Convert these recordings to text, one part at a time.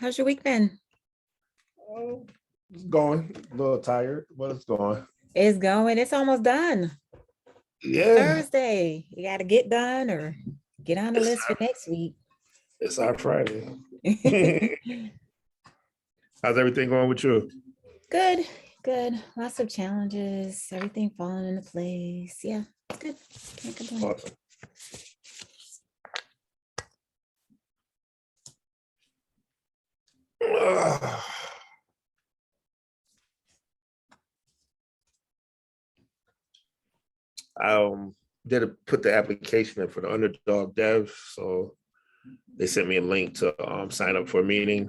How's your week been? Oh, it's going. A little tired, but it's going. It's going. It's almost done. Yeah, Thursday. You got to get done or get on the it's list for our, next week. it's our Friday. How's everything going with you? Good, good. Lots of challenges. Everything falling into place. Yeah, it's good. Can't complain. Awesome. I did put the application in for the underdog dev, so they sent me a link to sign up for a meeting,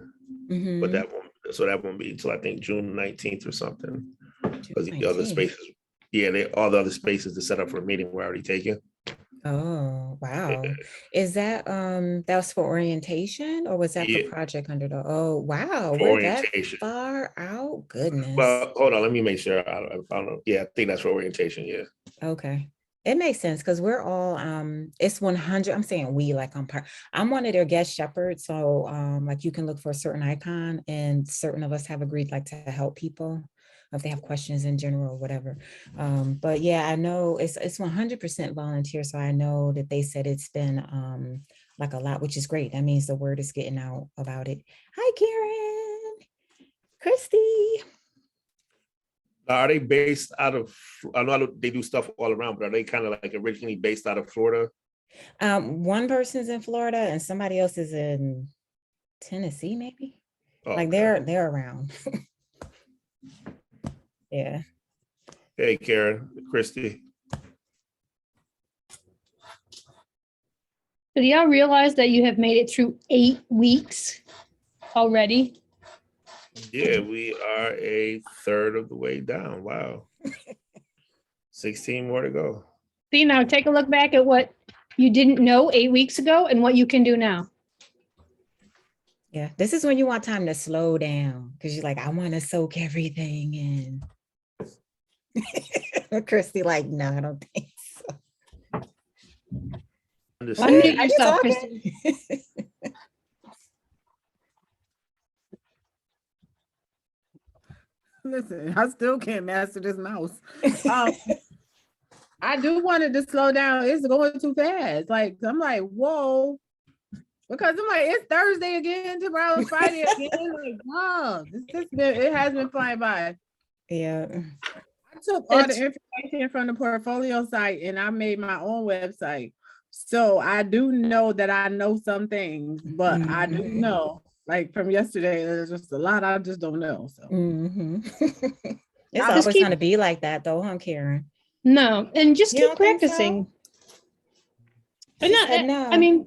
but Mhm. that won't be until I think June 19th or something. Because the other 19. spaces, all the other spaces to set up for a meeting were already taken. Oh, wow. Yeah, Is that that was for orientation or was that for yeah, project underdog? Oh, wow. for We're that orientation. far out? Goodness. Well, hold on, let me make sure. I don't know. Yeah, I think that's for orientation. Yeah. Okay. It makes sense because we're all it's 100. I'm saying we like I'm one of their guest shepherds. So like you can look for a certain icon and certain of us have agreed like to help people if they have questions in general or whatever. But yeah, I know it's 100% volunteer. So I know that they said it's been like a lot, which is great. That means the word is getting out about it. Hi, Karen, Christy. Are they based out of? I know they do stuff all around, but are they kind of like originally based out of Florida? One person's in Florida and somebody else is in Tennessee, maybe. Oh, Like okay. they're around. Yeah. Hey, Karen, Christy. So do y'all realize that you have made it through 8 weeks already? Yeah, we are a third of the way down. Wow. 16 more to go. See, now take a look back at what you didn't know 8 weeks ago and what you can do now. Yeah. This is when you want time to slow down because you're like, I want to soak everything in. Christy, like, no, I don't think so. Understand. Unmute Are you yourself, talking? Christy. Listen, I still can't master this mouse. I do want it to slow down. It's going too fast. Like I'm like, whoa. Because I'm like, it's Thursday again, tomorrow's Friday again. Like, wow, it has been flying by. Yeah. I took all the information from the portfolio site and I made my own website. So I do know that I know some things, but I do know, like from yesterday, there's just a lot I just don't know. So It's I'll always going to be like that, though, huh, Karen? No, and just You keep don't think so? practicing. But She not, said no. I mean,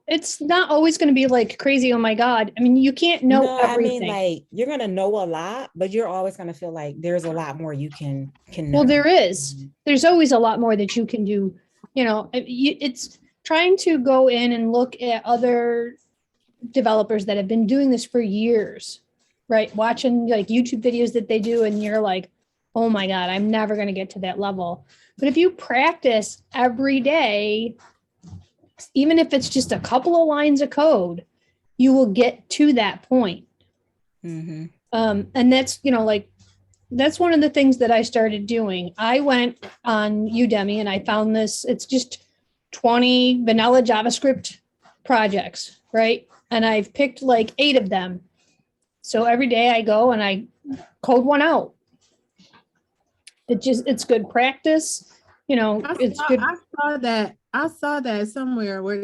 it's not always going to be like crazy. Oh my God. I mean, you can't know No, everything. I mean, like you're gonna know a lot, but you're always gonna feel like there's a lot more you can know. Well, there is. There's always a lot more that you can do. You know, it's trying to go in and look at other developers that have been doing this for years, right? Watching like YouTube videos that they do, and you're like, oh my God, I'm never going to get to that level. But if you practice every day, even if it's just a couple of lines of code, you will get to that point. And that's, you know, like, that's one of the things that I started doing. I went on Udemy and I found this, it's just 20 vanilla JavaScript projects, right? And I've picked like 8 of them. So every day I go and I code one out. It's good practice. You know, it's good. I saw that somewhere where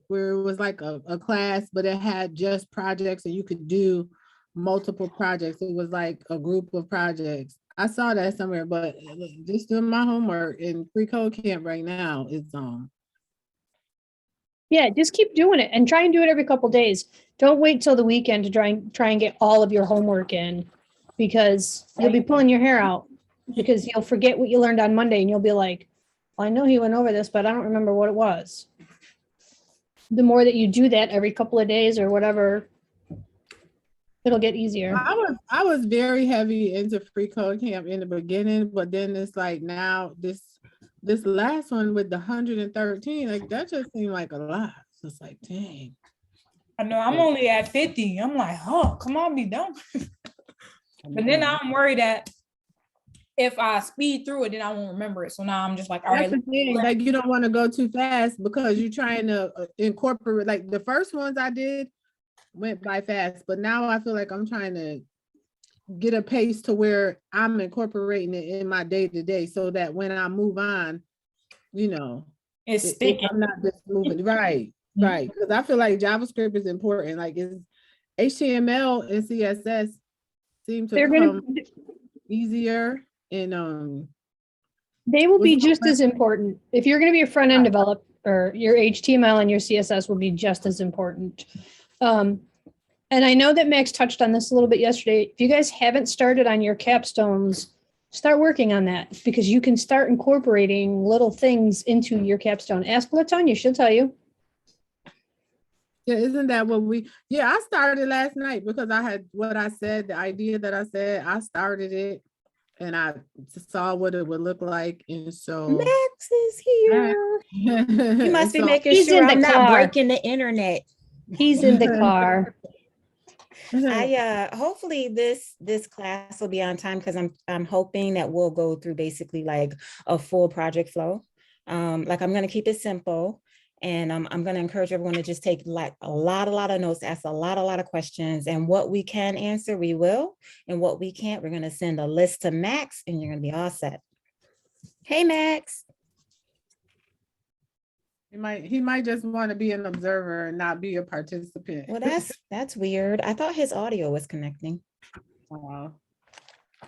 where it was like a class, but it had just projects and you could do multiple projects. It was like a group of projects. I saw that somewhere, but just doing my homework in free code camp right now is Yeah, just keep doing it and try and do it every couple of days. Don't wait till the weekend to try and get all of your homework in, because you'll be pulling your hair out, because you'll forget what you learned on Monday and you'll be like, well, I know he went over this, but I don't remember what it was. The more that you do that every couple of days or whatever, it'll get easier. I was very heavy into free code camp in the beginning, but then it's like now this last one with the 113, like that just seemed like a lot. So it's like, dang. I know I'm only at 50. I'm like, oh, come on, be done. But then I'm worried that if I speed through it, then I won't remember it. So now I'm just like, all right. That's the thing, like you don't want to go too fast because you're trying to incorporate, like the first ones I did went by fast, but now I feel like I'm trying to get a pace to where I'm incorporating it in my day to day so that when I move on, you know, It's sticking. I'm not just moving. Right. Because I feel like JavaScript is important. Like it's HTML and CSS seem to come easier and they will be just as important. If you're going to be a front end developer, your HTML and your CSS will be just as important. And I know that Max touched on this a little bit yesterday. If you guys haven't started on your capstones, start working on that because you can start incorporating little things into your capstone. Ask Latonya, she'll tell you. Yeah, isn't that what I started last night because I had what I said, the idea that I said, I started it and I saw what it would look like. And so Max is here. You must be making He's sure in the I'm not car. breaking the internet. He's in the car. Hopefully this class will be on time because I'm hoping that we'll go through basically like a full project flow. Like I'm going to keep it simple and I'm going to encourage everyone to just take like a lot of notes, ask a lot of questions, and what we can answer, we will, and what we can't, we're going to send a list to Max and you're going to be all set. Hey, Max. He might just want to be an observer and not be a participant. Well, that's weird. I thought his audio was connecting.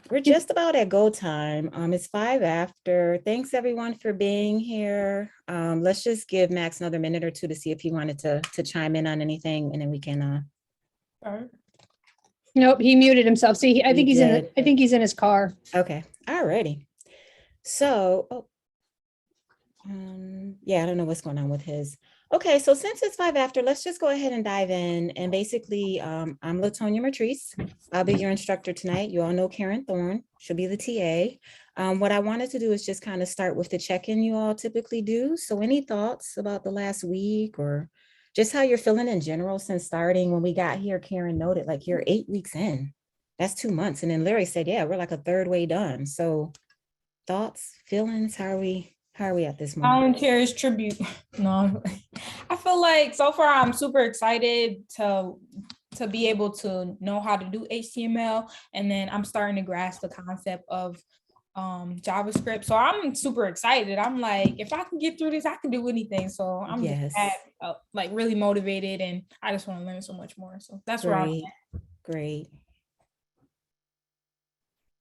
We're just about at go time. It's 5 after. Thanks everyone for being here. Let's just give Max another minute or two to see if he wanted to chime in on anything, and then we can. Nope, he muted himself. See, I think he's in his car. Okay, alrighty. So, yeah, I don't know what's going on with his. Okay, so since it's 5 after, let's just go ahead and dive in. And basically, I'm Latonya Matrice. I'll be your instructor tonight. You all know Karen Thorne. She'll be the TA. What I wanted to do is just kind of start with the check-in you all typically do. So any thoughts about the last week or just how you're feeling in general since starting? When we got here, Karen noted like you're 8 weeks in. That's 2 months. And then Larry said, yeah, we're like a third way done. So thoughts, feelings, how are we at this moment? Volunteers tribute. No, I feel like so far I'm super excited to be able to know how to do HTML, and then I'm starting to grasp the concept of JavaScript. So I'm super excited. I'm like, if I can get through this, I can do anything. So I'm just like really motivated, and I just want to learn so much more. So that's where I'm at. Great.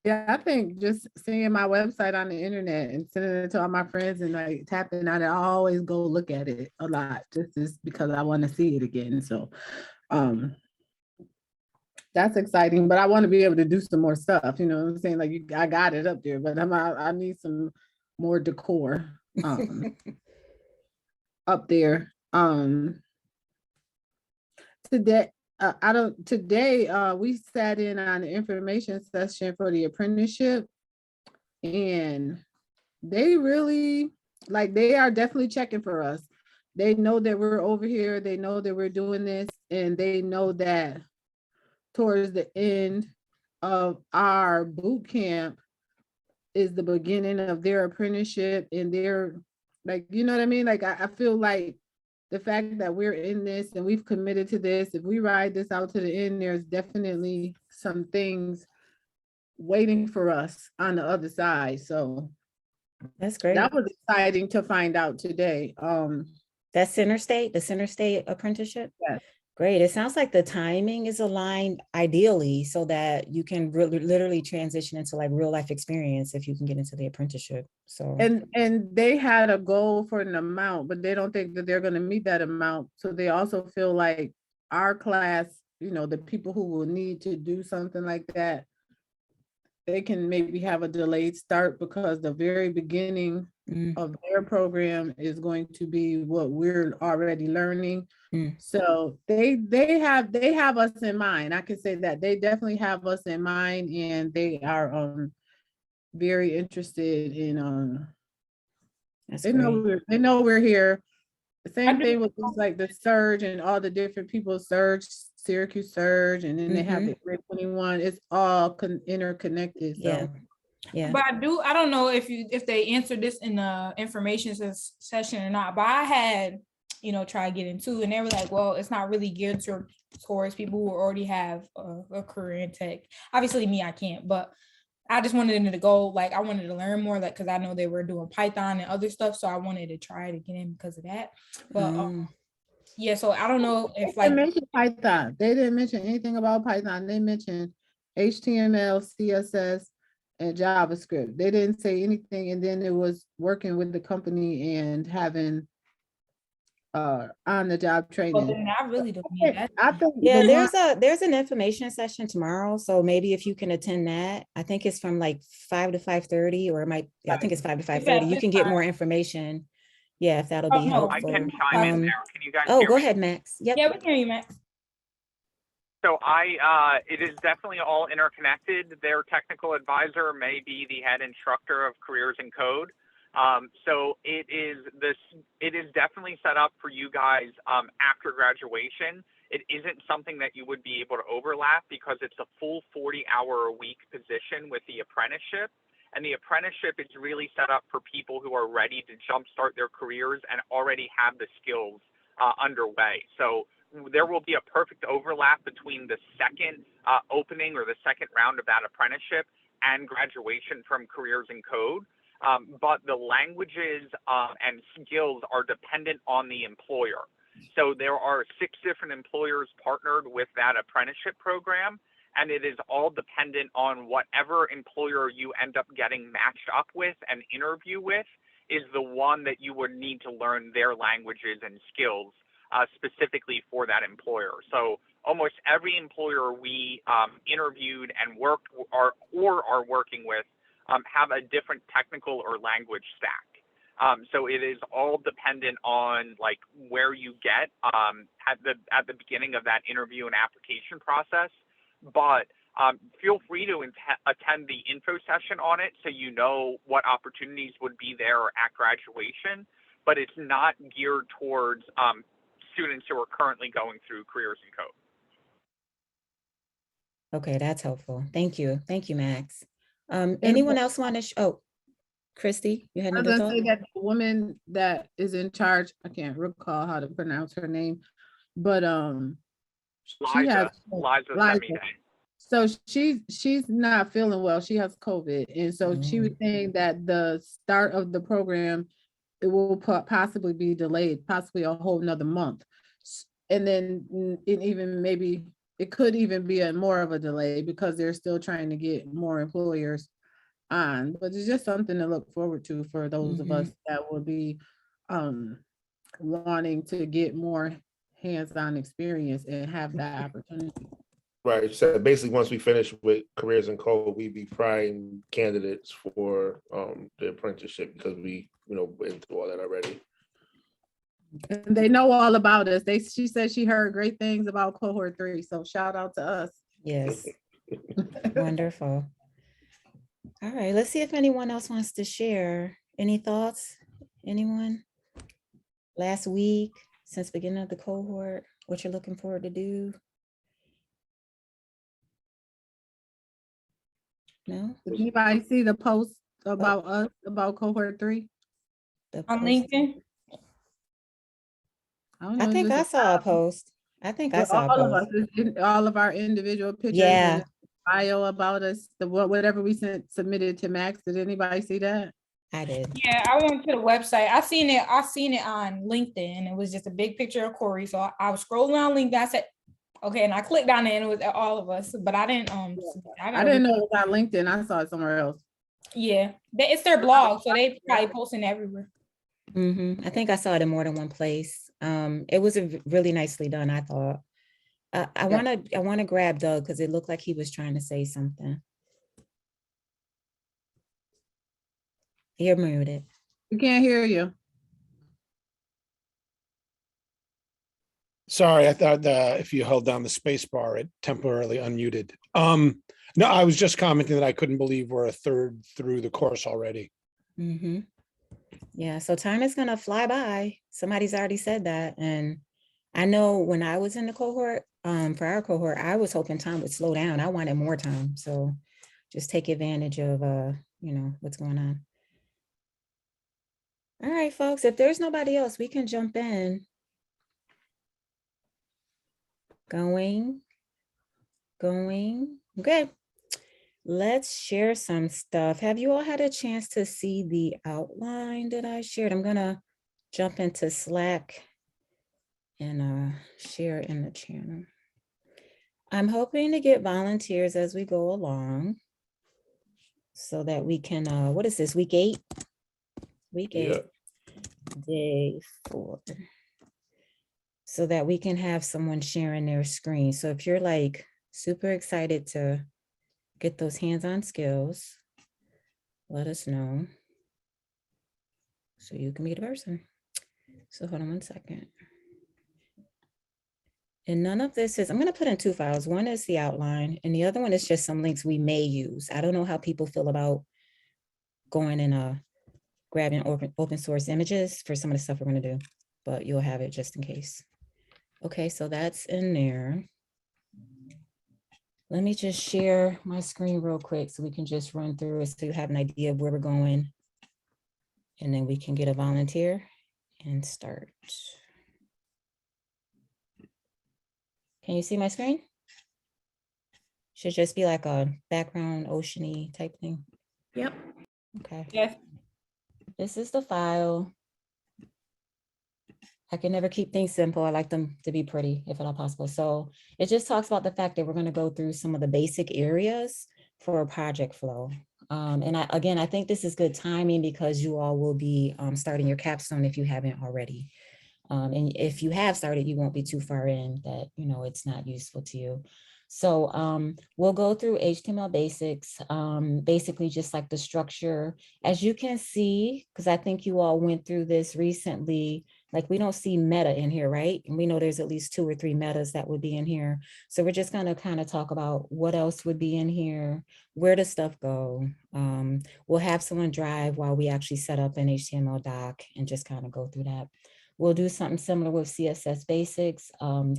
Yeah, I think just seeing my website on the internet and sending it to all my friends and like tapping on it, I always go look at it a lot just because I want to see it again. So that's exciting, but I want to be able to do some more stuff. You know what I'm saying? Like I got it up there, but I need some more decor up there. Today we sat in on the information session for the apprenticeship, and they really they are definitely checking for us. They know that we're over here, they know that we're doing this, and they know that towards the end of our boot camp is the beginning of their apprenticeship, and they're like, you know what I mean? Like I feel like the fact that we're in this and we've committed to this, if we ride this out to the end, there's definitely some things waiting for us on the other side. So that's great. That was exciting to find out today. That's the Center State apprenticeship? Yes. Great. It sounds like the timing is aligned ideally so that you can really literally transition into like real life experience if you can get into the apprenticeship. So and they had a goal for an amount, but they don't think that they're going to meet that amount. So they also feel like our class, you know, the people who will need to do something like that, they can maybe have a delayed start because the very beginning of their program is going to be what we're already learning. So they have us in mind. I can say that they definitely have us in mind, and they are very interested in they know we're here. The same thing with things like the Surge and all the different people, Surge, Syracuse Surge, and then they have the Grade 21. It's all interconnected. Yeah. So Yeah. But I don't know if they answered this in the information session or not, but I had, try to get into, and they were like, well, it's not really geared towards people who already have a career in tech. Obviously me, I can't, but I just wanted to go, like, I wanted to learn more, like, because I know they were doing Python and other stuff, so I wanted to try to get in because of that. But yeah, so I don't know if they mentioned Python. They didn't mention anything about Python. They mentioned HTML, CSS, and JavaScript. They didn't say anything, and then it was working with the company and having on the job training. I really don't need that. I think Yeah, there's an information session tomorrow. So maybe if you can attend that, I think it's from like 5 to 5:30, or I think it's 5 to 5:30. You can get more information. Yeah, if that'll be helpful. I can chime in there. Can you guys Oh, hear go me? ahead, Max. Yep. Yeah, we can hear you, Max. So it is definitely all interconnected. Their technical advisor may be the head instructor of careers in code. So it is definitely set up for you guys after graduation. It isn't something that you would be able to overlap because it's a full 40-hour-a-week position with the apprenticeship. And the apprenticeship is really set up for people who are ready to jumpstart their careers and already have the skills underway. So there will be a perfect overlap between the second opening or the second round of that apprenticeship and graduation from careers in code. But the languages and skills are dependent on the employer. So there are 6 different employers partnered with that apprenticeship program, and it is all dependent on whatever employer you end up getting matched up with and interview with is the one that you would need to learn their languages and skills specifically for that employer. So almost every employer we interviewed and worked or are working with have a different technical or language stack. So it is all dependent on like where you get at the beginning of that interview and application process. But feel free to attend the info session on it so you know what opportunities would be there at graduation. But it's not geared towards students who are currently going through careers in code. Okay, that's helpful. Thank you. Thank you, Max. Anyone else want to? Christy, you had another thought? Say that the woman that is in charge, I can't recall how to pronounce her name, but Liza. So she's not feeling well. She has COVID, and so she was saying that the start of the program, it will possibly be delayed, possibly a whole nother month, and then it could even be more of a delay because they're still trying to get more employers on. But it's just something to look forward to for those of us that will be wanting to get more hands-on experience and have that opportunity. Right. So basically, once we finish with careers in code, we be prime candidates for the apprenticeship because we, went through all that already. And they know all about us. She said she heard great things about cohort 3. So shout out to us. Yes. Wonderful. All right. Let's see if anyone else wants to share. Any thoughts? Anyone? Last week, since beginning of the cohort, what you're looking forward to do? No? Did anybody see the post about us, about cohort 3? On LinkedIn? I think I saw a post. I think I saw a post. All of our individual pictures. Yeah. And bio about us, whatever we submitted to Max. Did anybody see that? I did. Yeah, I went to the website. I seen it on LinkedIn. It was just a big picture of Corey. So I was scrolling on LinkedIn. I said, okay, and I clicked on it and it was all of us, but I didn't I didn't know it was on LinkedIn. I saw it somewhere else. Yeah, it's their blog, so they probably posting everywhere. I think I saw it in more than one place. It was really nicely done, I thought. I want to grab Doug because it looked like he was trying to say something. You're muted. We can't hear you. Sorry, I thought if you held down the space bar, it temporarily unmuted. No, I was just commenting that I couldn't believe we're a third through the course already. Yeah, so time is gonna fly by. Somebody's already said that. And I know when I was in the cohort, for our cohort, I was hoping time would slow down. I wanted more time. So just take advantage of what's going on. All right, folks, if there's nobody else, we can jump in. Going. Okay. Let's share some stuff. Have you all had a chance to see the outline that I shared? I'm gonna jump into Slack and share in the channel. I'm hoping to get volunteers as we go along so that we can, what is this, week 8? Week 8, day 4. So that we can have someone sharing their screen. So if you're like super excited to get those hands-on skills, let us know so you can be the person. So hold on one second. And none of this is, I'm going to put in 2 files. One is the outline and the other one is just some links we may use. I don't know how people feel about going and grabbing open source images for some of the stuff we're going to do, but you'll have it just in case. Okay, so that's in there. Let me just share my screen real quick so we can just run through it so you have an idea of where we're going. And then we can get a volunteer and start. Can you see my screen? Should just be like a background oceany type thing. Yep. Okay. Yes. This is the file. I can never keep things simple. I like them to be pretty if at all possible. So it just talks about the fact that we're going to go through some of the basic areas for a project flow. And I think this is good timing because you all will be starting your capstone if you haven't already. And if you have started, you won't be too far in that, it's not useful to you. So we'll go through HTML basics, basically just like the structure. As you can see, because I think you all went through this recently, like we don't see meta in here, right? And we know there's at least 2 or 3 metas that would be in here. So we're just gonna kind of talk about what else would be in here, where does stuff go. We'll have someone drive while we actually set up an HTML doc and just kind of go through that. We'll do something similar with CSS basics.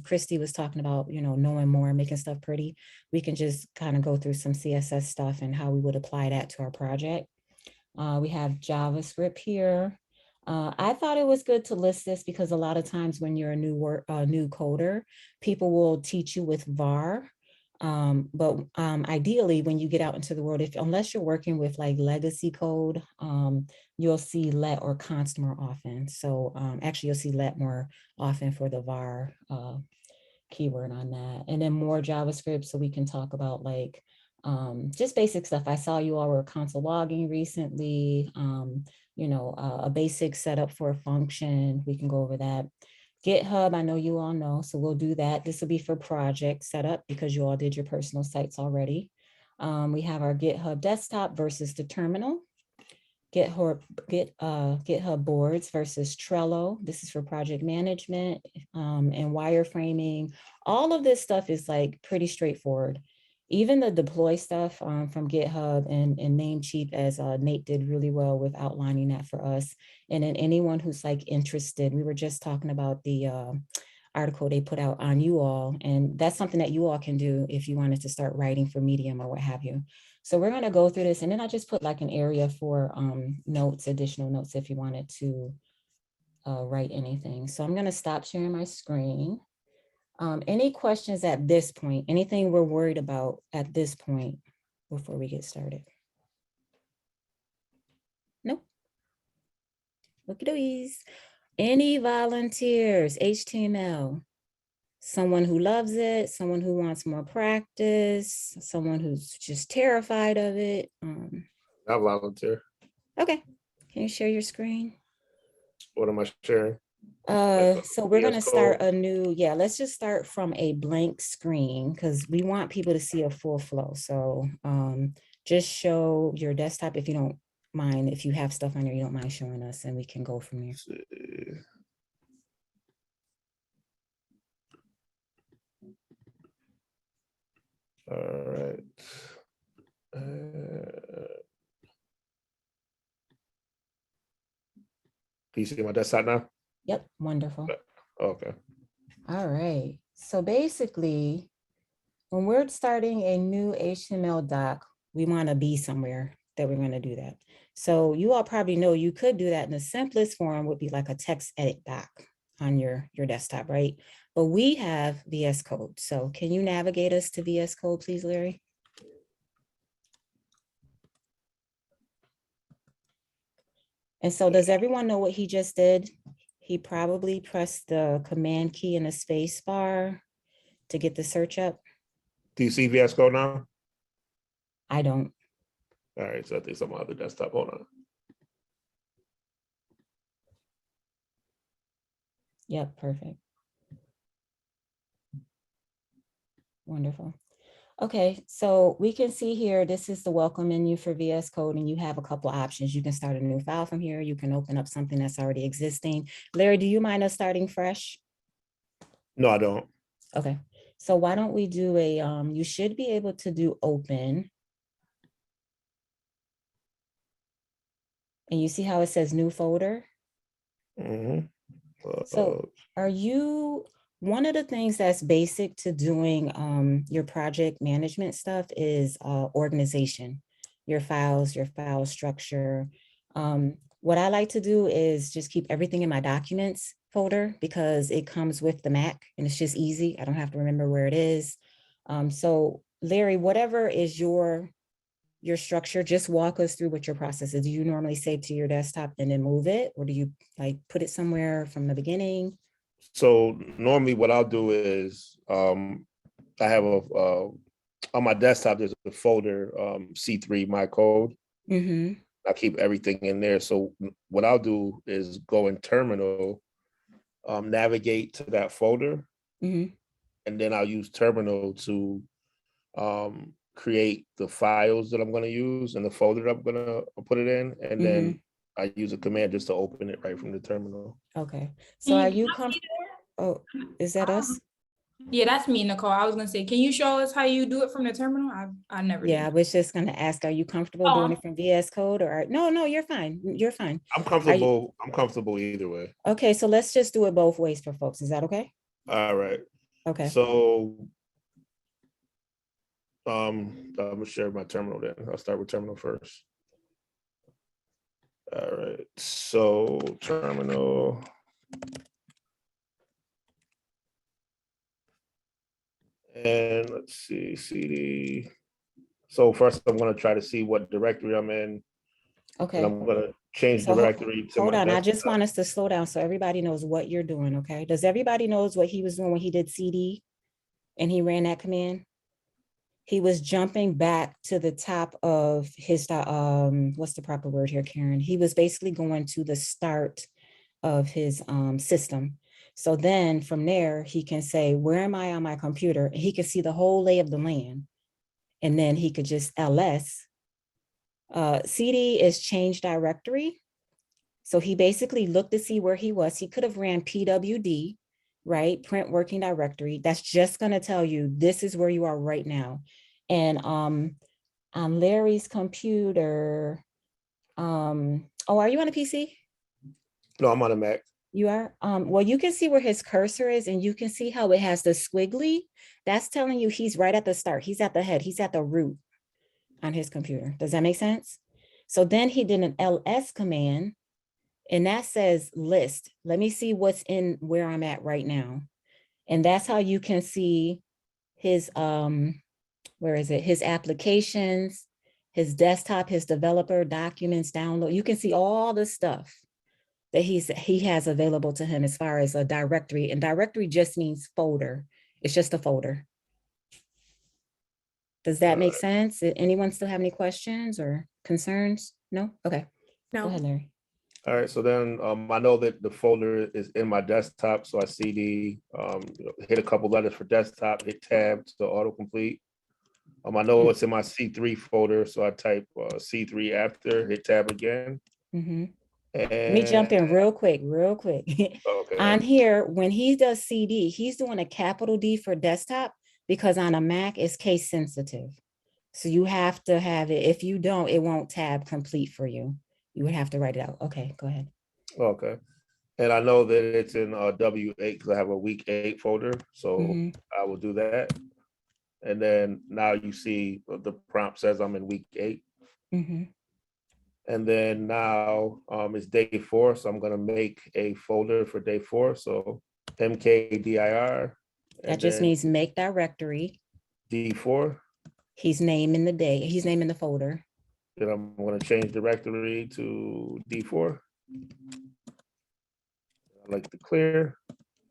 Christy was talking about, knowing more, making stuff pretty. We can just kind of go through some CSS stuff and how we would apply that to our project. We have JavaScript here. I thought it was good to list this because a lot of times when you're a new coder, people will teach you with var. But ideally, when you get out into the world, unless you're working with like legacy code, you'll see let or const more often. So actually, you'll see let more often for the var keyword on that. And then more JavaScript, so we can talk about like just basic stuff. I saw you all were console logging recently, a basic setup for a function. We can go over that. GitHub, I know you all know, so we'll do that. This will be for project setup because you all did your personal sites already. We have our GitHub desktop versus the terminal. GitHub boards versus Trello. This is for project management and wireframing. All of this stuff is like pretty straightforward. Even the deploy stuff from GitHub and Namecheap, as Nate did really well with outlining that for us. And then anyone who's like interested, we were just talking about the article they put out on you all, and that's something that you all can do if you wanted to start writing for Medium or what have you. So we're going to go through this, and then I just put like an area for notes, additional notes if you wanted to write anything. So I'm going to stop sharing my screen. Any questions at this point? Anything we're worried about at this point before we get started? Nope. Okie-dokies. Any volunteers, HTML? Someone who loves it, someone who wants more practice, someone who's just terrified of it. I volunteer. Okay, can you share your screen? What am I sharing? So we're gonna VS start Code. a new, let's just start from a blank screen because we want people to see a full flow. So just show your desktop if you don't mind, if you have stuff on there, you don't mind showing us and we can go from there. All right. you see my desktop now? Yep, wonderful. Okay. All right. So basically, when we're starting a new HTML doc, we want to be somewhere that we're going to do that. So you all probably know you could do that in the simplest form would be like a text edit doc on your desktop, right? But we have VS Code. So can you navigate us to VS Code, please, Larry? And so does everyone know what he just did? He probably pressed the command key and the space bar to get the search up. Do you see VS Code now? I don't. All right, so I think it's on my other desktop. Hold on. Yep, perfect. Wonderful. Okay, so we can see here, this is the welcome menu for VS Code, and you have a couple options. You can start a new file from here. You can open up something that's already existing. Larry, do you mind us starting fresh? No, I don't. Okay, so why don't we do a, you should be able to do open. And you see how it says new folder? Mhm. So are you, one of the things that's basic to doing your project management stuff is organization, your file structure. What I like to do is just keep everything in my documents folder because it comes with the Mac and it's just easy. I don't have to remember where it is. So Larry, whatever is your structure, just walk us through what your process is. Do you normally save to your desktop and then move it? Or do you like put it somewhere from the beginning? So normally what I'll do is I have a on my desktop, there's a folder, C3 my code. Mm-hmm. I keep everything in there. So what I'll do is go in terminal, navigate to that folder, Mm-hmm. and then I'll use terminal to create the files that I'm going to use and the folder I'm going to put it in. And then I use a command just to open it right from the terminal. Okay. So are you comfortable? Oh, is that us? Yeah, that's me, Nicole. I was gonna say, can you show us how you do it from the terminal? I never Yeah, I did. was just gonna ask, are you comfortable doing it from VS Code or no, you're fine. You're fine. I'm comfortable. I'm comfortable either way. Okay, so let's just do it both ways for folks. Is that okay? All right. Okay. So I'm gonna share my terminal then. I'll start with terminal first. All right. So terminal. And let's see, CD. So first I'm gonna try to see what directory I'm in. Okay. And I'm gonna change So directory to hold my on, I just desktop. want us to slow down so everybody knows what you're doing, okay? Does everybody knows what he was doing when he did CD and he ran that command? He was jumping back to the top of his, what's the proper word here, Karen? He was basically going to the start of his system. So then from there, he can say, where am I on my computer? And he can see the whole lay of the land. And then he could just LS. CD is change directory. So he basically looked to see where he was. He could have ran PWD, right? Print working directory. That's just going to tell you this is where you are right now. And on Larry's computer, oh, are you on a PC? No, I'm on a Mac. You are? Well, you can see where his cursor is and you can see how it has the squiggly. That's telling you he's right at the start. He's at the head. He's at the root on his computer. Does that make sense? So then he did an LS command and that says list. Let me see what's in where I'm at right now. And that's how you can see his, where is it? His applications, his desktop, his developer documents, download. You can see all the stuff that he has available to him as far as a directory, and directory just means folder. It's just a folder. Does that make sense? Anyone still have any questions or concerns? No? Okay. No. Go ahead, Larry. All right, so then I know that the folder is in my desktop, so I CD, hit a couple letters for desktop, hit tab to autocomplete. I know it's in my C3 folder, so I type C3 after, hit tab again. Let me jump in real quick. Okay. On here, when he does CD, he's doing a capital D for desktop because on a Mac it's case sensitive. So you have to have it. If you don't, it won't tab complete for you. You would have to write it out. Okay, go ahead. Okay. And I know that it's in W8 because I have a week 8 folder. So Mhm. I will do that. And then now you see the prompt says I'm in week 8. Mhm. And then now it's day 4. So I'm going to make a folder for day 4. So MKDIR. That just means make directory. D4. He's naming the day. He's naming the folder. Then I'm going to change directory to D4. I like to clear.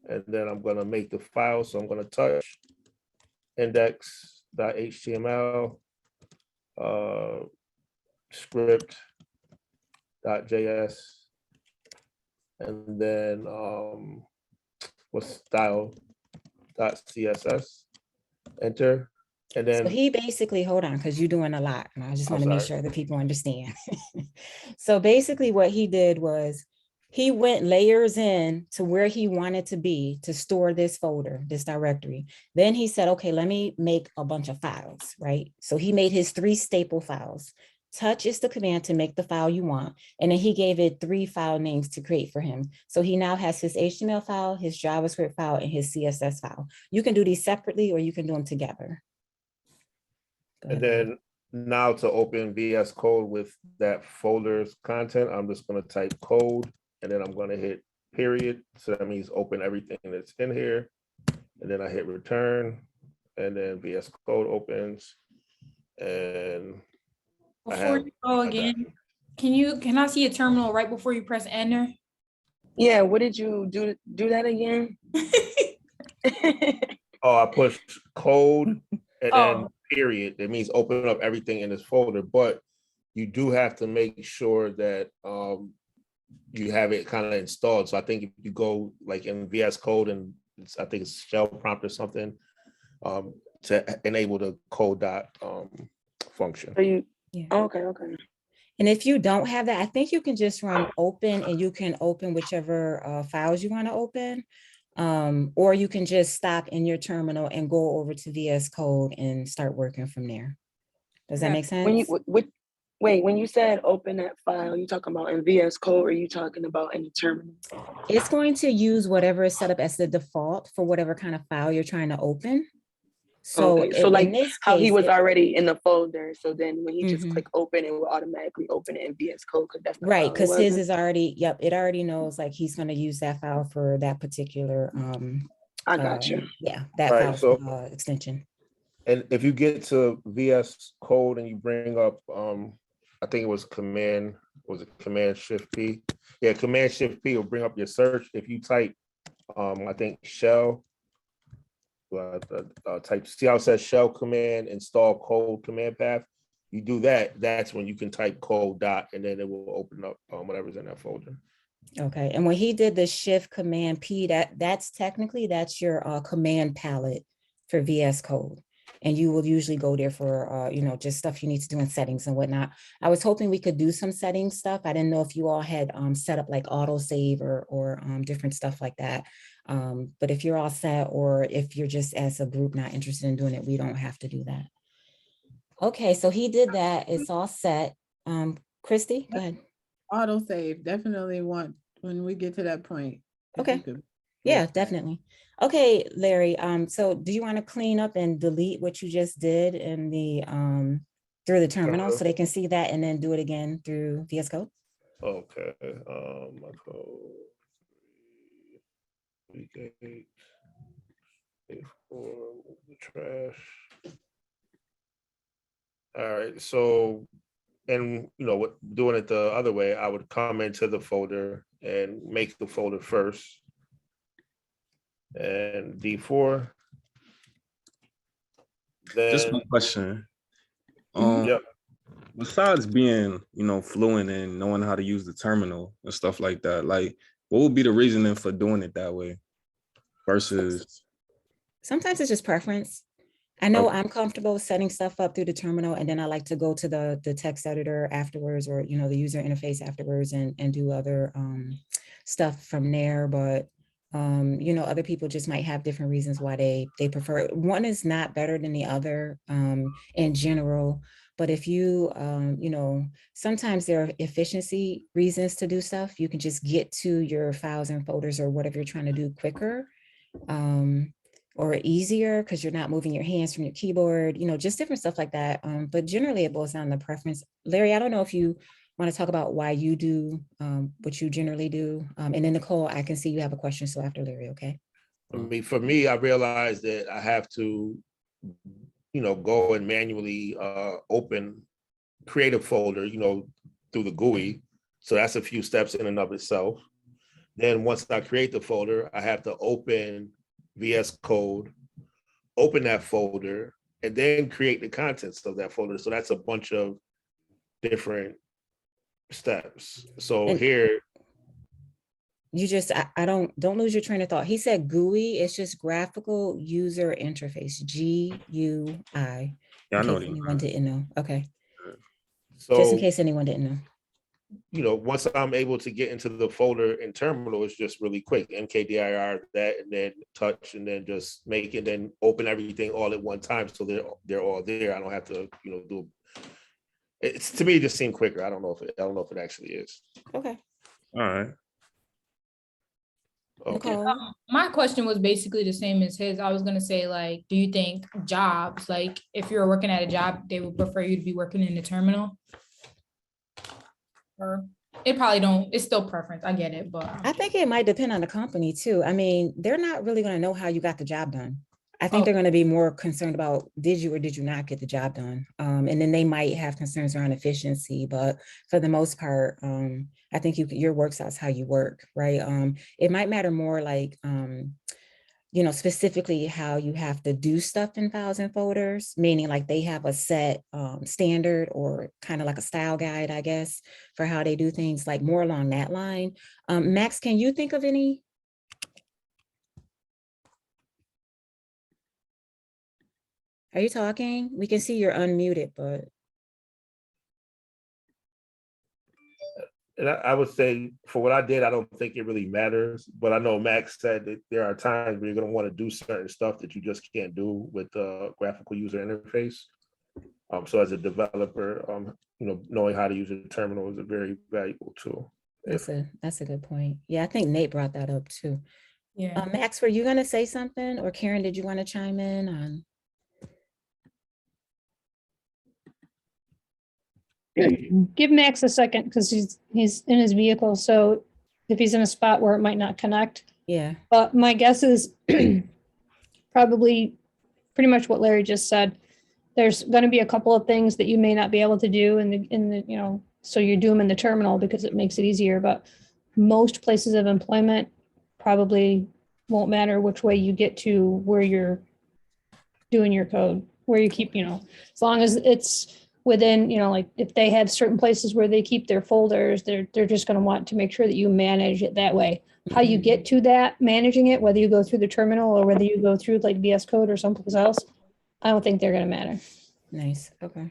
And then I'm going to make the file. So I'm going to touch index.html, script.js, and then what's style.css, enter. And So then he basically, hold on, because you're doing a lot. And I just I'm want to make sorry. sure that people understand. So basically what he did was he went layers in to where he wanted to be to store this folder, this directory. Then he said, okay, let me make a bunch of files, right? So he made his 3 staple files. Touch is the command to make the file you want. And then he gave it 3 file names to create for him. So he now has his HTML file, his JavaScript file, and his CSS file. You can do these separately or you can do them together. And then now to open VS Code with that folder's content, I'm just going to type code, and then I'm going to hit period. So that means open everything that's in here. And then I hit return, and then VS Code opens. And Before you go again, can I see a terminal right before you press enter? Yeah, what did you do that again? Oh, I pushed code and then Oh. period. It means open up everything in this folder, but you do have to make sure that you have it kind of installed. So I think if you go like in VS Code and I think it's shell prompt or something to enable the code dot function. Are you? Yeah. Okay. And if you don't have that, I think you can just run open and you can open whichever files you want to open. Or you can just stop in your terminal and go over to VS Code and start working from there. Does that make sense? When you wait, when you said open that file, you talking about in VS Code or are you talking about in the terminal? It's going to use whatever is set up as the default for whatever kind of file you're trying to open. So, okay, so in like this how he case, was already in the folder, so then when he just Mhm. click open, it will automatically open it in VS Code because that's the right, file it because his wasn't? is already, yep, it already knows like he's going to use that file for that particular, I got you. yeah, that Right, file so extension. and if you get to VS Code and you bring up I think it was Command Shift P? Yeah, Command Shift P will bring up your search. If you type I think shell, type, see how it says shell command install code command path. You do that, that's when you can type code dot and then it will open up whatever's in that folder. Okay, and when he did the Shift Command P, that's your command palette for VS Code. And you will usually go there for, just stuff you need to do in settings and whatnot. I was hoping we could do some settings stuff. I didn't know if you all had set up like autosave or different stuff like that. But if you're all set, or if you're just as a group not interested in doing it, we don't have to do that. Okay, so he did that. It's all set. Christy, go ahead. Autosave, definitely want when we get to that point. if Okay. you could Yeah, list that. definitely. Okay, Larry. So do you want to clean up and delete what you just did in the through the terminal so they can see that and then do it again through VS Code? Okay. My code. Week 8. Day 4, the trash. All right. So, and what doing it the other way, I would come into the folder and make the folder first. And D4. Just Then one question. yep. Besides being, fluent and knowing how to use the terminal and stuff like that, like what would be the reasoning for doing it that way versus? Sometimes it's just preference. I know Okay. I'm comfortable setting stuff up through the terminal, and then I like to go to the text editor afterwards, or the user interface afterwards, and do other stuff from there. But other people just might have different reasons why they prefer it. One is not better than the other in general, But if you, you know, sometimes there are efficiency reasons to do stuff. You can just get to your files and folders or whatever you're trying to do quicker, or easier because you're not moving your hands from your keyboard, you know, just different stuff like that. But generally it boils down to preference. Larry, I don't know if you want to talk about why you do what you generally do. And then Nicole, I can see you have a question. So after Larry, okay? I mean, for me, I realized that I have to, you know, go and manually create a folder, you know, through the GUI. So that's a few steps in and of itself. Then once I create the folder, I have to open VS Code, open that folder, and then create the contents of that folder. So that's a bunch of different steps. So And here, you just, I don't lose your train of thought. He said GUI, it's just graphical user interface, GUI. Yeah, I In know case what you anyone mean. didn't know. Okay. so Just in case anyone didn't know. you know, once I'm able to get into the folder in terminal, it's just really quick. MKDIR that, and then touch, and then just make it, then open everything all at one time. So they're all there. I don't have to, you know, do. It's, to me, it just seemed quicker. I don't know if it actually is. Okay. All right. Okay. Nicole. My question was basically the same as his. I was gonna say, like, do you think jobs, like if you're working at a job, they would prefer you to be working in the terminal? Or it probably don't, it's still preference, I get it, but I think it might depend on the company too. I mean, they're not really going to know how you got the job done. I think Oh. they're going to be more concerned about did you or did you not get the job done? And then they might have concerns around efficiency, but for the most part, I think your work style is how you work, right? It might matter more like, you know, specifically how you have to do stuff in files and folders, meaning like they have a set standard or kind of like a style guide, I guess, for how they do things, like more along that line. Max, can you think of any? Are you talking? We can see you're unmuted, but. And I would say for what I did, I don't think it really matters. But I know Max said that there are times where you're going to want to do certain stuff that you just can't do with the graphical user interface. So as a developer, you know, knowing how to use a terminal is a very valuable tool. That's a good point. Yeah, I think Nate brought that up too. yeah. Max, were you gonna say something, or Karen, did you want to chime in on? Give Max a second because he's in his vehicle. So if he's in a spot where it might not connect, Yeah. but my guess is probably pretty much what Larry just said. There's going to be a couple of things that you may not be able to do in the, you know, so you do them in the terminal because it makes it easier. But most places of employment probably won't matter which way you get to where you're doing your code, where you keep, you know, as long as it's within, you know, like if they have certain places where they keep their folders, they're just going to want to make sure that you manage it that way. How you get to that, managing it, whether you go through the terminal or whether you go through like VS Code or someplace else, I don't think they're going to matter. Nice. Okay.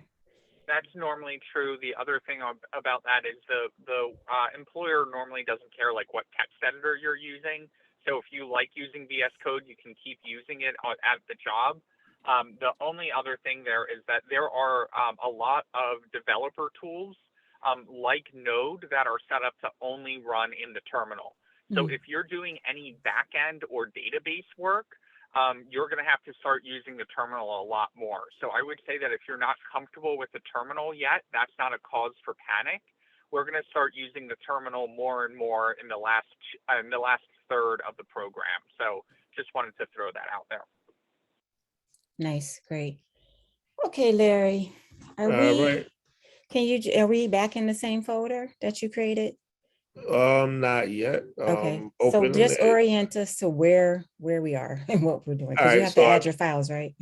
That's normally true. The other thing about that is the employer normally doesn't care like what text editor you're using. So if you like using VS Code, you can keep using it at the job. The only other thing there is that there are a lot of developer tools like Node that are set up to only run in the terminal. So if you're doing any backend or database work, you're going to have to start using the terminal a lot more. So I would say that if you're not comfortable with the terminal yet, that's not a cause for panic. We're going to start using the terminal more and more in the last third of the program. So just wanted to throw that out there. Nice. Great. Okay, Larry, are Right. we back in the same folder that you created? Not yet. Okay, so Open just it. orient us to where we are and what we're doing, All because you right, have to so add your files, right?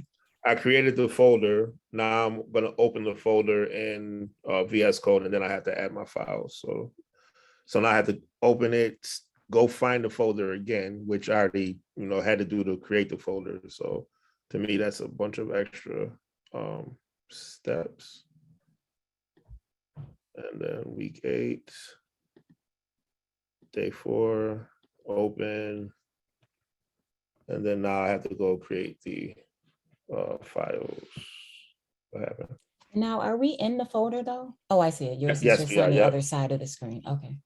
I created the folder. Now I'm going to open the folder in VS Code, and then I have to add my files. So now I have to open it, go find the folder again, which I already, you know, had to do to create the folder. So to me, that's a bunch of extra steps. And then week 8, day 4, open. And then now I have to go create the files. What happened? Now, are we in the folder though? Oh, I see it. Yours is Yes, just we are, on the yeah. other side of the screen. Okay.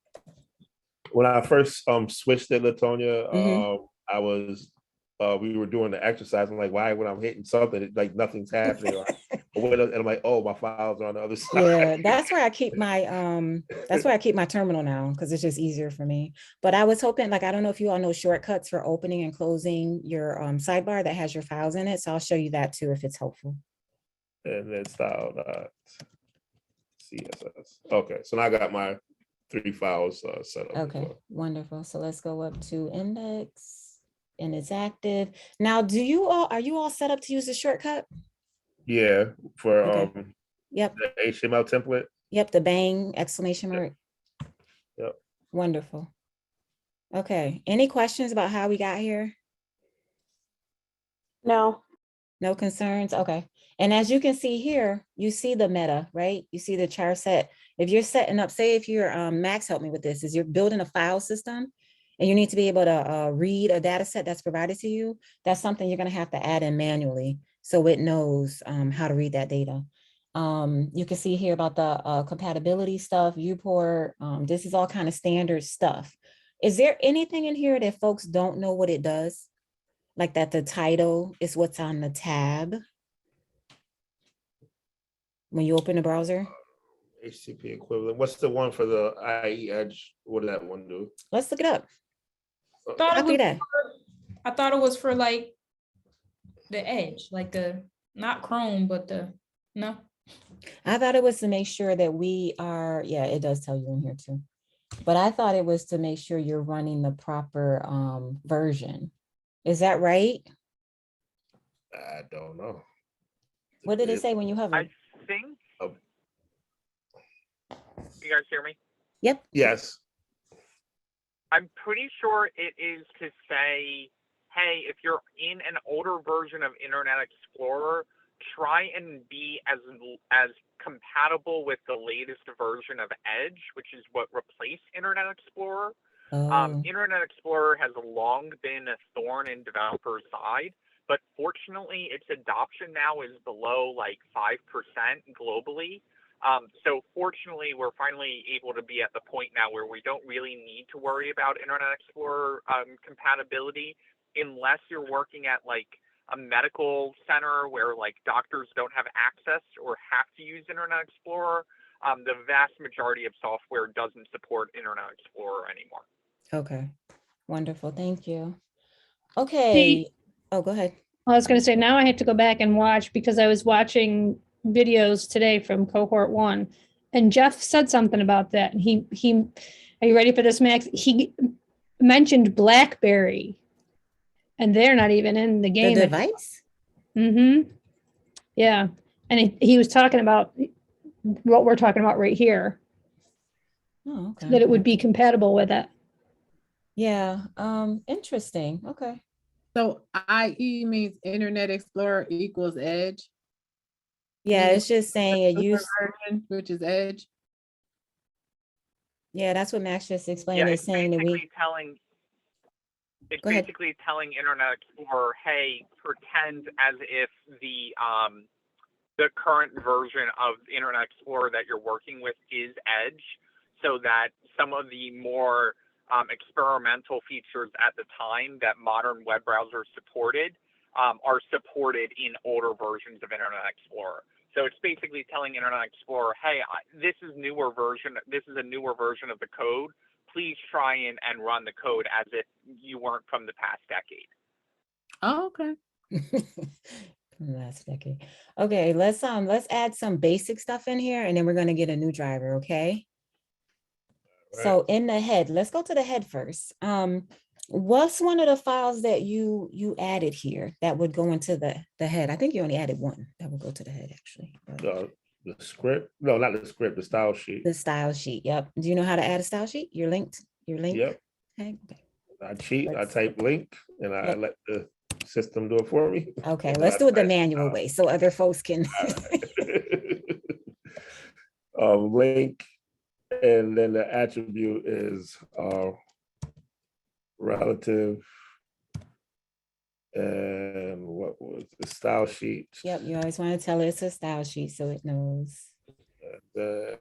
When I first switched it, Latonia, Mhm. I was we were doing the exercise. I'm like, why when I'm hitting something, like nothing's happening. And I'm like, oh, my files are on the other side. Yeah, that's where I keep my terminal now because it's just easier for me. But I was hoping, like, I don't know if you all know shortcuts for opening and closing your sidebar that has your files in it. So I'll show you that too if it's helpful. And then style CSS. Okay, so now I got my 3 files set up. Okay, wonderful. So let's go up to index and it's active. Now, are you all set up to use the shortcut? Yeah, for Okay. Yep. the HTML template. Yep, the bang exclamation mark. Yep. Wonderful. Okay, any questions about how we got here? No. No concerns? Okay. And as you can see here, you see the meta, right? You see the char set. If you're setting up, say if you're, Max help me with this, is you're building a file system and you need to be able to read a data set that's provided to you, that's something you're gonna have to add in manually so it knows how to read that data. You can see here about the compatibility stuff, viewport. This is all kind of standard stuff. Is there anything in here that folks don't know what it does? Like that the title is what's on the tab when you open the browser? HTTP equivalent. What's the one for the IE Edge? What did that one do? Let's look it up. Thought it Copy was that. I thought it was for like the Edge, like the not Chrome, but no. I thought it was to make sure that we are, yeah, it does tell you in here too. But I thought it was to make sure you're running the proper version. Is that right? I don't know. What did it say when you hover? I think. You guys hear me? Yep. Yes. I'm pretty sure it is to say, hey, if you're in an older version of Internet Explorer, try and be as compatible with the latest version of Edge, which is what replaced Internet Explorer. Oh. Internet Explorer has long been a thorn in developers' side, but fortunately, its adoption now is below like 5% globally. So fortunately, we're finally able to be at the point now where we don't really need to worry about Internet Explorer compatibility unless you're working at like a medical center where like doctors don't have access or have to use Internet Explorer. The vast majority of software doesn't support Internet Explorer anymore. Okay. Wonderful. Thank you. Okay. Oh, go ahead. I was going to say, now I have to go back and watch because I was watching videos today from cohort 1 and Jeff said something about that. And he, are you ready for this, Max? He mentioned BlackBerry and they're not even in the game. The device? Mm-hmm. Yeah. And he was talking about what we're talking about right here. Oh, okay. That it would be compatible with it. Yeah. Interesting. Okay. So IE means Internet Explorer equals Edge. Yeah, it's just saying it User used. version, which is Edge. Yeah, that's what Max just explained. Yeah, It's saying that basically telling Internet Explorer, hey, pretend as if the current version of Internet Explorer that you're working with is Edge, so that some of the more experimental features at the time that modern web browsers supported are supported in older versions of Internet Explorer. So it's basically telling Internet Explorer, hey, this is a newer version of the code. Please try and run the code as if you weren't from the past decade. Oh, okay. Last decade. Okay, let's add some basic stuff in here and then we're gonna get a new driver, okay? Right. So in the head, let's go to the head first. What's one of the files that you added here that would go into the head? I think you only added one that would go to the head actually. The script? No, not the script, the style sheet. The style sheet, yep. Do you know how to add a style sheet? Your link? Yep. Okay. I cheat, I type link and I let the system do it for me. Okay, let's do it the manual way so other folks can. Link, and then the attribute is relative And what was the style sheet? Yep, you always want to tell it it's a style sheet so it knows. Then,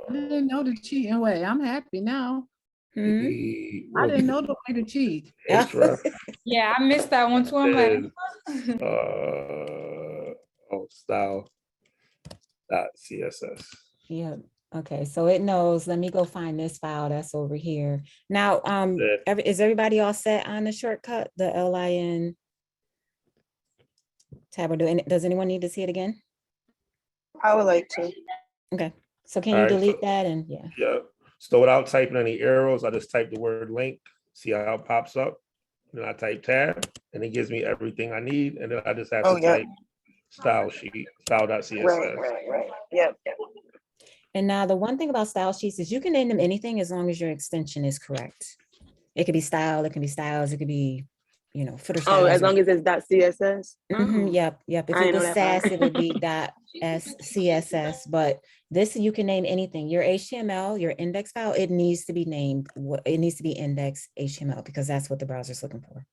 I didn't know the cheating way. I'm happy now. Hmm? I didn't know the way to cheat. href, Yeah, I missed that one too. I'm like, style dot css. Yep. Okay, so it knows. Let me go find this file that's over here. Now, Then is everybody all set on the shortcut, the LIN tab? Or does anyone need to see it again? I would like to. Okay, so can All you right, so- delete that? And yeah, Yeah. So without typing any arrows, I just type the word link, see how it pops up. Then I type tab and it gives me everything I need. And then I just have Oh, to yeah. type style sheet, style.css. Right. Yep. and now the one thing about style sheets is you can name them anything as long as your extension is correct. It could be style, it can be styles, it could be, footer styles. Oh, as long as it's .css. Mhm, yep. If I it didn't know was that SAS, part. it would be .scss, but this, you can name anything. Your HTML, your index file, it needs to be named, it needs to be index HTML because that's what the browser's looking for. All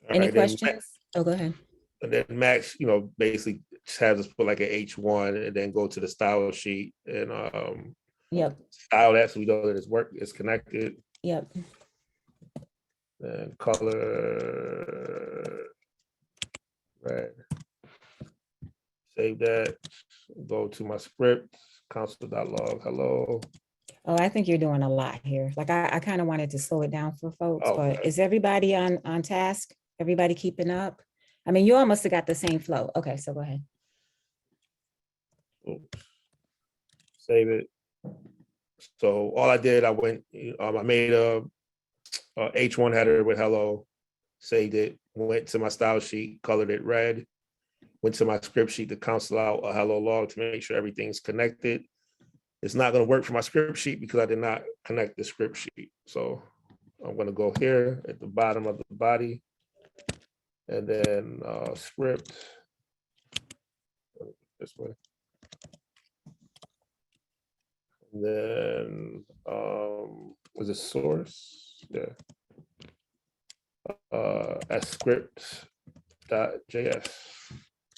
Any right, then questions? Oh, go ahead. And then Max, basically just has us put like an H1 and then go to the style sheet and Yep, style that so we know that it's connected. yep. And color red. Save that. Go to my script, console.log. Hello. Oh, I think you're doing a lot here. Like I kind of wanted to slow it down for folks, but Okay. is everybody on task? Everybody keeping up? I mean, you almost have got the same flow. Okay, so go ahead. Oops. Save it. So all I did, I went, I made a H1 header with hello, saved it, went to my style sheet, colored it red, went to my script sheet to cancel out a hello log to make sure everything's connected. It's not going to work for my script sheet because I did not connect the script sheet. So I'm going to go here at the bottom of the body and then script this way. And then was it source? Yeah. As script.js.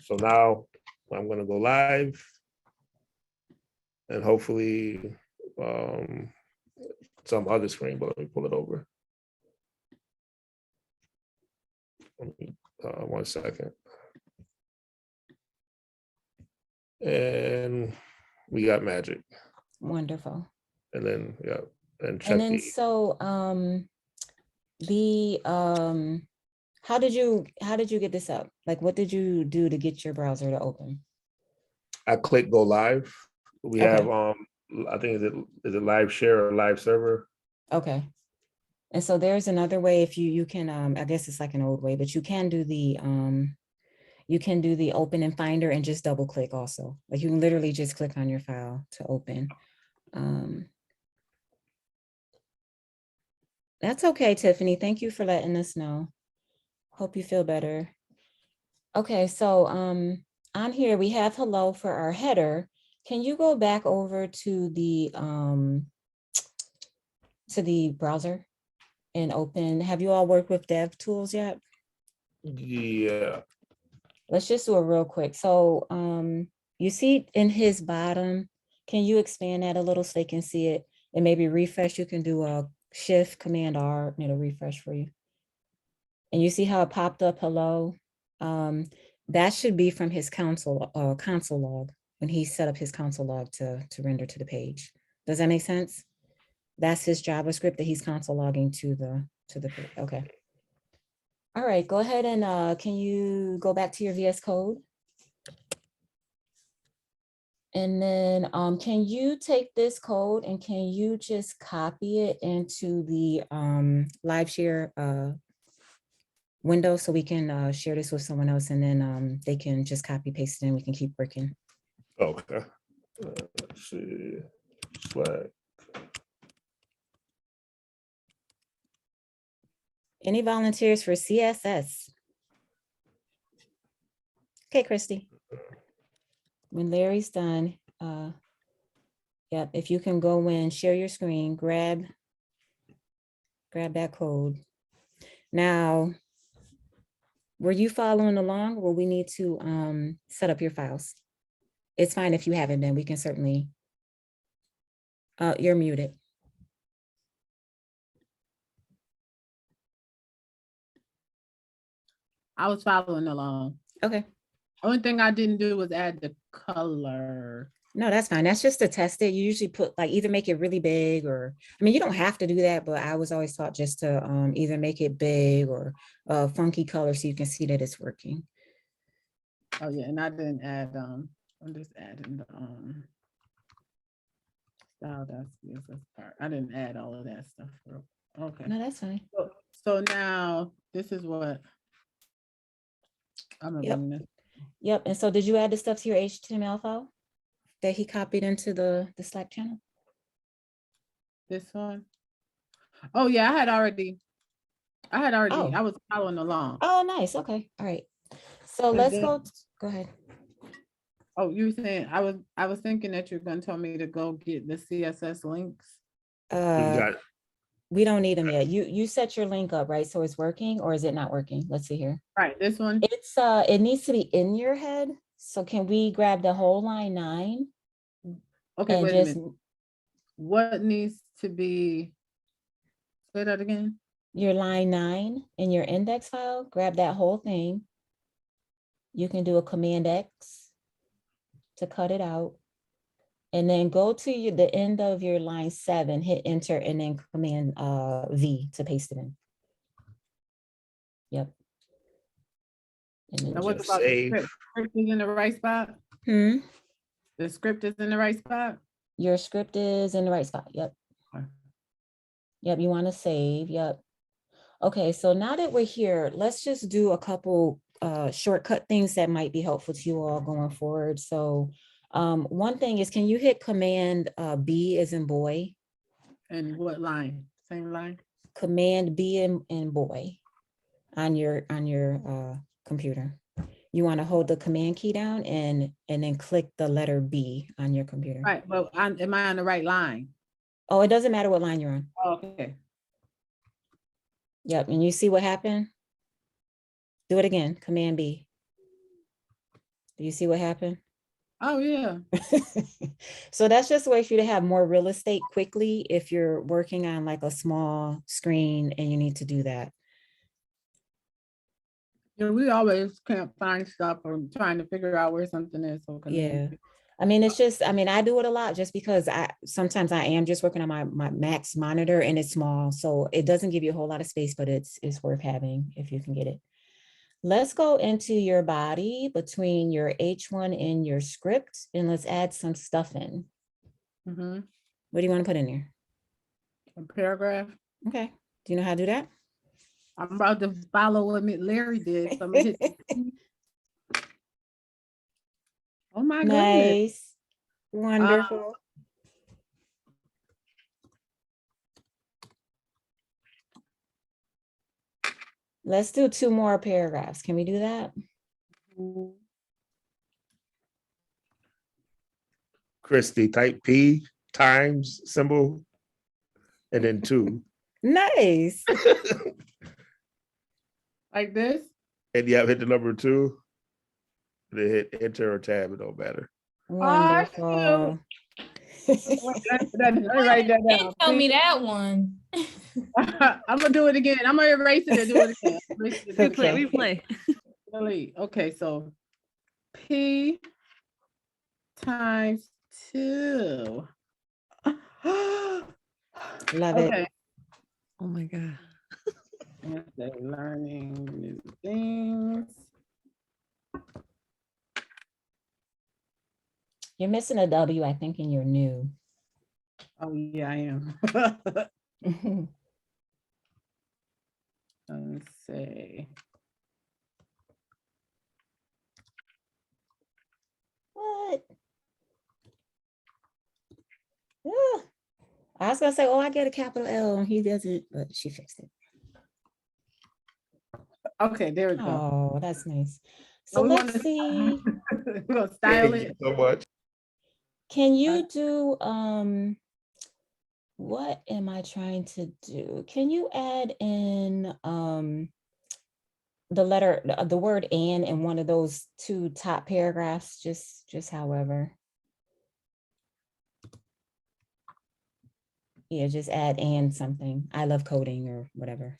So now I'm going to go live and hopefully some other screen, but let me pull it over. 1 second. And we got magic. Wonderful. And then, yeah, and check And then the, so how did you get this up? Like what did you do to get your browser to open? I click go live. We Okay. have I think is it live share or live server? Okay. And so there's another way if you can I guess it's like an old way, but you can do the open in Finder and just double click also. Like you can literally just click on your file to open. That's okay, Tiffany. Thank you for letting us know. Hope you feel better. Okay, so on here we have hello for our header. Can you go back over to the browser and open? Have you all worked with DevTools yet? Yeah. Let's just do it real quick. So you see in his bottom, can you expand that a little so they can see it and maybe refresh? You can do a Shift Command R and it'll refresh for you. And you see how it popped up hello? That should be from his console log when he set up his console log to render to the page. Does that make sense? That's his JavaScript that he's console logging to the page. Okay. All right, go ahead and can you go back to your VS Code? And then can you take this code and can you just copy it into the live share window so we can share this with someone else and then they can just copy paste it and we can keep working. Okay. Let's see. Slack. Any volunteers for CSS? Okay, Christy. When Larry's done, yep, if you can go in, share your screen, grab that code. Now, Were you following along, or we need to set up your files? It's fine if you haven't been, we can certainly, you're muted. I was following along. Okay, Only thing I didn't do was add the color. no, that's fine. That's just to test it. You usually put like either make it really big or, I mean, you don't have to do that, but I was always taught just to either make it big or a funky color so you can see that it's working. Oh yeah, and I didn't add, I'm just adding the style that's part. I didn't add all of that stuff. Okay. No, that's fine. So now this is what I'm gonna Yep. bring this. Yep, and so did you add the stuff to your HTML file that he copied into the Slack channel? This one. Oh yeah, I Oh. I was following along. Oh, nice. Okay. All right. So And let's then- go ahead. Oh, you were saying I was thinking that you're gonna tell me to go get the CSS links. You got We don't need them yet. You set your link up, right? So it's working, or is it not working? Let's see here. Right, this one. It's it needs to be in your head. So can we grab the whole line 9? Okay, and wait a just minute. What needs to be? Say that again. your line 9 in your index file, grab that whole thing. You can do a Command X to cut it out. And then go to the end of your line 7, hit enter, and then Command V to paste it in. Yep. And then Now what just- about the save. script? Script is in the right spot? The script is in the right spot? Your script is in the right spot. Yep. Okay. Yep, you want to save. Yep. Okay, so now that we're here, let's just do a couple shortcut things that might be helpful to you all going forward. So one thing is, can you hit Command B as in boy? And what line? Same line? Command B in boy on your computer. You want to hold the Command key down and then click the letter B on your computer. Right, but am I on the right line? Oh, it doesn't matter what line you're on. Okay. Yep, and you see what happened? Do it again, Command B. Do you see what happened? Oh, yeah. So that's just a way for you to have more real estate quickly if you're working on like a small screen and you need to do that. Yeah, we always can't find stuff or trying to figure out where something is. So Yeah. I mean, it's just, I mean, I do it a lot just because sometimes I am just working on my Max monitor and it's small. So it doesn't give you a whole lot of space, but it's worth having if you can get it. Let's go into your body between your H1 and your script, and let's add some stuff in. Mm-hmm. What do you want to put in there? A paragraph. Okay. Do you know how to do that? I'm about to follow what Larry did. So I'm gonna hit oh my goodness. Nice. Wonderful. Let's do 2 more paragraphs. Can we do that? Christy, type P times symbol and then 2. Nice. Like this? And you have hit the number 2. Then hit enter or tab, it don't matter. Wonderful. Write that down. Tell me that one. I'm gonna do it again. I'm gonna erase it and do it again. Okay. Replay. Okay, so P times 2. Love it. Okay. Oh my God. Learning new things. You're missing a W, I think, in your new. Oh yeah, I am. Let's see. What? Ah, I was gonna say, oh, I get a capital L, and he doesn't, but she fixed it. Okay, there we go. Oh, that's nice. So we let's wanna- see. We're gonna style Thank it. you so much. Can you do what am I trying to do? Can you add in the letter, the word "and" in one of those two top paragraphs, just however. Yeah, just add "and" something. I love coding or whatever.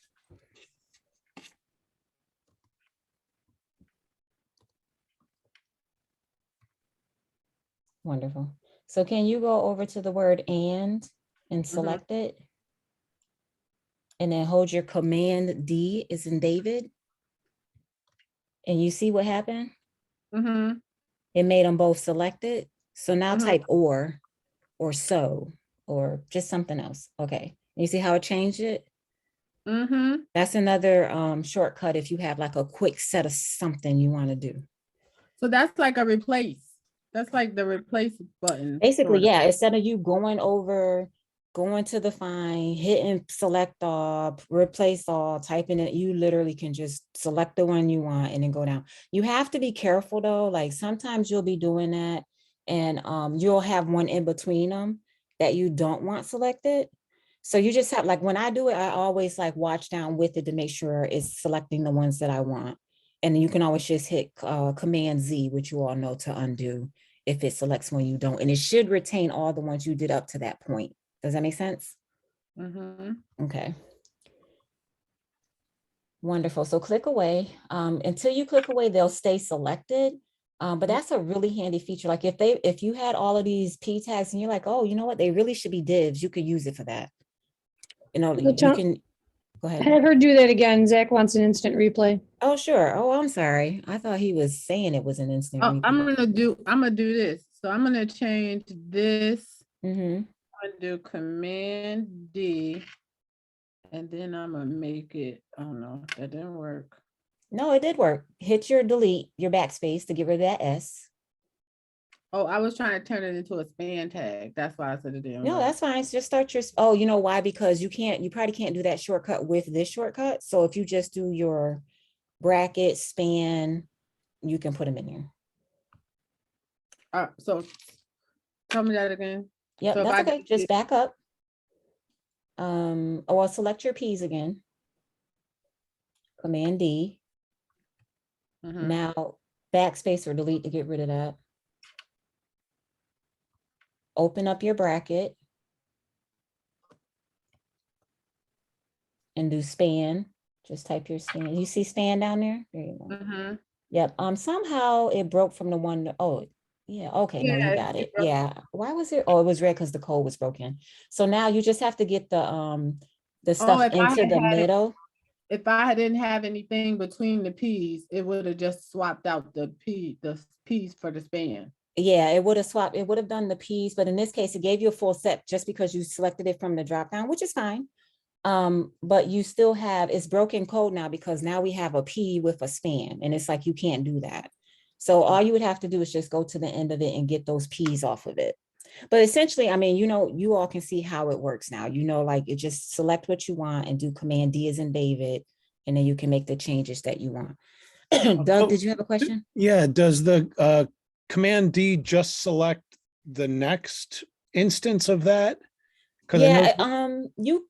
Wonderful. So can you go over to the word "and" select it? And then hold your Command D as in David. And you see what happened? It made them both selected. So now type or so, or just something else. Okay. You see how it changed it? That's another shortcut if you have like a quick set of something you want to do. So that's like a replace. That's like the replace button. Basically, sort of. yeah, instead of you going to the find, hitting select all, replace all, typing it, you literally can just select the one you want and then go down. You have to be careful though, like sometimes you'll be doing that and you'll have one in between them that you don't want selected. So you just have, like when I do it, I always like watch down with it to make sure it's selecting the ones that I want. And you can always just hit Command Z, which you all know, to undo if it selects one you don't. And it should retain all the ones you did up to that point. Does that make sense? Okay. Wonderful. So click away. Until you click away, they'll stay selected. But that's a really handy feature. Like if you had all of these P tags and you're like, oh, you know what, they really should be divs, you could use it for that. You know, you can go ahead. Have her do that again. Zach wants an instant replay. Oh, sure. Oh, I'm sorry. I thought he was saying it was an instant replay. I'm gonna do this. So I'm gonna change this. I'm gonna do Command D. And then I'm gonna make it, oh no, that didn't work. No, it did work. Hit your delete, your backspace to get rid of that S. Oh, I was trying to turn it into a span tag. That's why I said it didn't No, work. that's fine. Just start your, oh, you know why? Because you probably can't do that shortcut with this shortcut. So if you just do your bracket, span, you can put them in there. So tell me that again. Yeah, So that's okay. Just back up. Well, select your P's again. Command D. Now backspace or delete to get rid of that. Open up your bracket and do span. Just type your span. You see span down there? There you go. Yep. Somehow it broke from the one. Oh, yeah. Okay. No, you got it. Yeah. Why was it? Oh, it was red because the code was broken. So now you just have to get the stuff into the middle. If I didn't have anything between the P's, it would have just swapped out the P's for the span. Yeah, it would have swapped. It would have done the P's, but in this case, it gave you a full set just because you selected it from the drop down, which is fine. But you still have, it's broken code now because now we have a P with a span and it's like you can't do that. So all you would have to do is just go to the end of it and get those P's off of it. But essentially, I mean, you know, you all can see how it works now. You know, like it just select what you want and do Command D as in David, and then you can make the changes that you want. Doug, did you have a question? Yeah, does the Command D just select the next instance of that? Yeah,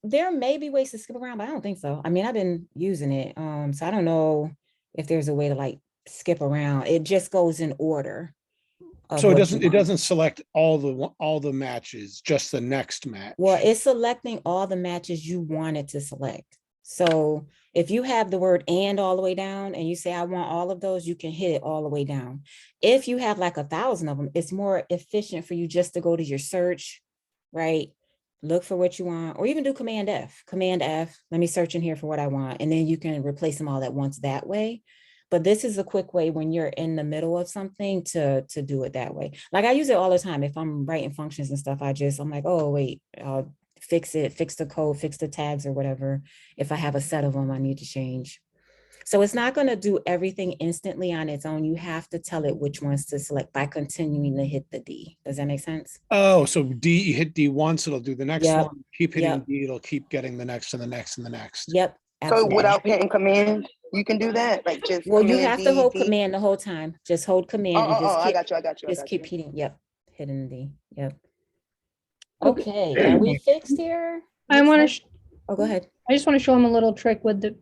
there may be ways to skip around, but I don't think so. I mean, I've been using it, so I don't know if there's a way to like skip around. It just goes in order. So it doesn't select all the matches, just the next match. Well, it's selecting all the matches you wanted to select. So if you have the word "and" all the way down and you say, I want all of those, you can hit it all the way down. If you have like 1,000 of them, it's more efficient for you just to go to your search, right? Look for what you want, or even do Command F. Command F, let me search in here for what I want. And then you can replace them all at once that way. But this is a quick way when you're in the middle of something to do it that way. Like I use it all the time. If I'm writing functions and stuff, I'm like, oh, wait, fix it, fix the code, fix the tags or whatever. If I have a set of them, I need to change. So it's not going to do everything instantly on its own. You have to tell it which ones to select by continuing to hit the D. Does that make sense? Oh, so D, you hit D once, it'll do the next Yep. one. Keep hitting Yep. D, it'll keep getting the next and the next and the next. Yep. Absolutely. So without hitting command, you can do that? Like just well, you have D, to hold D. command the whole time. Just hold command and just keep, I got you. just keep hitting. Yep. Hitting the D. Yep. Okay. Are we fixed here? I want to. Oh, go ahead. I just want to show him a little trick with the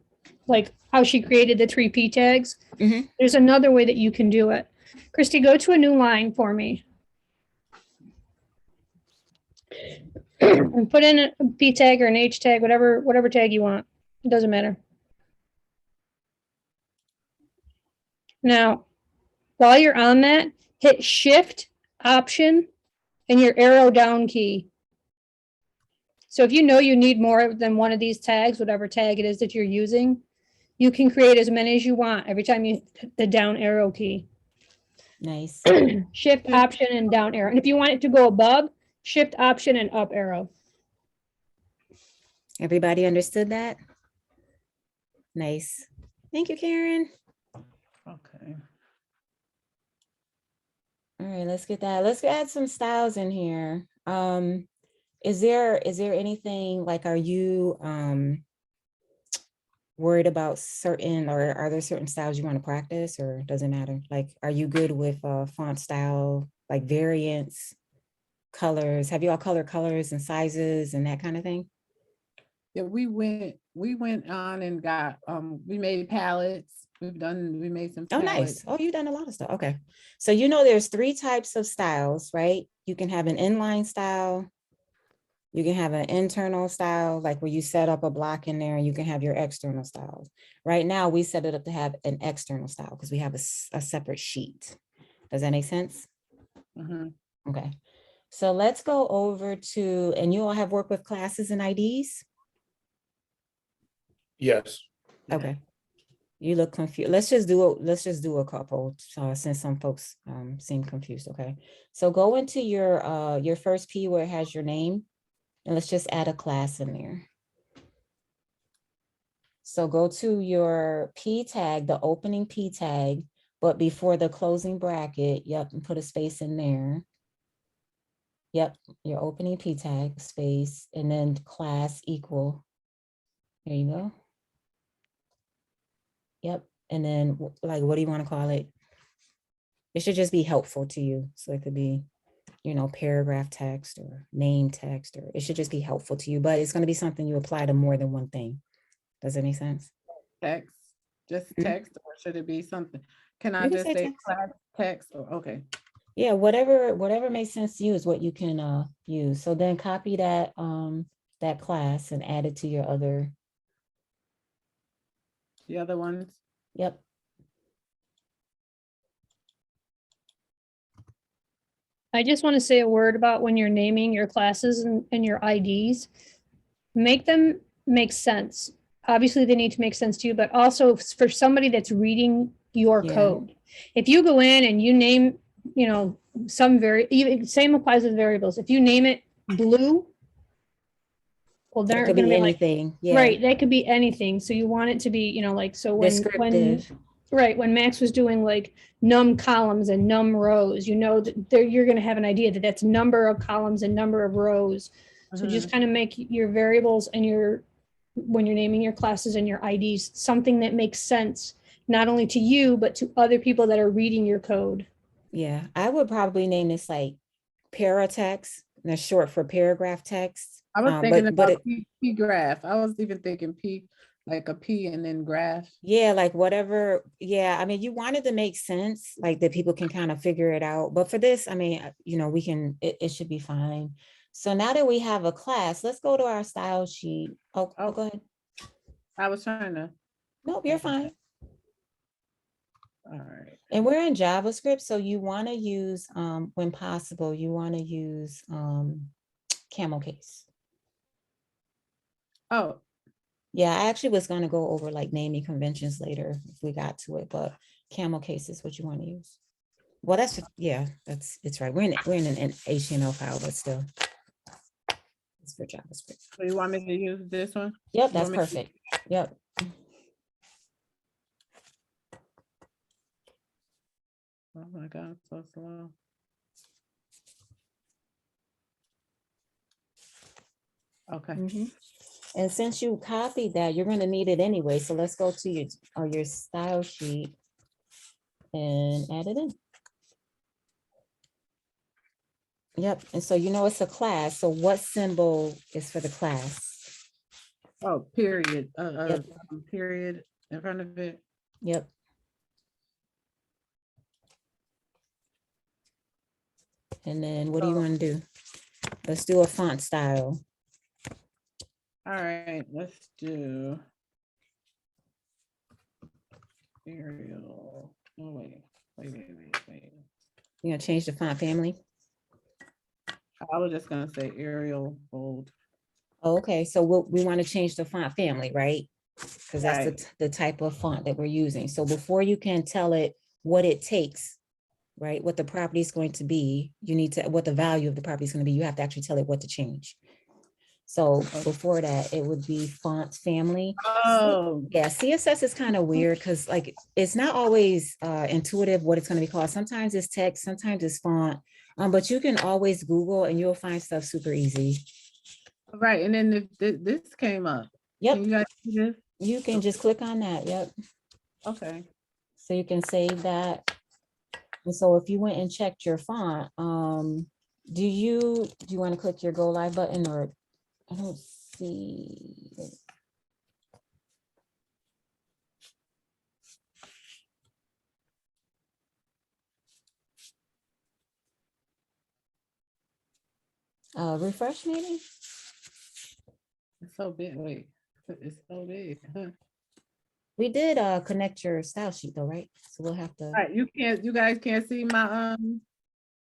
like how she created the 3 P tags. Mhm. There's another way that you can do it. Christy, go to a new line for me. And put in a P tag or an H tag, whatever tag you want. It doesn't matter. Now, while you're on that, hit Shift, Option, and your arrow down key. So if you know you need more than one of these tags, whatever tag it is that you're using, you can create as many as you want every time you hit the down arrow key. Nice. Shift, Option, and down arrow. And if you want it to go above, Shift, Option, and up arrow. Everybody understood that? Nice. Thank you, Karen. Okay. All right, let's get that. Let's add some styles in here. Is there anything like, are you worried about certain, or are there certain styles you want to practice, or does it matter? Like, are you good with font style, like variants, colors? Have you all colored colors and sizes and that kind of thing? Yeah, we went on and got, we made palettes. We made some Oh, palettes. nice. Oh, you've done a lot of stuff. Okay. So, there's 3 types of styles, right? You can have an inline style. You can have an internal style, like where you set up a block in there, and you can have your external styles. Right now, we set it up to have an external style because we have a separate sheet. Does that make sense? Mhm. Okay. So let's go over to, and you all have worked with classes and IDs? Yes. Okay. You look confused. Let's just do a couple, since some folks seem confused. Okay. So go into your first P where it has your name, and let's just add a class in there. So go to your P tag, the opening P tag, but before the closing bracket, yep, and put a space in there. Yep, your opening P tag, space, and then class equal. There you go. Yep, and then like, what do you want to call it? It should just be helpful to you. So it could be, paragraph text or name text, or it should just be helpful to you, but it's going to be something you apply to more than one thing. Does that make sense? Text, just Mhm. text, or should it be something? Can I You can just say say text. class text? Or okay. Yeah, whatever makes sense to you is what you can use. So then copy that that class and add it to your other. The other ones. Yep. I just want to say a word about when you're naming your classes and your IDs. Make them make sense. Obviously, they need to make sense to you, but also for somebody that's reading your Yeah. code. If you go in and you name, same applies with variables. If you name it blue, well, It they're could going to be be like, anything. Yeah. right, that could be anything. So you want it to be, like, so when Descriptive. right, when Max was doing like num columns and num rows, that you're going to have an idea that that's number of columns and number of rows. So just kind of make your variables and when you're naming your classes and your IDs, something that makes sense, not only to you, but to other people that are reading your code. Yeah, I would probably name this like paratext. That's short for paragraph text. I was thinking but about P graph. I was even thinking P, like a P and then graph. yeah, like whatever. Yeah, I mean, you wanted to make sense, like that people can kind of figure it out. But for this, I mean, we can, it should be fine. So now that we have a class, let's go to our style sheet. Oh, go ahead. I was trying to. Nope, you're fine. All right. And we're in JavaScript, so you want to use, when possible, you want to use camel case. Oh, yeah, I actually was going to go over like naming conventions later if we got to it, but camel case is what you want to use. Well, it's right. We're in an HTML file, but still, it's for JavaScript. so you want me to use this one? Yep, that's perfect. Yep. Oh my God, so slow. Okay. Mm-hmm. And since you copied that, you're going to need it anyway. So let's go to your style sheet and add it in. Yep. And so it's a class. So what symbol is for the class? Oh, period, Yep. period in front of it. Yep. And then what do you Oh. want to do? Let's do a font style. All right, let's do Arial. Oh, wait. You gonna change the font family? I was just gonna say Arial bold. Oh, okay, so we want to change the font family, right? Because that's Right. the type of font that we're using. So before you can tell it what it takes, right, what the property is going to be, you need to, what the value of the property is going to be, you have to actually tell it what to change. So before that, it would be font family. Oh, Yeah, CSS is kind of weird because like it's not always intuitive what it's going to be called. Sometimes it's text, sometimes it's font, but you can always Google and you'll find stuff super easy. right. And then this came up. Yep. Can you guys see this? You can just click on that. Yep. Okay. So you can save that. And so if you went and checked your font, do you want to click your go live button, or I don't see. Refresh maybe? It's so big. Wait, it's so big. We did connect your style sheet though, right? So we'll have to. All right, you guys can't see my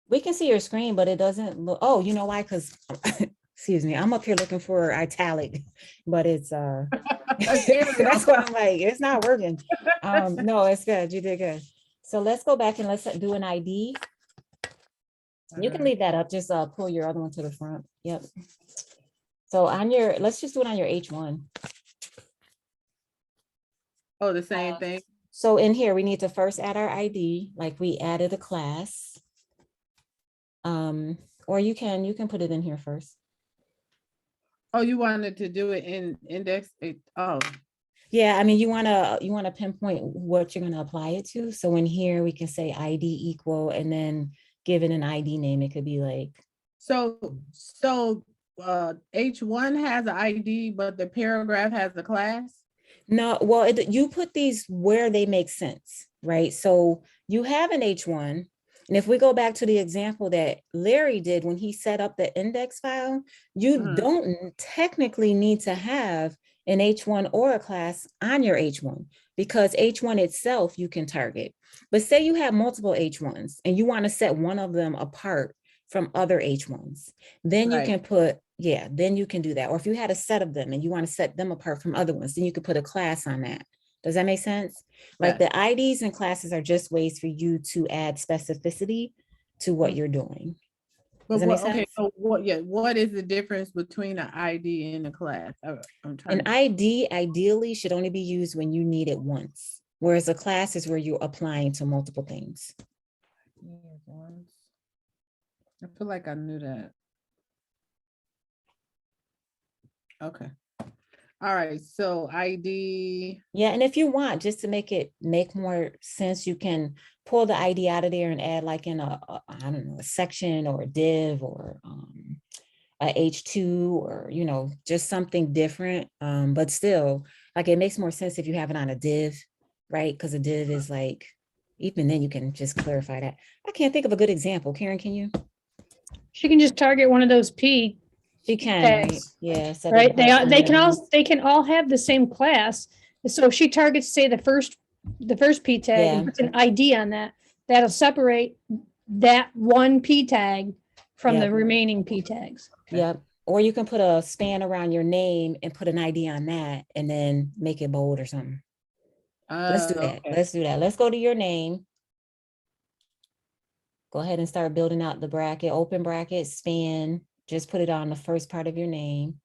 We can see your screen, but it doesn't look, oh, you know why? Because excuse me, I'm up here looking for italic, but it's that's what I'm like, it's not working. No, it's good. You did good. So let's go back and let's do an ID. You can leave that up, just pull your other one to the front. Yep. So on your, let's just do it on your H1. Oh, the same thing. So in here, we need to first add our ID, like we added a class. Or you can put it in here first. Oh, you wanted to do it in index? Oh, Yeah, I mean, you wanna pinpoint what you're gonna apply it to. So in here, we can say ID equal and then give it an ID name. It could be like. so H1 has an ID, but the paragraph has a class? No, well, you put these where they make sense, right? So you have an H1. And if we go back to the example that Larry did when he set up the index file, you don't technically need to have an H1 or a class on your H1 because H1 itself you can target. But say you have multiple H1s and you want to set one of them apart from other H1s, then you can put, then you can do that. Or if you had a set of them and you want to set them apart from other ones, then you could put a class on that. Does that make sense? Like the IDs and classes are just ways for you to add specificity to what you're doing. Does that make sense? Okay, so what is the difference between an ID and a class? An ID ideally should only be used when you need it once, whereas a class is where you're applying to multiple things. I feel like I knew that. Okay. All right, so ID. Yeah, and if you want, just to make it make more sense, you can pull the ID out of there and add like in I don't know, a section or a div or a H2 or, just something different. But still, like it makes more sense if you have it on a div, right? Because a div is like, even then you can just clarify that. I can't think of a good example. Karen, can you? She can just target one of those P. She can, right? Yeah. Right. They can all have the same class. So if she targets, say, the first P tag and puts an ID on that, that'll separate that one P tag from the remaining P tags. Yep. Or you can put a span around your name and put an ID on that and then make it bold or something. Let's do that. Okay. Let's do that. Let's go to your name. Go ahead and start building out the bracket, open bracket, span. Just put it on the first part of your name.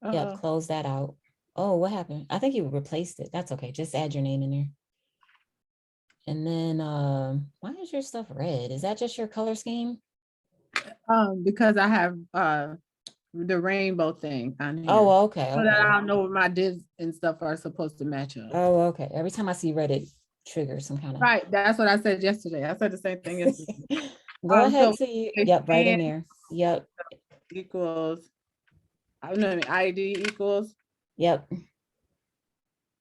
Yep, close that out. Oh, what happened? I think you replaced it. That's okay. Just add your name in there. And then why is your stuff red? Is that just your color scheme? Because I have the rainbow thing on here. Oh, okay. So that I don't know what my divs and stuff are supposed to match up. Oh, okay. Every time I see red, it triggers some kind of. Right. That's what I said yesterday. I said the same thing yesterday. Go ahead to you. Yep, right in there. Yep. equals, I know, ID equals, Yep.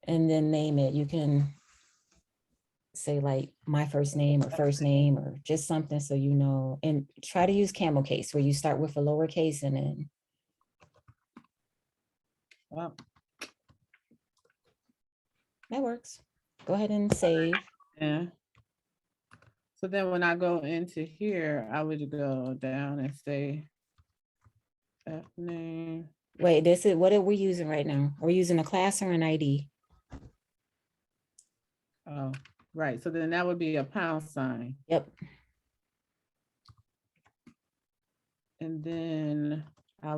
And then name it. You can say like my first name or just something so you know, and try to use camel case where you start with a lowercase and then well, that works. Go ahead and save. yeah. So then when I go into here, I would go down and say that name. Wait, this is what are we using right now? We're using a class or an ID? Oh, right. So then that would be a pound sign. Yep. And then I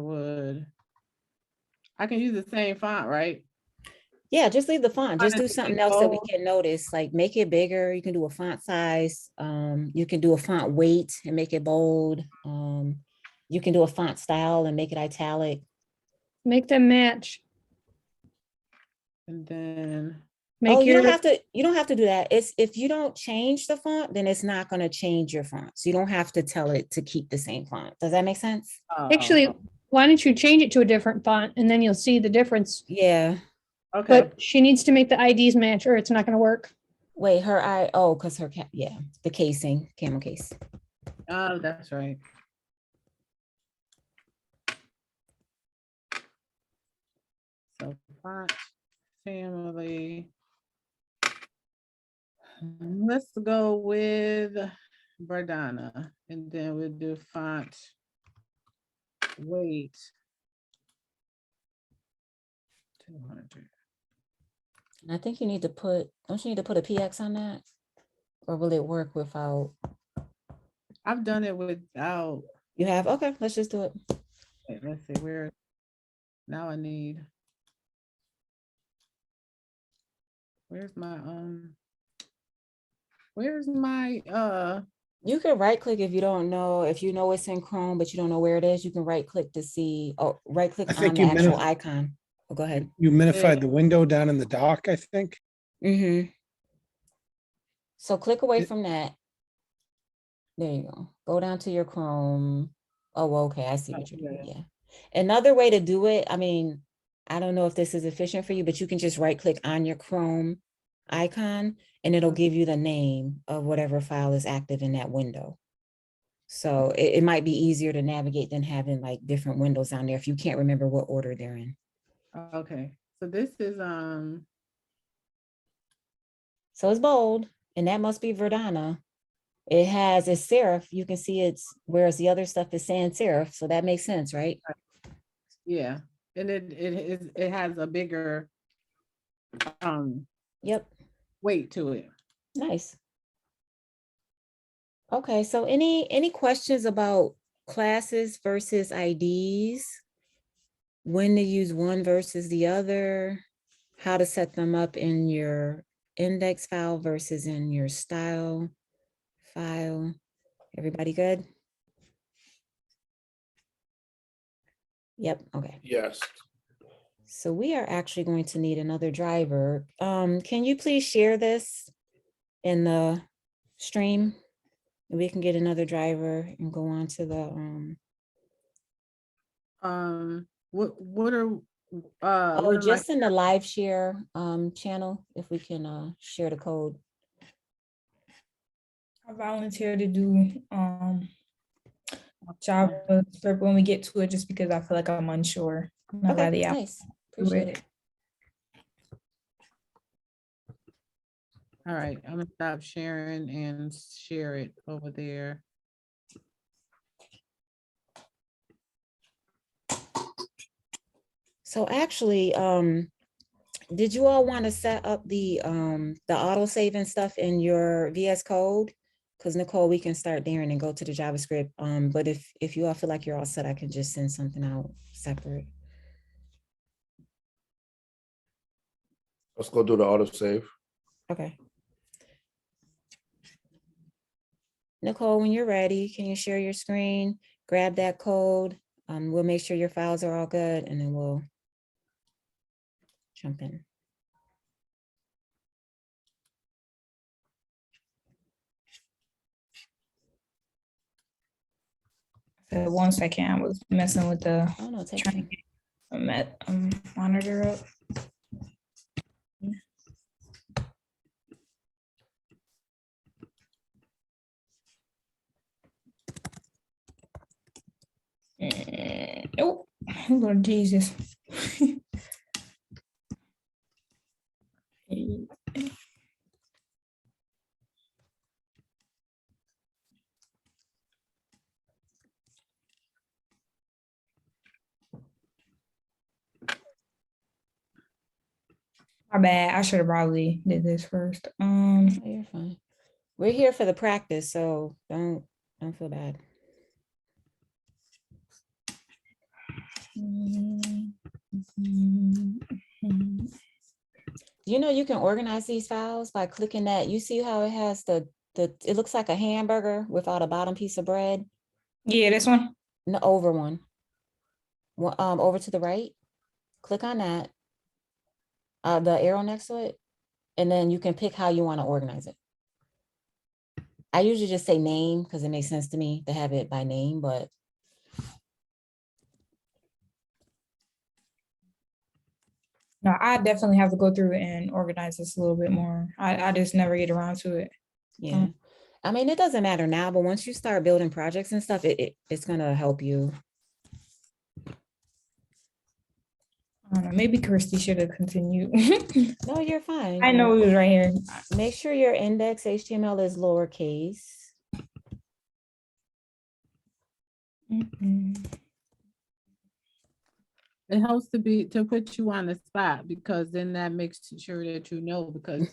can use the same font, right? Yeah, just leave the font. Just do Font is something else that we bold. can notice, like make it bigger. You can do a font size. You can do a font weight and make it bold. You can do a font style and make it italic. Make them match. And then, Make Oh, you your, don't have to do that. It's if you don't change the font, then it's not going to change your font. So you don't have to tell it to keep the same font. Does that make sense? actually, why don't you change it to a different font and then you'll see the difference. Yeah. okay. But she needs to make the IDs match or it's not going to work. Wait, because her cap, yeah, the casing, camel case. Oh, that's right. So font family. Let's go with Verdana, and then we'll do font weight. 200. And I think don't you need to put a PX on that? Or will it work without? I've done it without. You have? Okay, let's just do it. Wait, let's see where. Now I need. Where's my You can right click if you don't know, if you know it's in Chrome, but you don't know where it is, you can right click to see, right click I on think the you actual minif- icon. Oh, go ahead. You minified the window down in the dock, I think. Mm-hmm. So click away It- from that. There you go. Go down to your Chrome. Oh, okay, I see what you're doing, yeah. Another way to do it, I mean, I don't know if this is efficient for you, but you can just right click on your Chrome icon and it'll give you the name of whatever file is active in that window. So it might be easier to navigate than having like different windows on there if you can't remember what order they're in. Okay, so this is So it's bold, and that must be Verdana. It has a serif. You can see it's, whereas the other stuff is sans serif. So that makes sense, right? yeah, and it has a bigger Yep. weight to it. Nice. Okay, so any questions about classes versus IDs? When to use one versus the other? How to set them up in your index file versus in your style file? Everybody good? Yep, okay. Yes. So we are actually going to need another driver. Can you please share this in the stream? And we can get another driver and go on to the What are oh, just in the live share channel, if we can share the code. I volunteer to do JavaScript when we get to it, just because I feel like I'm unsure. Okay, nice. Appreciate it. All right, I'm gonna stop sharing and share it over there. So actually, did you all want to set up the auto save and stuff in your VS Code? Because Nicole, we can start there and then go to the JavaScript. But if you all feel like you're all set, I can just send something out separate. Let's go do the autosave. Okay. Nicole, when you're ready, can you share your screen? Grab that code. We'll make sure your files are all good and then we'll jump in. 1 second, I was messing with the Oh, no, take trying time. to get monitor up. Oh, Lord Jesus. My bad. I should have probably did this first. Oh, you're fine. We're here for the practice, so don't feel bad. You know, you can organize these files by clicking that. You see how it has it looks like a hamburger without a bottom piece of bread? Yeah, this one. No, over one. Over to the right, click on that. The arrow next to it, and then you can pick how you want to organize it. I usually just say name because it makes sense to me to have it by name, but No, I definitely have to go through and organize this a little bit more. I just never get around to it. yeah. I mean, it doesn't matter now, but once you start building projects and stuff, it's gonna help you. I don't know, maybe Kirsty should have continued. No, you're fine. I know it was right here. Make sure your index HTML is lowercase. It helps to put you on the spot because then that makes sure that you know because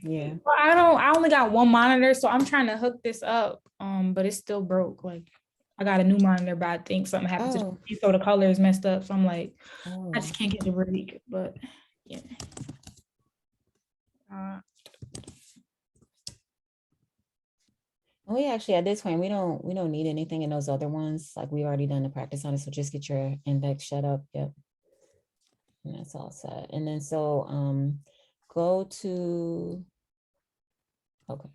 Yeah. Well, I only got one monitor, so I'm trying to hook this up. But it's still broke. Like I got a new monitor, but I think something happened to Oh. it, so the color is messed up. So I'm like, Oh. I just can't get the break. But yeah. We actually at this point we don't need anything in those other ones. Like we already done the practice on it, so just get your index shut up. Yep. And that's all set. And then so go to okay.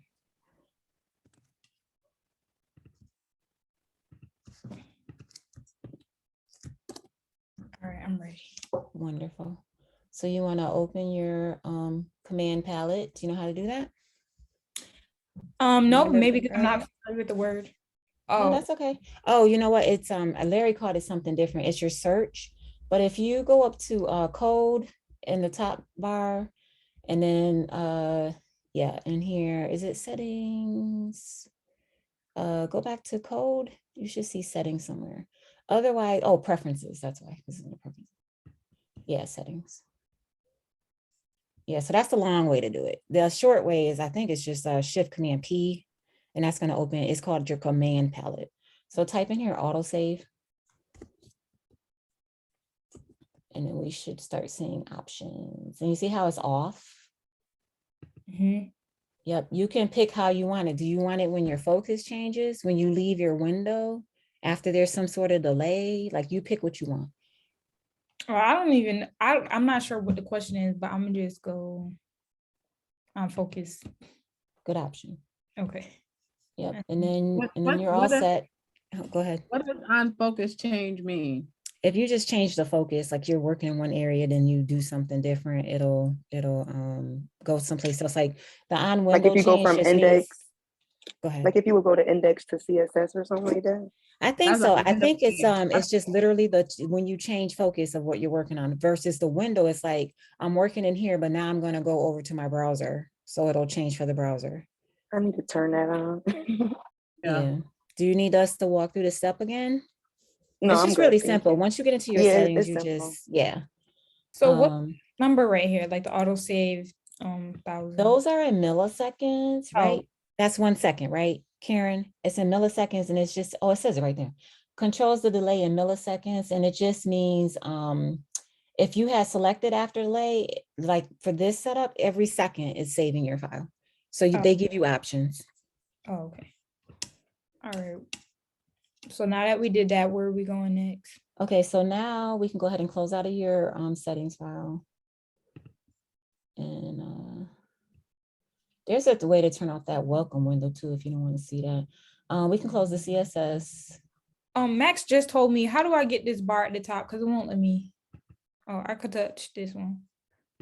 All right, I'm ready. Wonderful. So you want to open your command palette. Do you know how to do that? No, Remember maybe from because I'm not earlier? familiar with the word. Oh, Oh, that's okay. Oh, you know what? It's Larry called it something different. It's your search. But if you go up to code in the top bar, and then yeah, in here, is it settings? Go back to code. You should see settings somewhere. Otherwise, oh, preferences. That's why. This is the preference. Yeah, settings. Yeah, so that's the long way to do it. The short way is, I think it's just Shift Command P, and that's going to open. It's called your command palette. So type in here autosave, and then we should start seeing options. And you see how it's off? Yep, you can pick how you want it. Do you want it when your focus changes, when you leave your window, after there's some sort of delay? Like you pick what you want. Well, I'm not sure what the question is, but I'm gonna just go on focus. Good option. Okay. Yep, and then you're all set. Oh, go ahead. What does on focus change mean? If you just change the focus, like you're working in one area, then you do something different, it'll go someplace else. Like the on window Like if you go from index, go ahead. like if you would go to index to CSS or something like that. I think so. I think it's just literally when you change focus of what you're working on versus the window. It's like I'm working in here, but now I'm going to go over to my browser, so it'll change for the browser. I need to turn that on. Yeah. Do you need us to walk through the step again? No, it's just really simple. Once you get into your settings, you simple. just So what number right here, like the autosave 1000? Those are in milliseconds, right? That's 1 second, right, Karen? It's in milliseconds, and it's just, it says it right there. Controls the delay in milliseconds, and it just means if you had selected after delay, like for this setup, every second is saving your file. So they give you options. Oh, okay. All right. So now that we did that, where are we going next? Okay, so now we can go ahead and close out of your settings file. And there's a way to turn off that welcome window too, if you don't want to see that. We can close the CSS. Max just told me, how do I get this bar at the top? Because it won't let me. Oh, I could touch this one.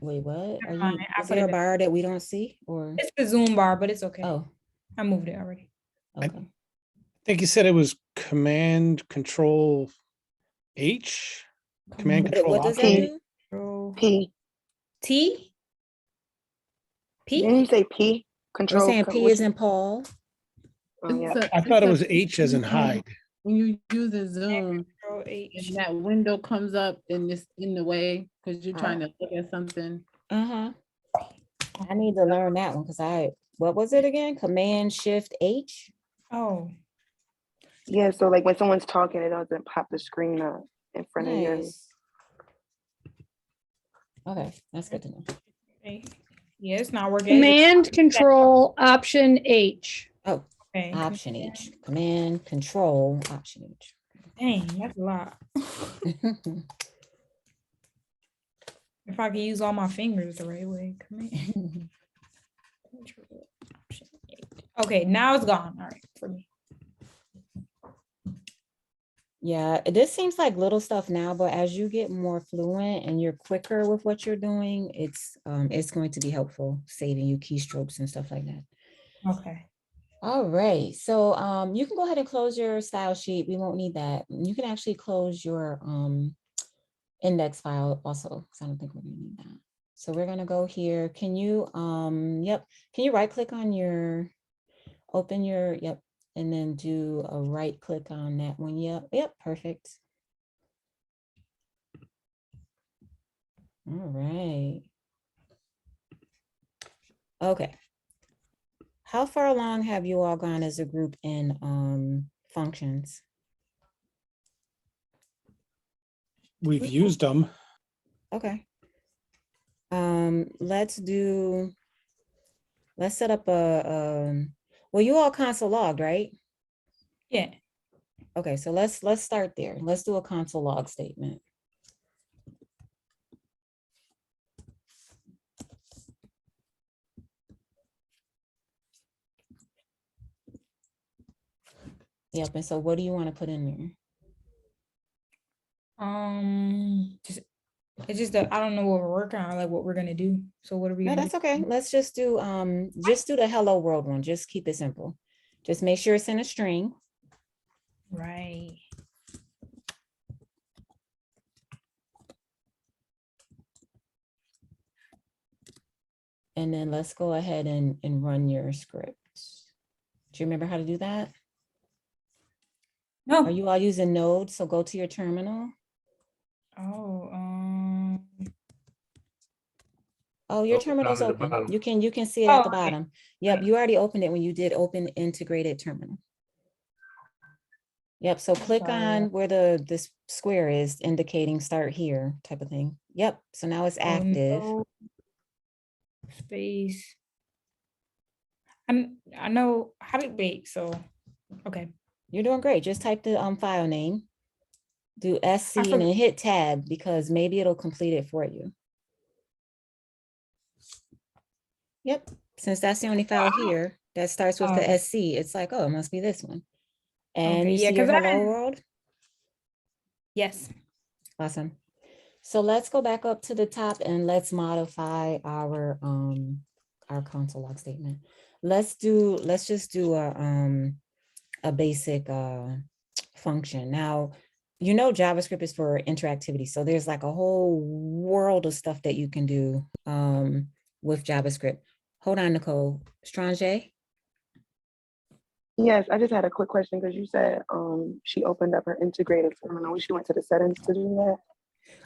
Wait, what? Are Never you, mind, I is put there a it- bar that we don't see or? It's the Zoom bar, but it's okay. Oh, I moved it already. okay. I think you said it was Command Control H? Command Control What does that Option? do? Control P. T? Didn't P? you say P? We're Control. saying P which- is in Paul. Oh, yeah. I thought it was H as in hide. When you use a Zoom Control H. and that window comes up and it's in the way because you're trying to look at something. Uh-huh. I need to learn that one because what was it again? Command Shift H? Oh, Yeah, so like when someone's talking, it doesn't pop the screen up in front of you. Nice. Okay, that's good to know. okay. Yeah, it's not working. Command Control Option H. Oh, Okay. Option H. Command Control Option H. Dang, that's a lot. If I could use all my fingers the right way. Command. Control, Option, H. Okay, now it's gone. All right, for me. Yeah, this seems like little stuff now, but as you get more fluent and you're quicker with what you're doing, it's going to be helpful saving you keystrokes and stuff like that. Okay. All right, so you can go ahead and close your style sheet. We won't need that. You can actually close your index file also, because I don't think we're gonna need that. So we're gonna go here. Can you can you right click on your, open your, and then do a right click on that one. Yep, perfect. All right. Okay. How far along have you all gone as a group in functions? We've used them. Okay. Let's set up well, you all console logged, right? Yeah. Okay, so let's start there. Let's do a console log statement. Yep, and so what do you want to put in there? It's just that I don't know what we're working on, like what we're gonna do. So what are we No, gonna that's do? okay. Let's just do the hello world one. Just keep it simple. Just make sure it's in a string. Right. And then let's go ahead and run your script. Do you remember how to do that? No. Are you all using Node? So go to your terminal. Oh, your Oh, terminal's down at the open. bottom. You can see it at the okay. bottom. Yep, you already opened it when you did open integrated terminal. Yep, so click on where this square is indicating start here type of thing. Yep, so now it's active. No space. I know how to wait, so okay. You're doing great. Just type the file name, do SC and forgot- then hit tab because maybe it'll complete it for you. Yep, since that's the only file here that starts with the SC, it's like, oh, it must be this one. And Okay, you yeah, see your 'cause I hello didn't- world? Yes. Awesome. So let's go back up to the top and let's modify our console log statement. Let's just do a basic function. Now, you know JavaScript is for interactivity. So there's like a whole world of stuff that you can do with JavaScript. Hold on, Nicole. Strange? Yes, I just had a quick question because you said she opened up her integrated terminal. She went to the settings to do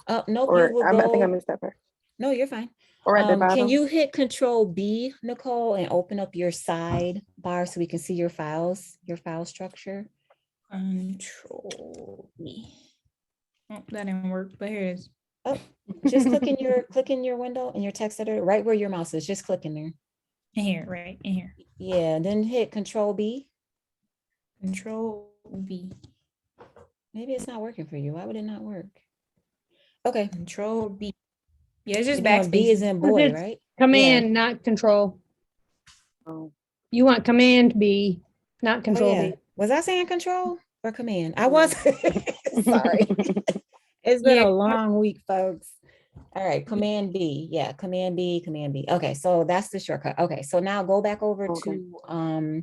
that. Nope, Or you will I think I go. missed that part. No, you're fine. Or at the bottom. Can you hit Control B, Nicole, and open up your side bar so we can see your files, your file structure? Control B. Oh, that didn't work, but here it is. Oh, just click in your window in your text editor, right where your mouse is. Just click in there. In here, right? In here. Yeah, then hit Control B. Control B. Maybe it's not working for you. Why would it not work? Okay. Control B. Yeah, it's just You're doing B backspace. is in boy, It's right? Command, not Control. Oh. You want Command B, not Oh, Control yeah. B. Was I saying Control? or command? I was, sorry. It's been Yeah. a long week, folks. All right, Command B. Yeah, Command B, Command B. Okay, so that's the shortcut. Okay, so now go back over Okay. to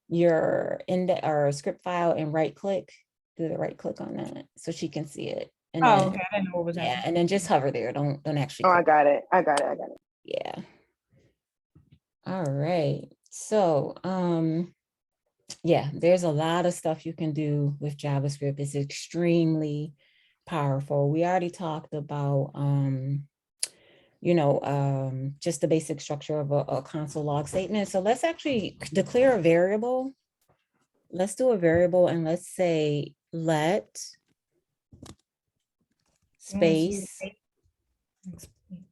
your index or script file and right click. Do the right click on that so she can see it. And Oh, then, okay. I didn't know what was yeah, happening. and then just hover there. Don't actually Oh, I click. got it. I got it. Yeah. All right. So yeah, there's a lot of stuff you can do with JavaScript. It's extremely powerful. We already talked about just the basic structure of a console log statement. So let's actually declare a variable. Let's do a variable and let's say let space,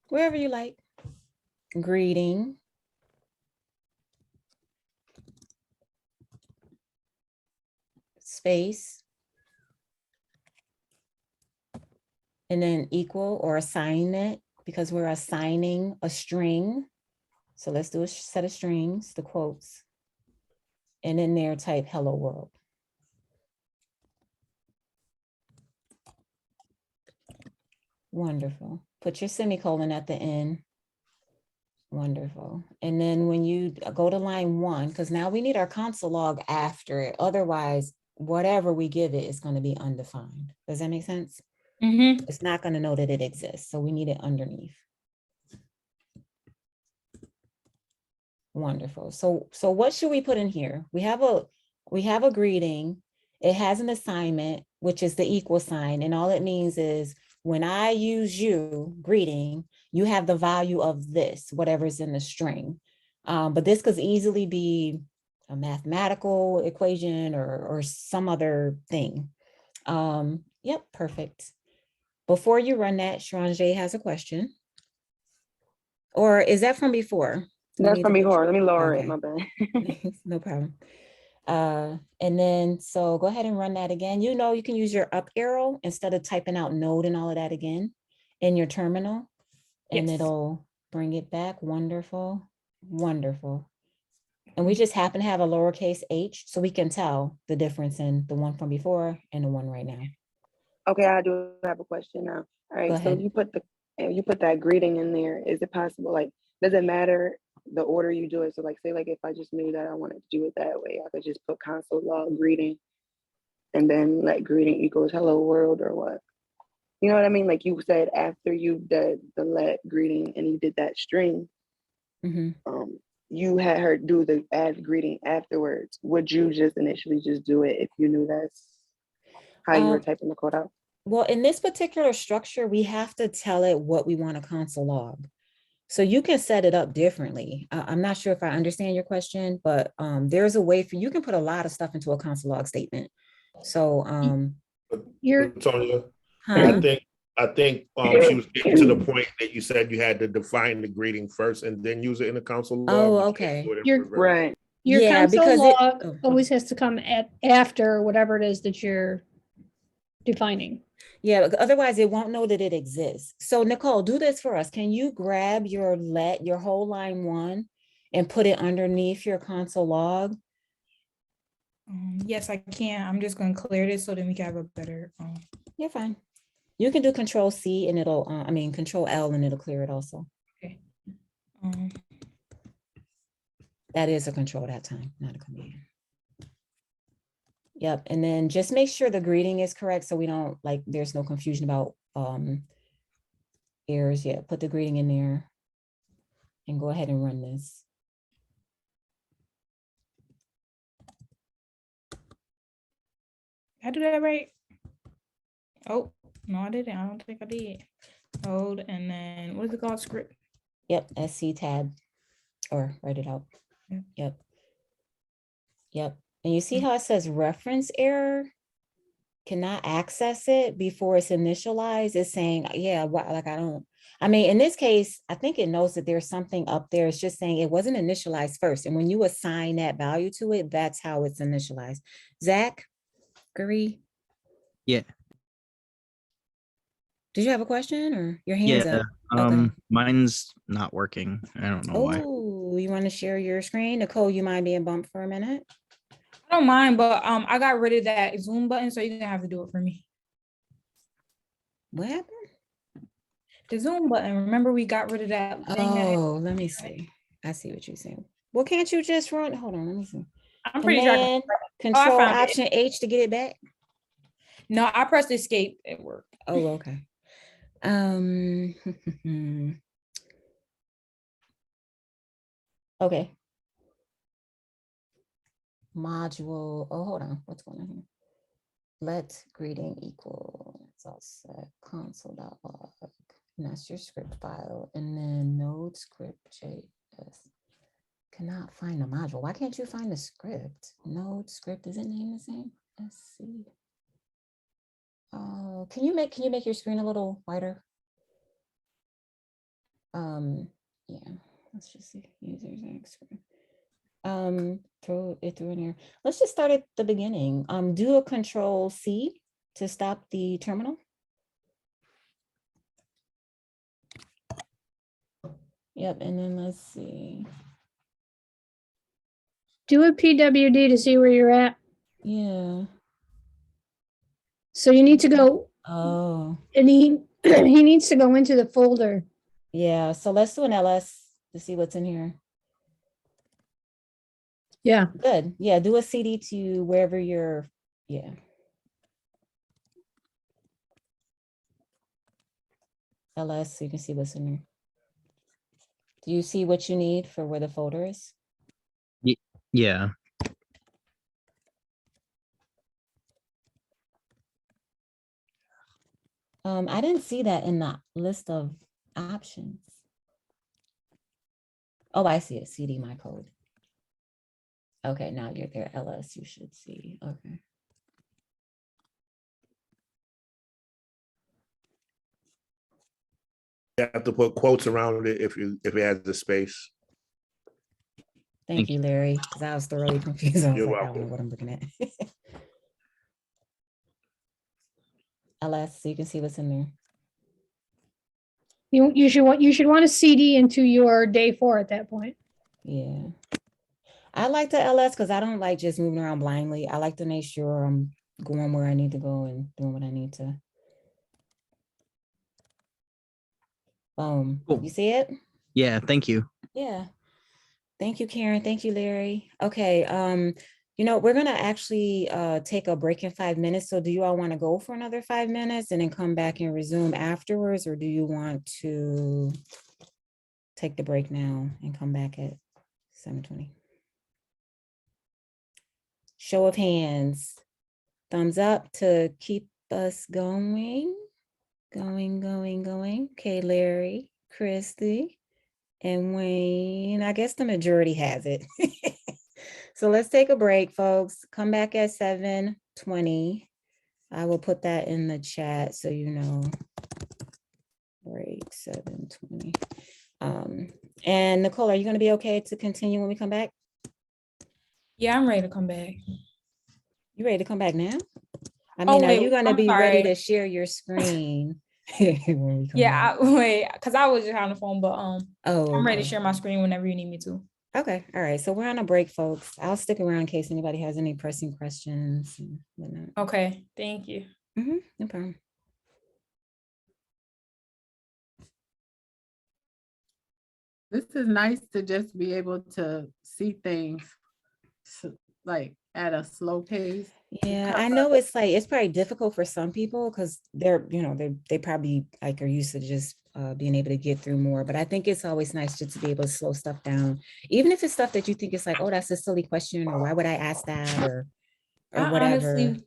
wherever you like, greeting, space, and then equal or assignment, because we're assigning a string. So let's do a set of strings, the quotes, and in there type hello world. Wonderful. Put your semicolon at the end. Wonderful. And then when you go to line 1, because now we need our console log after it. Otherwise, whatever we give it is going to be undefined. Does that make sense? Mm-hmm. It's not going to know that it exists. So we need it underneath. Wonderful. So what should we put in here? We have a greeting. It has an assignment, which is the equal sign. And all it means is when I use you, greeting, you have the value of this, whatever's in the string. But this could easily be a mathematical equation or some other thing. Yep, perfect. Before you run that, Sharon has a question. Or is that from before? That's from before. Let me lower it, Okay. my bad. No problem. And then, so go ahead and run that again. You can use your up arrow instead of typing out node and all of that again in your terminal, and Yes. it'll bring it back. Wonderful, wonderful. And we just happen to have a lowercase h, so we can tell the difference in the one from before and the one right now. Okay, I do have a question now. All right, Go so ahead. you put that greeting in there. Is it possible, like, does it matter the order you do it? So like, say like if I just knew that I wanted to do it that way, I could just put console log greeting and then like greeting equals hello world or what? You know what I mean? Like you said, after you did the let greeting and you did that string, you had her do the add greeting afterwards. Would you just initially just do it if you knew that's how you were typing the code out? Well, in this particular structure, we have to tell it what we want to console log. So you can set it up differently. I'm not sure if I understand your question, but there's a way for you can put a lot of stuff into a console log statement. So Tonya, huh? I think she was getting to the point that you said you had to define the greeting first and then use it in the console log. Oh, okay. You're right. Your Yeah, console because log always has to come after whatever it is that you're defining. Yeah, otherwise it won't know that it exists. So Nicole, do this for us. Can you grab your whole line 1 and put it underneath your console log? Yes, I can. I'm just going to clear this so then we can have a better. You're fine. You can do Control C and it'll, Control L and it'll clear it also. Okay. That is a control that time, not a command. Yep, and then just make sure the greeting is correct so we don't, there's no confusion about errors. Yeah, put the greeting in there and go ahead and run this. I do that right? Oh, no, I didn't. I don't think I did. Code, and then what's it called? Script. Yep, SC tab, or write it out. Yep. Yep. And you see how it says reference error? Cannot access it before it's initialized. It's saying, yeah, in this case, I think it knows that there's something up there. It's just saying it wasn't initialized first. And when you assign that value to it, that's how it's initialized. Zach, Gary? Yeah. Did you have a question or your hands up? Okay. Mine's not working. I don't know why. Oh, you want to share your screen? Nicole, you mind being bumped for a minute? I don't mind, but I got rid of that Zoom button, so you're gonna have to do it for me. What happened? The Zoom button. Remember, we got rid of that thing. Oh, let me see. I see what you're saying. Well, can't you just run? Hold on, let me see. I'm pretty sure. Command, I Control found it. Option H to get it back. No, I pressed escape. It worked. Oh, okay. Okay. Module. Oh, hold on. What's going on here? Let greeting equal. It's all set. Console.log. And that's your script file. And then node script JS. Cannot find the module. Why can't you find the script? Node script, is it named the same? Let's see. Oh, can you make your screen a little wider? Yeah, let's just see. Users and screen. Throw it through in here. Let's just start at the beginning. Do a Control C to stop the terminal. Yep, and then let's see. Do a PWD to see where you're at. Yeah. So you need to go, Oh, and he needs to go into the folder. yeah. So let's do an LS to see what's in here. Yeah. Good. Yeah, do a CD to wherever you're, yeah. LS so you can see what's in there. Do you see what you need for where the folder is? Yeah. I didn't see that in the list of options. Oh, I see it. CD my code. Okay, now you're there. LS, you should see. Okay. You have to put quotes around it if it has the space. Thank you, Larry, because I was thoroughly confused. I was You're like, I don't know welcome. what I'm looking at. LS, so you can see what's in there. You should want to CD into your day 4 at that point. Yeah. I like the LS because I don't like just moving around blindly. I like to make sure I'm going where I need to go and doing what I need to. Boom. Cool. You see it? Yeah. Thank you. Yeah. Thank you, Karen. Thank you, Larry. Okay. We're gonna actually take a break in 5 minutes. So do you all want to go for another 5 minutes and then come back and resume afterwards, or do you want to take the break now and come back at 7:20? Show of hands. Thumbs up to keep us going. Going. Okay, Larry, Christy, and Wayne. I guess the majority has it. So let's take a break, folks. Come back at 7:20. I will put that in the chat so you know. Break 7:20. And Nicole, are you going to be okay to continue when we come back? Yeah, I'm ready to come back. You ready to come back now? I mean, are you going to I'm be ready sorry. to share your screen when we come back? Wait, because I was just on the phone, but I'm ready to okay. share my screen whenever you need me to. Okay, all right. So we're on a break, folks. I'll stick around in case anybody has any pressing questions and whatnot. Okay, thank you. No problem. This is nice to just be able to see things like at a slow pace. Yeah, I know it's probably difficult for some people because they probably like are used to just being able to get through more. But I think it's always nice just to be able to slow stuff down, even if it's stuff that you think is like, oh, that's a silly question, or why would I ask that, or whatever.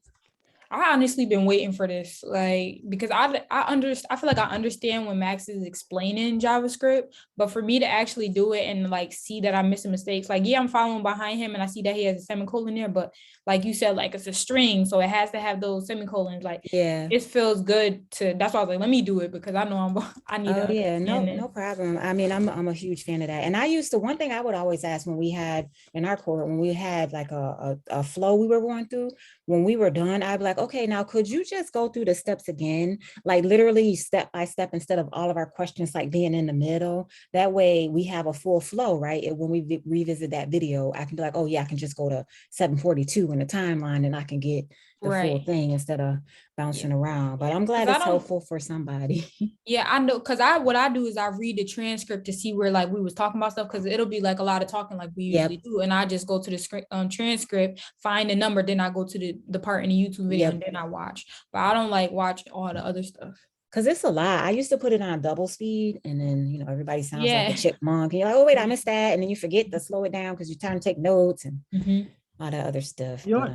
I honestly been waiting for this, like, because I feel like I understand when Max is explaining JavaScript, but for me to actually do it and like see that I'm missing mistakes, like, yeah, I'm following behind him and I see that he has a semicolon there, but like you said, like it's a string, so it has to have those semicolons. Like, Yeah, it feels good to. That's why I was like, let me do it because I know I need. Oh yeah, no problem. I mean, I'm a huge fan of that. And I used to, one thing I would always ask when we had in our court, when we had like a flow we were going through, when we were done, I'd be like, like, okay, now could you just go through the steps again? Like literally step by step instead of all of our questions like being in the middle. That way we have a full flow, right? And when we revisit that video, I can be like, oh yeah, I can just go to 742 in the timeline and I can get the full Right. thing instead of bouncing around. But I'm glad 'Cause I it's don't- helpful for somebody. Yeah, I know, because what I do is I read the transcript to see where like we was talking about stuff, because it'll be like a lot of talking like we Yep. usually do, and I just go to the transcript, find the number, then I go to the part in the YouTube video, Yep. and then I watch. But I don't like watch all the other stuff. Cause it's a lot. I used to put it on double speed and then, you know, everybody sounds like Yeah. a chipmunk. And you're like, oh, wait, I missed that. And then you forget to slow it down because you're trying to take notes and Mhm. all that other stuff. Your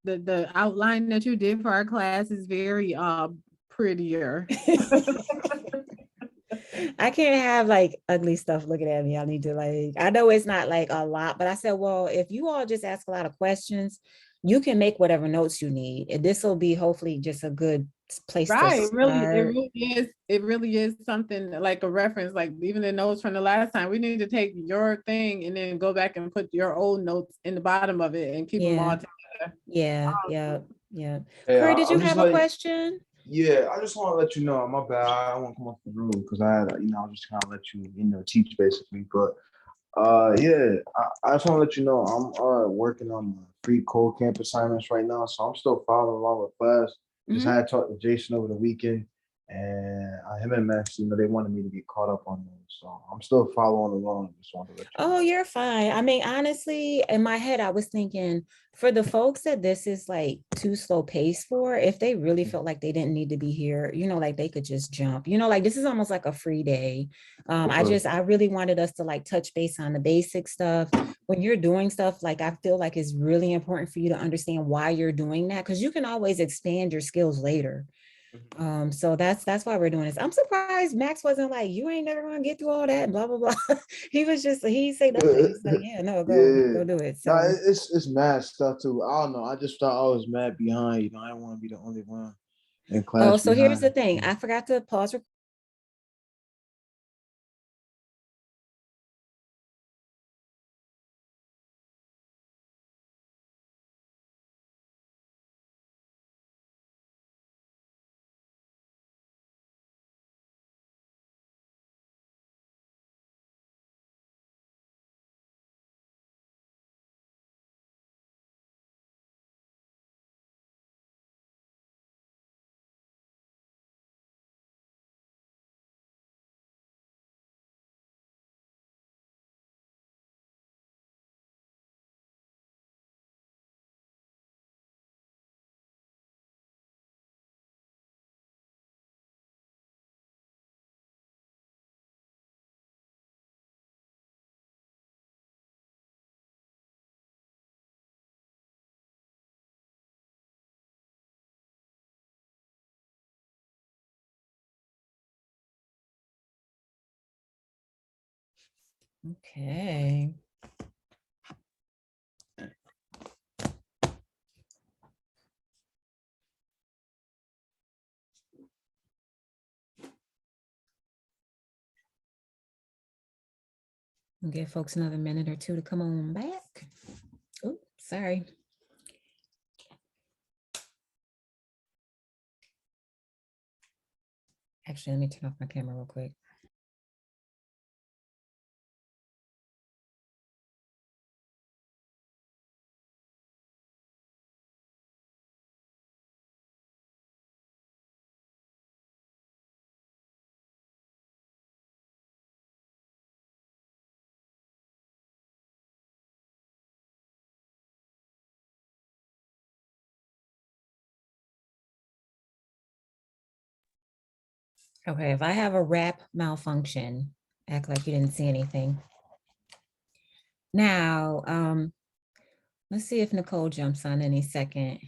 But, the outline that you did for our class is very prettier. I can't have like ugly stuff looking at me. I need to like, I know it's not like a lot, but I said, well, if you all just ask a lot of questions, you can make whatever notes you need. And this will be hopefully just a good place Right, to it start. really is something like a reference, like even the notes from the last time. We need to take your thing and then go back and put your old notes in the bottom of it and keep them all Yeah. together. Yeah. Yeah. Hey, Corey, did you I'm just have a like, question? yeah, I just want to let you know, my bad, I don't want to come off the room because I had, I was just kind of let you, teach basically. But yeah, I just want to let you know I'm working on my free code camp assignments right now, so I'm still following along with class. Just Mhm. had talked to Jason over the weekend, and him and Max, they wanted me to get caught up on those, so I'm still following along. Just wanted to let you know. Oh, you're fine. I mean, honestly, in my head, I was thinking for the folks that this is like too slow pace for, if they really felt like they didn't need to be here, like they could just jump, like this is almost like a free day. I really wanted us to like touch base on the basic stuff. When you're doing stuff, like I feel like it's really important for you to understand why you're doing that, because you can always expand your skills later. So that's why we're doing this. I'm surprised Max wasn't like, you ain't never gonna get through all that, blah blah blah. He said nothing. He's like, yeah, no, go do it. So No, it's mad stuff too. I don't know. I just thought I was mad behind. I didn't want to be the only one in class. oh, so here's the thing. I forgot to pause. Okay. I'll give folks another minute or two to come on back. Oh, sorry. Actually, let me turn off my camera real quick. Okay, if I have a wrap malfunction, act like you didn't see anything. Now, let's see if Nicole jumps on any second.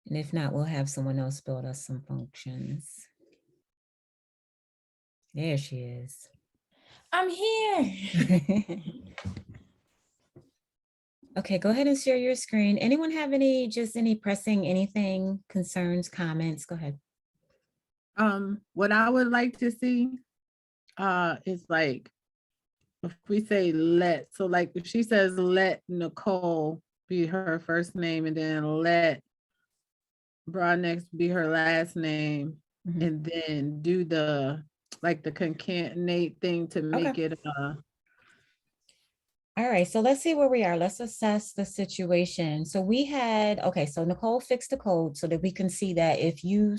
And if not, we'll have someone else build us some functions. There she is. I'm here. Okay, go ahead and share your screen. Anyone have any pressing anything, concerns, comments? Go ahead. What I would like to see is like, if we say let, so like if she says let Nicole be her first name and then let Broadnex be her last name, Mhm. and then do the like the concatenate thing to make it All right, so let's see where we are. Let's assess the situation. So we had, okay, so Nicole fixed the code so that we can see that if you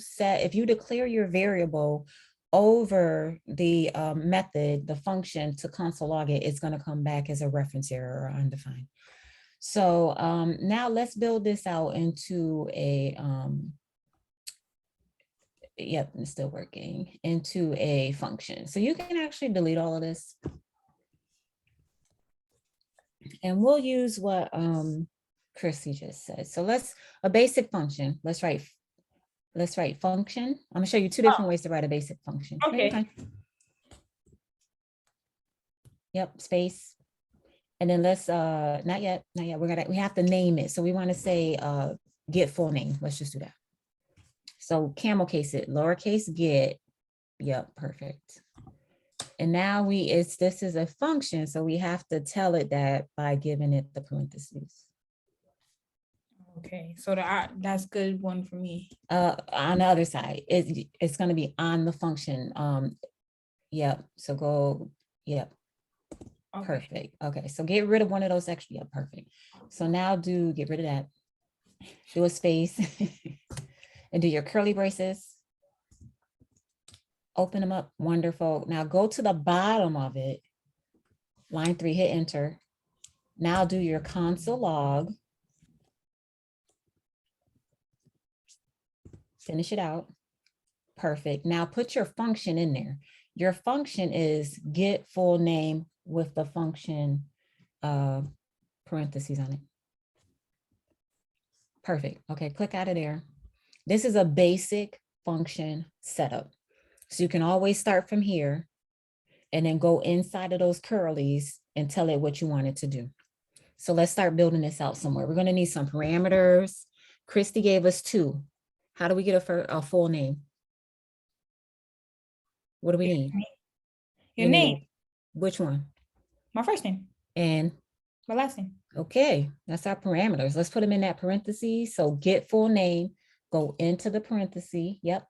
declare your variable over the method, the function to console log it, it's going to come back as a reference error or undefined. So now let's build this out into a, yep, it's still working, into a function. So you can actually delete all of this. And we'll use what Chrissy just said. So a basic function. Let's write function. I'm gonna show you two different ways to write a basic function. No, you're Okay. fine. Yep, space. And then let's not yet. We have to name it. So we want to say get full name. Let's just do that. So camel case it, lowercase get. Yep, perfect. And now this is a function, so we have to tell it that by giving it the parentheses. Okay, so that's good one for me. On the other side, it's going to be on the function. Yep. So go. Yep. Okay. Perfect. Okay. So get rid of one of those extra. Yep. Perfect. So now get rid of that. Do a space and do your curly braces. Open them up. Wonderful. Now go to the bottom of it. Line 3, hit enter. Now do your console log. Finish it out. Perfect. Now put your function in there. Your function is get full name with the function parentheses on it. Perfect. Okay, click out of there. This is a basic function setup. So you can always start from here and then go inside of those curlies and tell it what you want it to do. So let's start building this out somewhere. We're going to need some parameters. Christy gave us 2. How do we get a full name? What do we need? Your name. Which one? My first name. And my last name. Okay, that's our parameters. Let's put them in that parentheses. So get full name, go into the parenthesis. Yep.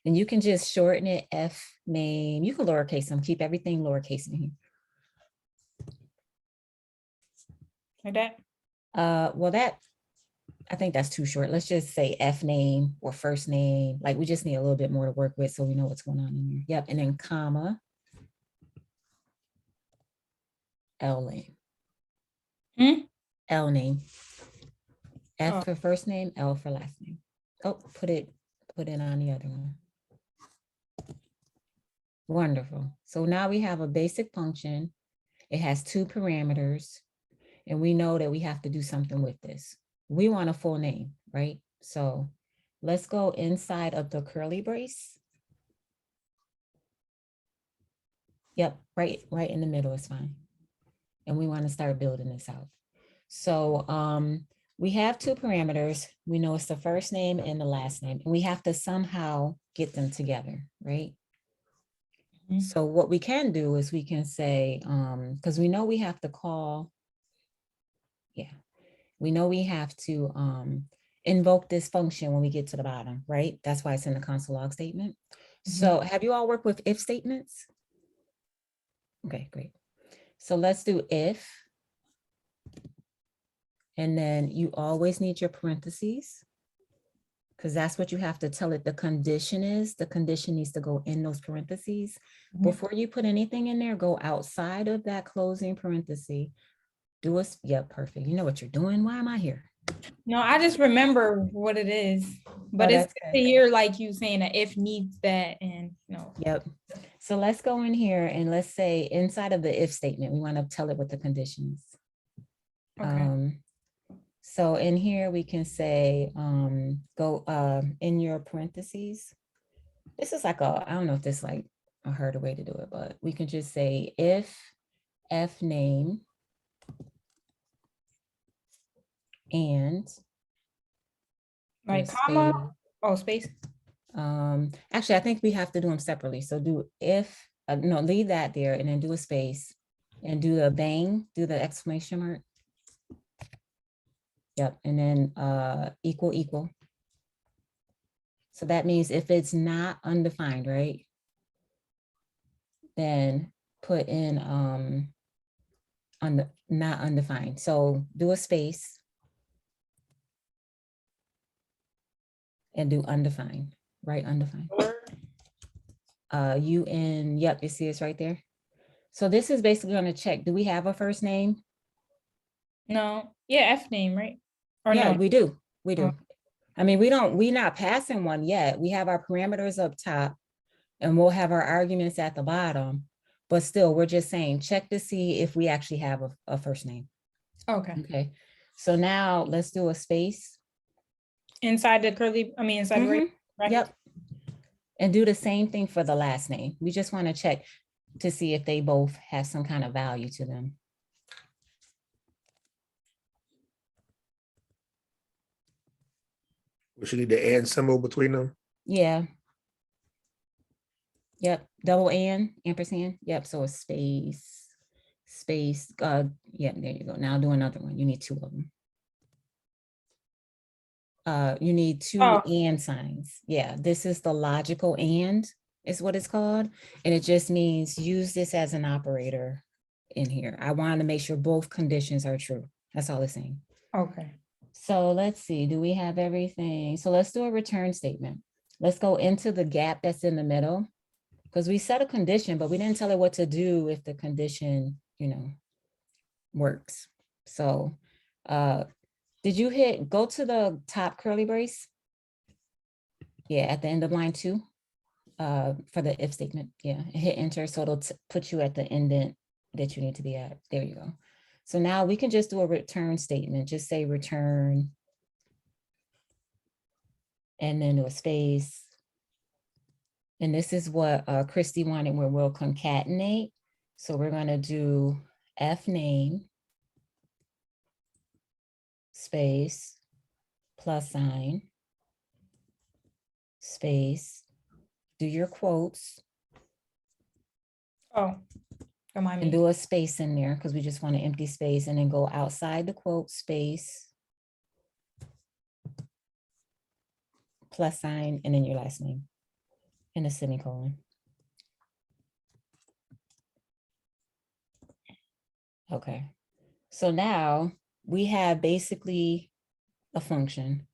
And you can just shorten it F name. You can lowercase them, keep everything lowercase in here. Like that? Well, I think that's too short. Let's just say F name or first name. Like we just need a little bit more to work with so we know what's going on in here. Yep. And then comma. L name. L name. F for first name, L for last name. Oh, put it on the other one. Wonderful. So now we have a basic function. It has 2 parameters, and we know that we have to do something with this. We want a full name, right? So let's go inside of the curly brace. Yep, right in the middle is fine. And we want to start building this out. So we have 2 parameters. We know it's the first name and the last name, and we have to somehow get them together, right? So what we can do is we can say, because we know we have to call, we know we have to invoke this function when we get to the bottom, right? That's why it's in the console log statement. So have you all worked with if statements? Okay, great. So let's do if. And then you always need your parentheses, because that's what you have to tell it the condition is. The condition needs to go in those parentheses. Before you put anything in there, go outside of that closing parenthesis. Yep, perfect. You know what you're doing. Why am I here? No, I just remember what it is. But it's good to hear like you saying that if needs that and Yep. So let's go in here and let's say inside of the if statement, we want to tell it what the conditions. Okay. So in here we can say go in your parentheses. This is like I don't know if this is like a harder way to do it, but we can just say if F name and like comma, space. Actually, I think we have to do them separately. So do if, no, leave that there and then do a space and do the bang, do the exclamation mark. Yep, and then equal equal. So that means if it's not undefined, right? Then put in not undefined. So do a space and do undefined, right? Undefined. Yep, you see it's right there. So this is basically going to check, do we have a first name? No, yeah, F name, right? Or Yeah, no? we do. We do. Oh. I mean, we're not passing one yet. We have our parameters up top and we'll have our arguments at the bottom, but still we're just saying, check to see if we actually have a first name. Okay. Okay. So now let's do a space. Inside the curly, I mean, inside the Mhm. bracket. Yep. And do the same thing for the last name. We just want to check to see if they both have some kind of value to them. We should need the and symbol between them. Yeah. Yep. Double and, ampersand. Yep. So a space, space. Yeah, there you go. Now do another one. You need two of them. You need two and signs. Yeah, this is the logical and is what it's called. And it just means use this as an operator in here. I want to make sure both conditions are true. That's all it's saying. Okay. So let's see, do we have everything? So let's do a return statement. Let's go into the gap that's in the middle because we set a condition, but we didn't tell it what to do if the condition, works. So did you go to the top curly brace? Yeah, at the end of line 2 for the if statement. Yeah, hit enter. So it'll put you at the indent that you need to be at. There you go. So now we can just do a return statement. Just say return and then do a space. And this is what Christy wanted where we'll concatenate. So we're going to do F name space plus sign space, do your quotes. Oh, remind me. And do a space in there because we just want an empty space and then go outside the quote space plus sign and then your last name and a semicolon. Okay, so now we have basically a function.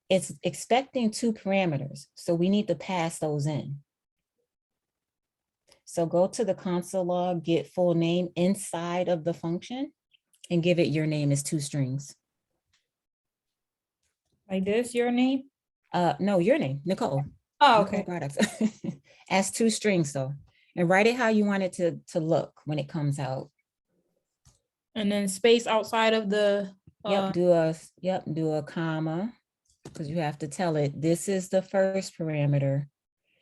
It's expecting 2 parameters, so we need to pass those in. So go to the console log, get full name inside of the function and give it your name as 2 strings. Like this, your name? No, your name, Nicole. Oh, Nicole okay. Products. As 2 strings though. And write it how you want it to look when it comes out. And then space outside of the. Yep, do a comma because you have to tell it this is the first parameter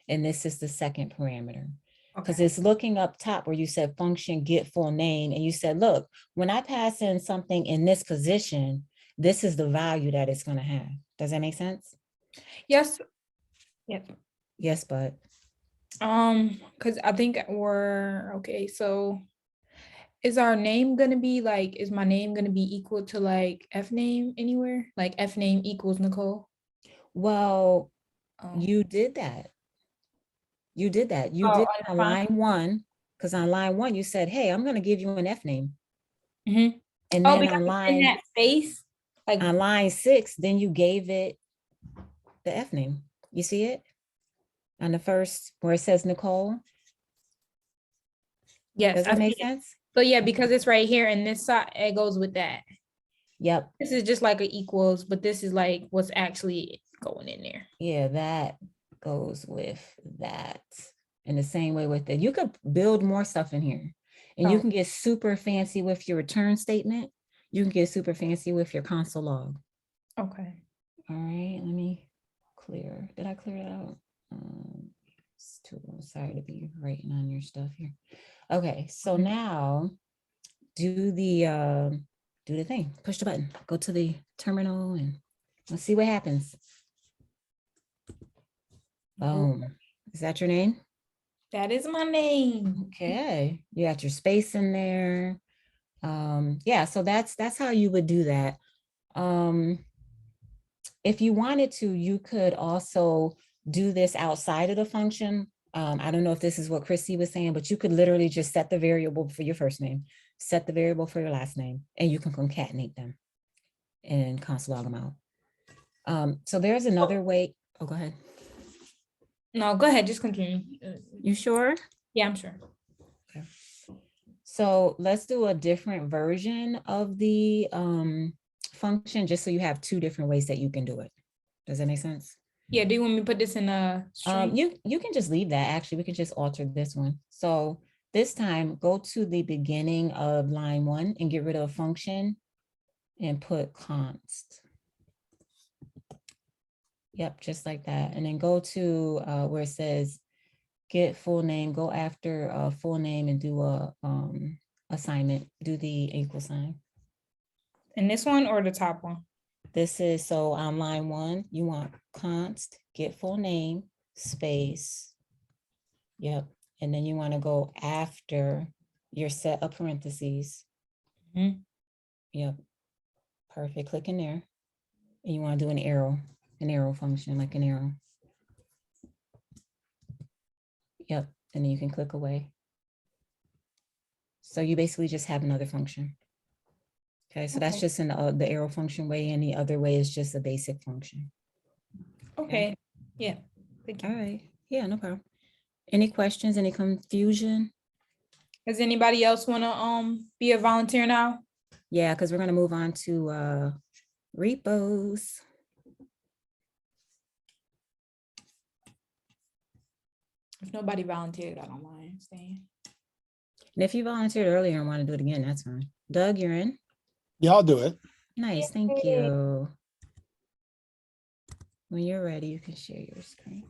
and this is the second parameter. Because it's looking up top where you said function get full name and you said, look, when I pass in something in this position, this is the value that it's going to have. Does that make sense? Yes. Yep. Yes, but because I think we're okay. So is our name gonna be like, is my name gonna be equal to like F name anywhere? Like F name equals Nicole? well, you did that. You did that. You did it on line 1, because on line 1, you said, hey, I'm going to give you an F name. Mm-hmm. And then on line, in that space, like on line 6, then you gave it the F name. You see it? On the first, where it says Nicole? Yes. Does that make sense? But yeah, because it's right here and this side, it goes with that. Yep. This is just like an equals, but this is like what's actually going in there. Yeah, that goes with that. In the same way with it. You could build more stuff in here. And you can get super fancy with your return statement. You can get super fancy with your console log. Okay. All right, let me clear. Did I clear it out? I'm sorry to be writing on your stuff here. Okay, so now do the thing. Push the button. Go to the terminal and let's see what happens. Boom. Is that your name? That is my name. Okay, you got your space in there. Yeah, so that's how you would do that. If you wanted to, you could also do this outside of the function. I don't know if this is what Christy was saying, but you could literally just set the variable for your first name, set the variable for your last name, and you can concatenate them and console log them out. So there's another way. Oh, go ahead. No, go ahead, just continue. You sure? Yeah, I'm sure. Okay. So let's do a different version of the function, just so you have two different ways that you can do it. Does that make sense? Yeah, do you want me to put this in a string? You can just leave that. Actually, we can just alter this one. So this time, go to the beginning of line 1 and get rid of function and put const. Yep, just like that. And then go to where it says get full name, go after a full name and do a assignment, do the equal sign. In this one or the top one? This is, so on line 1, you want const, get full name, space. Yep. And then you want to go after your set of parentheses. Mhm. Yep. Perfect. Click in there. And you want to do an arrow function, like an arrow. Yep. And then you can click away. So you basically just have another function. Okay, so that's just in the arrow function way, and the other way is just a basic function. Okay. Yeah. Thank you. All right. Yeah, no problem. Any questions, any confusion? Does anybody else want to be a volunteer now? Yeah, because we're going to move on to repos. If nobody volunteered, I don't mind staying. And if you volunteered earlier and want to do it again, that's fine. Doug, you're in? Yeah, I'll do it. Nice, thank you. When you're ready, you can share your screen.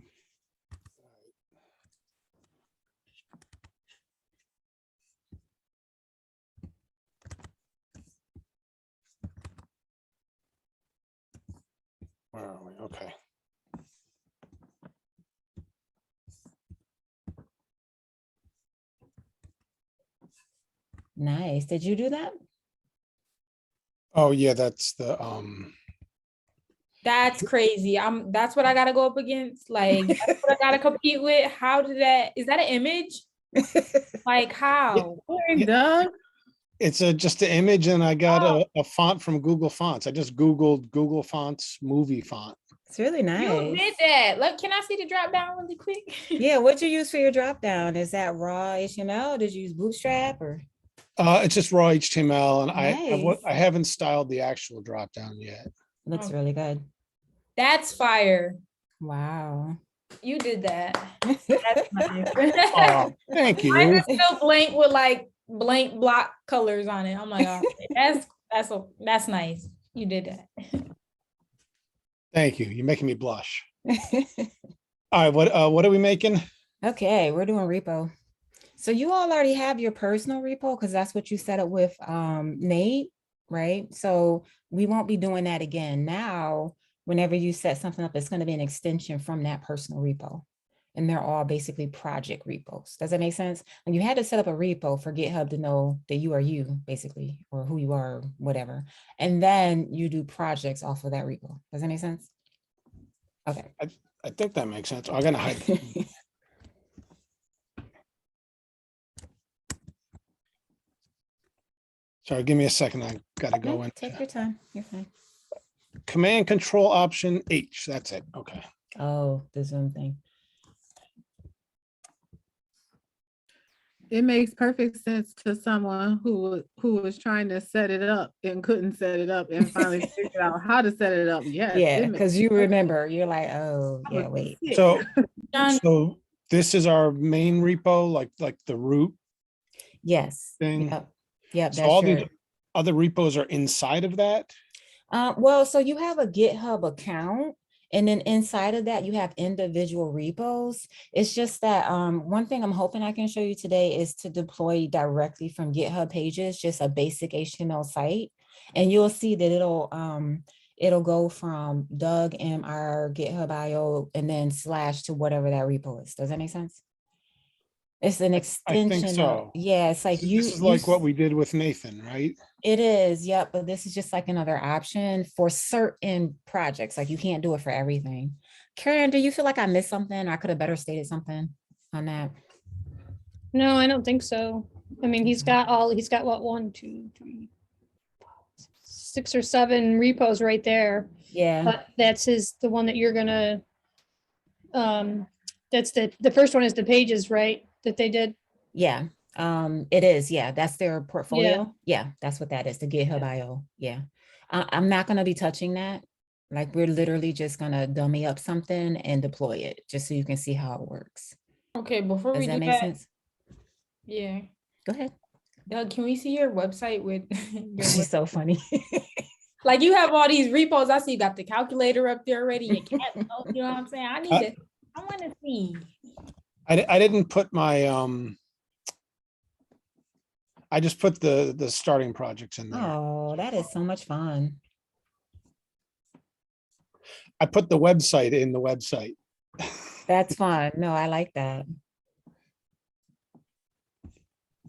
Where are we? Okay. Nice. Did you do that? Oh yeah, that's the That's crazy. That's what I gotta go up against. Like that's what I gotta compete with. How did that? Is that an image? Like how? Yeah. Doug, it's just an image, and I got a font from Google Fonts. I just Googled Google Fonts movie font. It's really nice. You did that. Look, can I see the drop down really quick? Yeah, what'd you use for your drop down? Is that raw HTML? Did you use Bootstrap or? It's just raw HTML, and Nice. I haven't styled the actual drop down yet. Looks Oh. really good. That's fire. Wow. You did that. That's nice. Oh, thank Mine you. is still blank with like blank block colors on it. I'm like, oh, that's nice. You did that. Thank you. You're making me blush. All right, what are we making? Okay, we're doing repo. So you all already have your personal repo because that's what you set up with Nate, right? So we won't be doing that again. Now, whenever you set something up, it's going to be an extension from that personal repo. And they're all basically project repos. Does that make sense? And you had to set up a repo for GitHub to know that you are you, basically, or who you are, whatever. And then you do projects off of that repo. Does that make sense? Okay. I think that makes sense. I'm gonna hide. Sorry, give me a second. I gotta go in. Take your time. You're fine. Command Control Option H. That's it. Okay. Oh, the Zoom thing. it makes perfect sense to someone who was trying to set it up and couldn't set it up and finally figured out how to set it up. Yes. Yeah, because you remember, you're like, oh, I yeah, was wait. sick. So this is our main repo, like the root Yes. thing. Yep. Yep. So That's all your, the other repos are inside of that. well, so you have a GitHub account, and then inside of that, you have individual repos. It's just that one thing I'm hoping I can show you today is to deploy directly from GitHub pages, just a basic HTML site. And you'll see that it'll go from Doug MR GitHub IO and then / to whatever that repo is. Does that make sense? It's an I think extension of, so. yeah, it's like This is like what we did with Nathan, right? It is, yep, but this is just like another option for certain projects. Like you can't do it for everything. Karen, do you feel like I missed something? I could have better stated something on that. No, I don't think so. I mean, he's got what, 1, 2, 3, 6 or 7 repos right there. Yeah, But that's the one that you're gonna, that's the first one is the pages, right? That they did. yeah. It is, yeah, that's their portfolio. Yeah, that's what that is, the GitHub IO. Yeah. I'm not gonna be touching that. Like, we're literally just gonna dummy up something and deploy it, just so you can see how it works. Okay, before Does we that do make that, sense? yeah. Go ahead. Can we see your website with your She's so funny. like you have all these repos? I see you got the calculator up there already. You can't, you know what I'm saying? I want to see. I didn't put my, I just put the starting projects in there. Oh, that is so much fun. I put the website in the website. That's fun. No, I like that.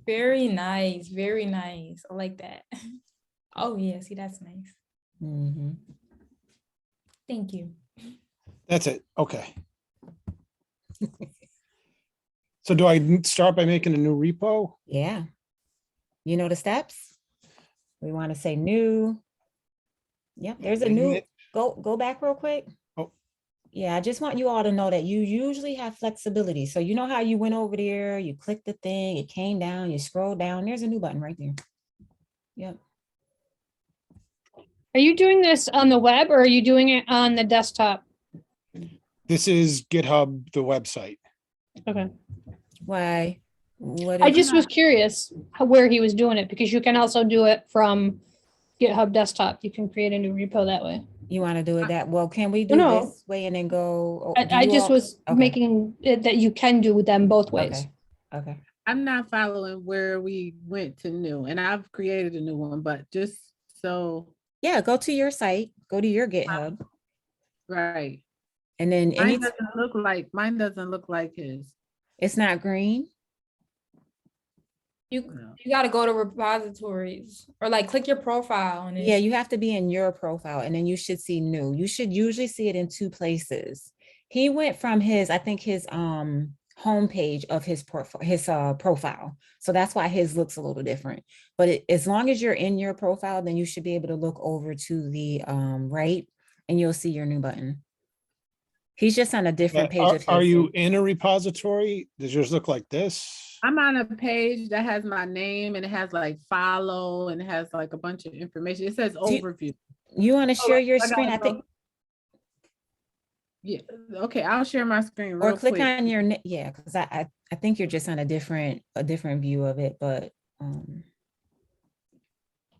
Very nice, very nice. I like that. Oh yeah, see, that's nice. Mhm. Thank you. That's it. Okay. So do I start by making a new repo? Yeah. You know the steps? We want to say new. Yep, there's a new, go back real quick. Oh. Yeah, I just want you all to know that you usually have flexibility. So you know how you went over there, you clicked the thing, it came down, you scroll down, there's a new button right there. Yep. Are you doing this on the web or are you doing it on the desktop? This is GitHub, the website. Okay. Why? What I is- just was curious where he was doing it because you can also do it from GitHub desktop. You can create a new repo that way. You want to do it that, well, can we do No. this way and then go? Do I you just all- was okay, making it that you can do them both ways. Okay, okay. I'm not following where we went to new, and I've created a new one, but just so, Yeah, go to your site, go to your GitHub, right. and then Mine doesn't look like his. it's not green. You No. you got to go to repositories or like click your profile and Yeah, you have to be in your profile and then you should see new. You should usually see it in 2 places. He went from his, I think his homepage of his profile. So that's why his looks a little different. But as long as you're in your profile, then you should be able to look over to the right and you'll see your new button. He's just on a different page of his. Are you in a repository? Does yours look like this? I'm on a page that has my name and it has like follow and it has like a bunch of information. It says overview. You want to share your I gotta screen? I go. think, Yeah, okay, I'll share my screen or real click quick. on your, yeah, because I think you're just on a different view of it, but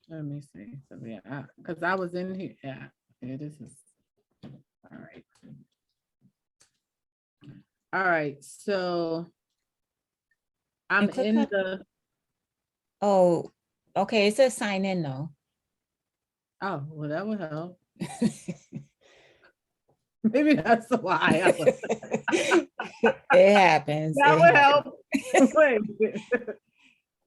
Let me see. So yeah, because I was in here. Yeah, this is all right. All right, so I'm And click in on- the. oh, okay, it says sign in though. Oh, well, that would help. Maybe that's why. It happens. That it would happens. help. Wait.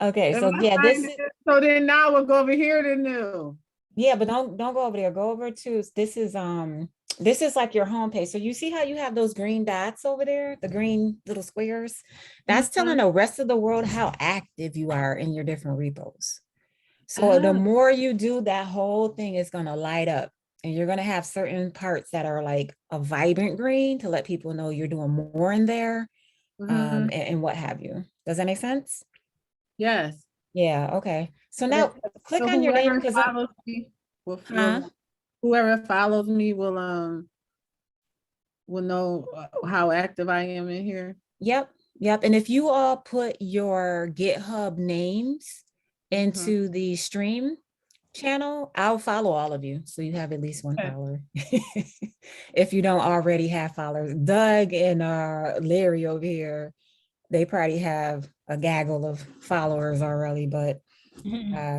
Okay, Am so I yeah, this signing in? So then now we'll go over here to new. yeah, but don't go over there. Go over to this is like your homepage. So you see how you have those green dots over there, the green little squares? That's telling the rest of the world how active you are in your different repos. So the more you do, that whole thing is gonna light up. And you're gonna have certain parts that are like a vibrant green to let people know you're doing more in there, and what have you. Does that make sense? Yes. Yeah, okay. So now click on your name because whoever follows me will know how active I am in here. Yep. And if you all put your GitHub names into the stream channel, I'll follow all of you. So you have at least one follower. If you don't already have followers. Doug and Larry over here, they probably have a gaggle of followers already, but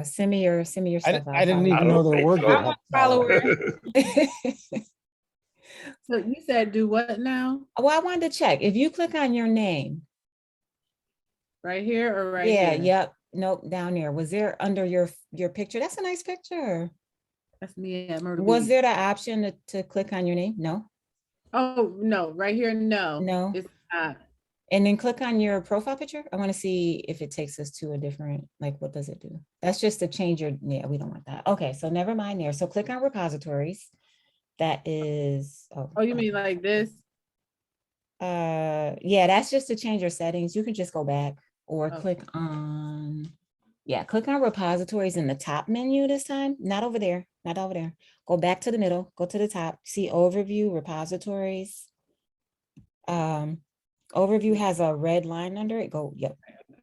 send me your stuff. I didn't even know there were GitHub followers. So you said do what now? Well, I wanted to check. If you click on your name, Right here or right Yeah, here? yep. Nope, down there. Was there under your picture? That's a nice picture. That's me at Myrtle Was Beach. there the option to click on your name? No, Oh, no, right here, no. no. It's not. And then click on your profile picture. I want to see if it takes us to a different, like, what does it do? That's just to change your, yeah, we don't want that. Okay, so never mind there. So click on repositories. That is, Oh, you mean like this? yeah, that's just to change your settings. You can just go back or Okay. click on, yeah, click on repositories in the top menu this time. Not over there, not over there. Go back to the middle, go to the top, see overview, repositories. Overview has a red line under it. Go, yep,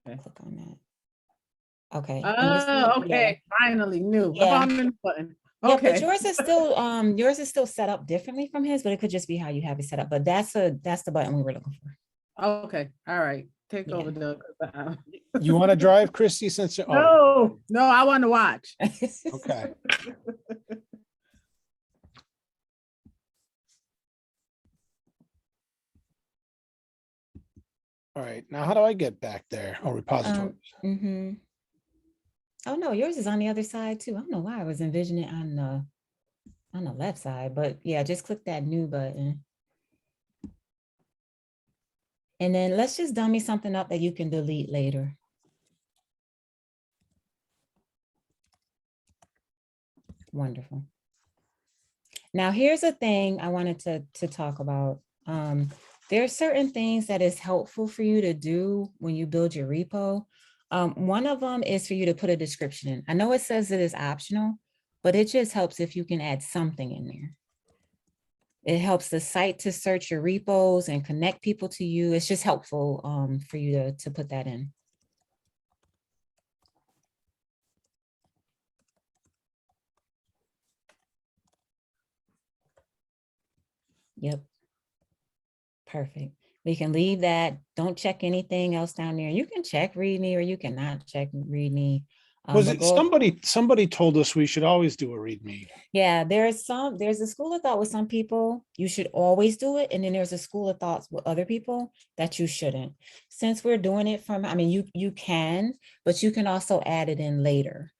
Okay. click on that. Okay. and you see- Oh, okay, finally new. I Yeah. found the button. Yeah, but Okay. yours is still set up differently from his, but it could just be how you have it set up. But that's the button we were looking for. Okay, all right. Take Yeah. over, Doug. You want to drive, Christy, since you're, oh, No, no, I want to watch. okay. All right, now how do I get back there? Oh, repository. Mhm. Oh no, yours is on the other side too. I don't know why I was envisioning it on the left side, but yeah, just click that new button. And then let's just dummy something up that you can delete later. Wonderful. Now here's a thing I wanted to talk about. There are certain things that is helpful for you to do when you build your repo. One of them is for you to put a description in. I know it says it is optional, but it just helps if you can add something in there. It helps the site to search your repos and connect people to you. It's just helpful for you to put that in. Yep. Perfect. We can leave that. Don't check anything else down there. You can check README or you cannot check README. Was but it somebody told us we should always do a README? Yeah, there's a school of thought with some people, you should always do it. And then there's a school of thoughts with other people that you shouldn't. Since we're doing it from, I mean, you can, but you can also add it in later.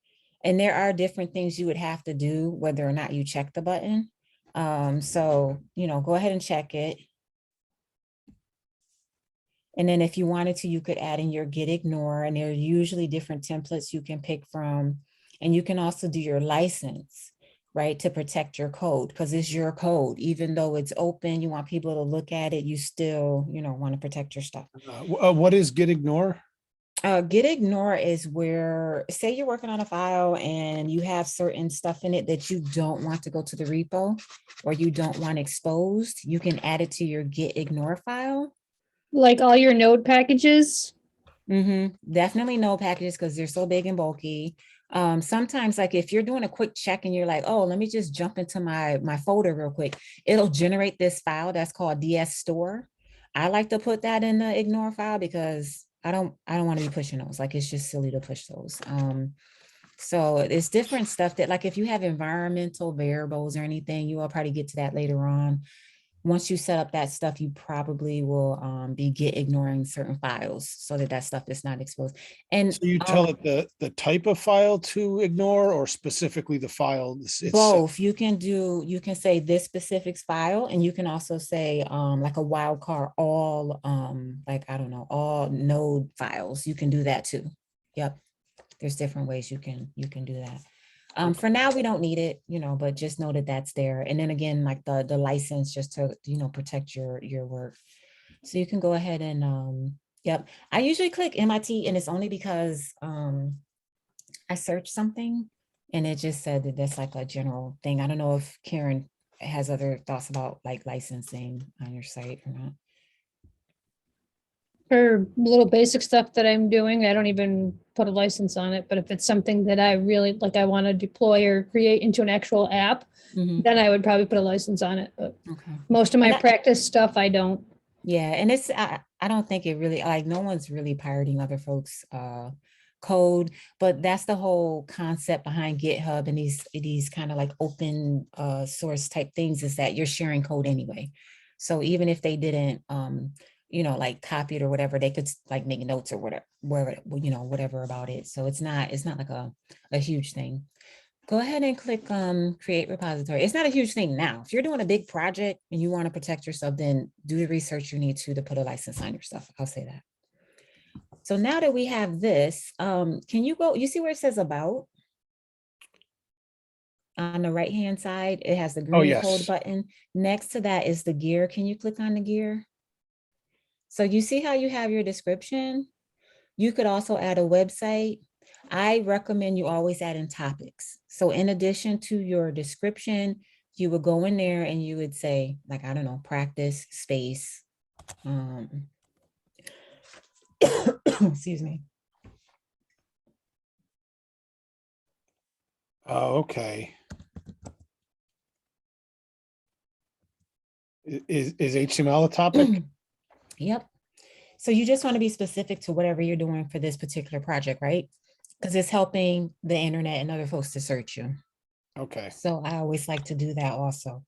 And there are different things you would have to do, whether or not you check the button. So, go ahead and check it. And then if you wanted to, you could add in your Git Ignore, and there are usually different templates you can pick from. And you can also do your license, right, to protect your code, because it's your code. Even though it's open, you want people to look at it, you still, want to protect your stuff. What is Git Ignore? Git Ignore is where, say you're working on a file and you have certain stuff in it that you don't want to go to the repo or you don't want exposed, you can add it to your Git Ignore file. Like all your node packages. Definitely node packages because they're so big and bulky. Sometimes, like if you're doing a quick check and you're like, oh, let me just jump into my folder real quick, it'll generate this file that's called DS store. I like to put that in the Ignore file because I don't want to be pushing those. Like it's just silly to push those. So it's different stuff that, like if you have environmental variables or anything, you will probably get to that later on. Once you set up that stuff, you probably will be Git ignoring certain files so that stuff is not exposed. And So you tell it the type of file to ignore, or specifically the file itself? Both. You can say this specific file, and you can also say like a wildcard all like, I don't know, all node files. You can do that too. Yep. There's different ways you can do that. For now, we don't need it, but just know that that's there. And then again, like the license, just to, protect your work. So you can go ahead and, yep. I usually click MIT, and it's only because I searched something and it just said that that's like a general thing. I don't know if Karen has other thoughts about like licensing on your site or not. For little basic stuff that I'm doing, I don't even put a license on it. But if it's something that I really like, I want to deploy or create into an actual app, then I would probably put a license on it. But most of my practice stuff, I don't. Yeah, and it's I don't think it really, like, no one's really pirating other folks' code, but that's the whole concept behind GitHub and these kind of like open source type things, is that you're sharing code anyway. So even if they didn't like copy it or whatever, they could like make notes or whatever, whatever about it. So it's not like a huge thing. Go ahead and click create repository. It's not a huge thing now. If you're doing a big project and you want to protect yourself, then do the research you need to put a license on your stuff. I'll say that. So now that we have this, can you go, you see where it says about? On the right-hand side, it has the green code button. Next to that is the gear. Can you click on the gear? So you see how you have your description? You could also add a website. I recommend you always add in topics. So in addition to your description, you would go in there and you would say, like, I don't know, practice space. Excuse me. Oh, okay. Is HTML a topic? Yep. So you just want to be specific to whatever you're doing for this particular project, right? Because it's helping the internet and other folks to search you. Okay. So I always like to do that also.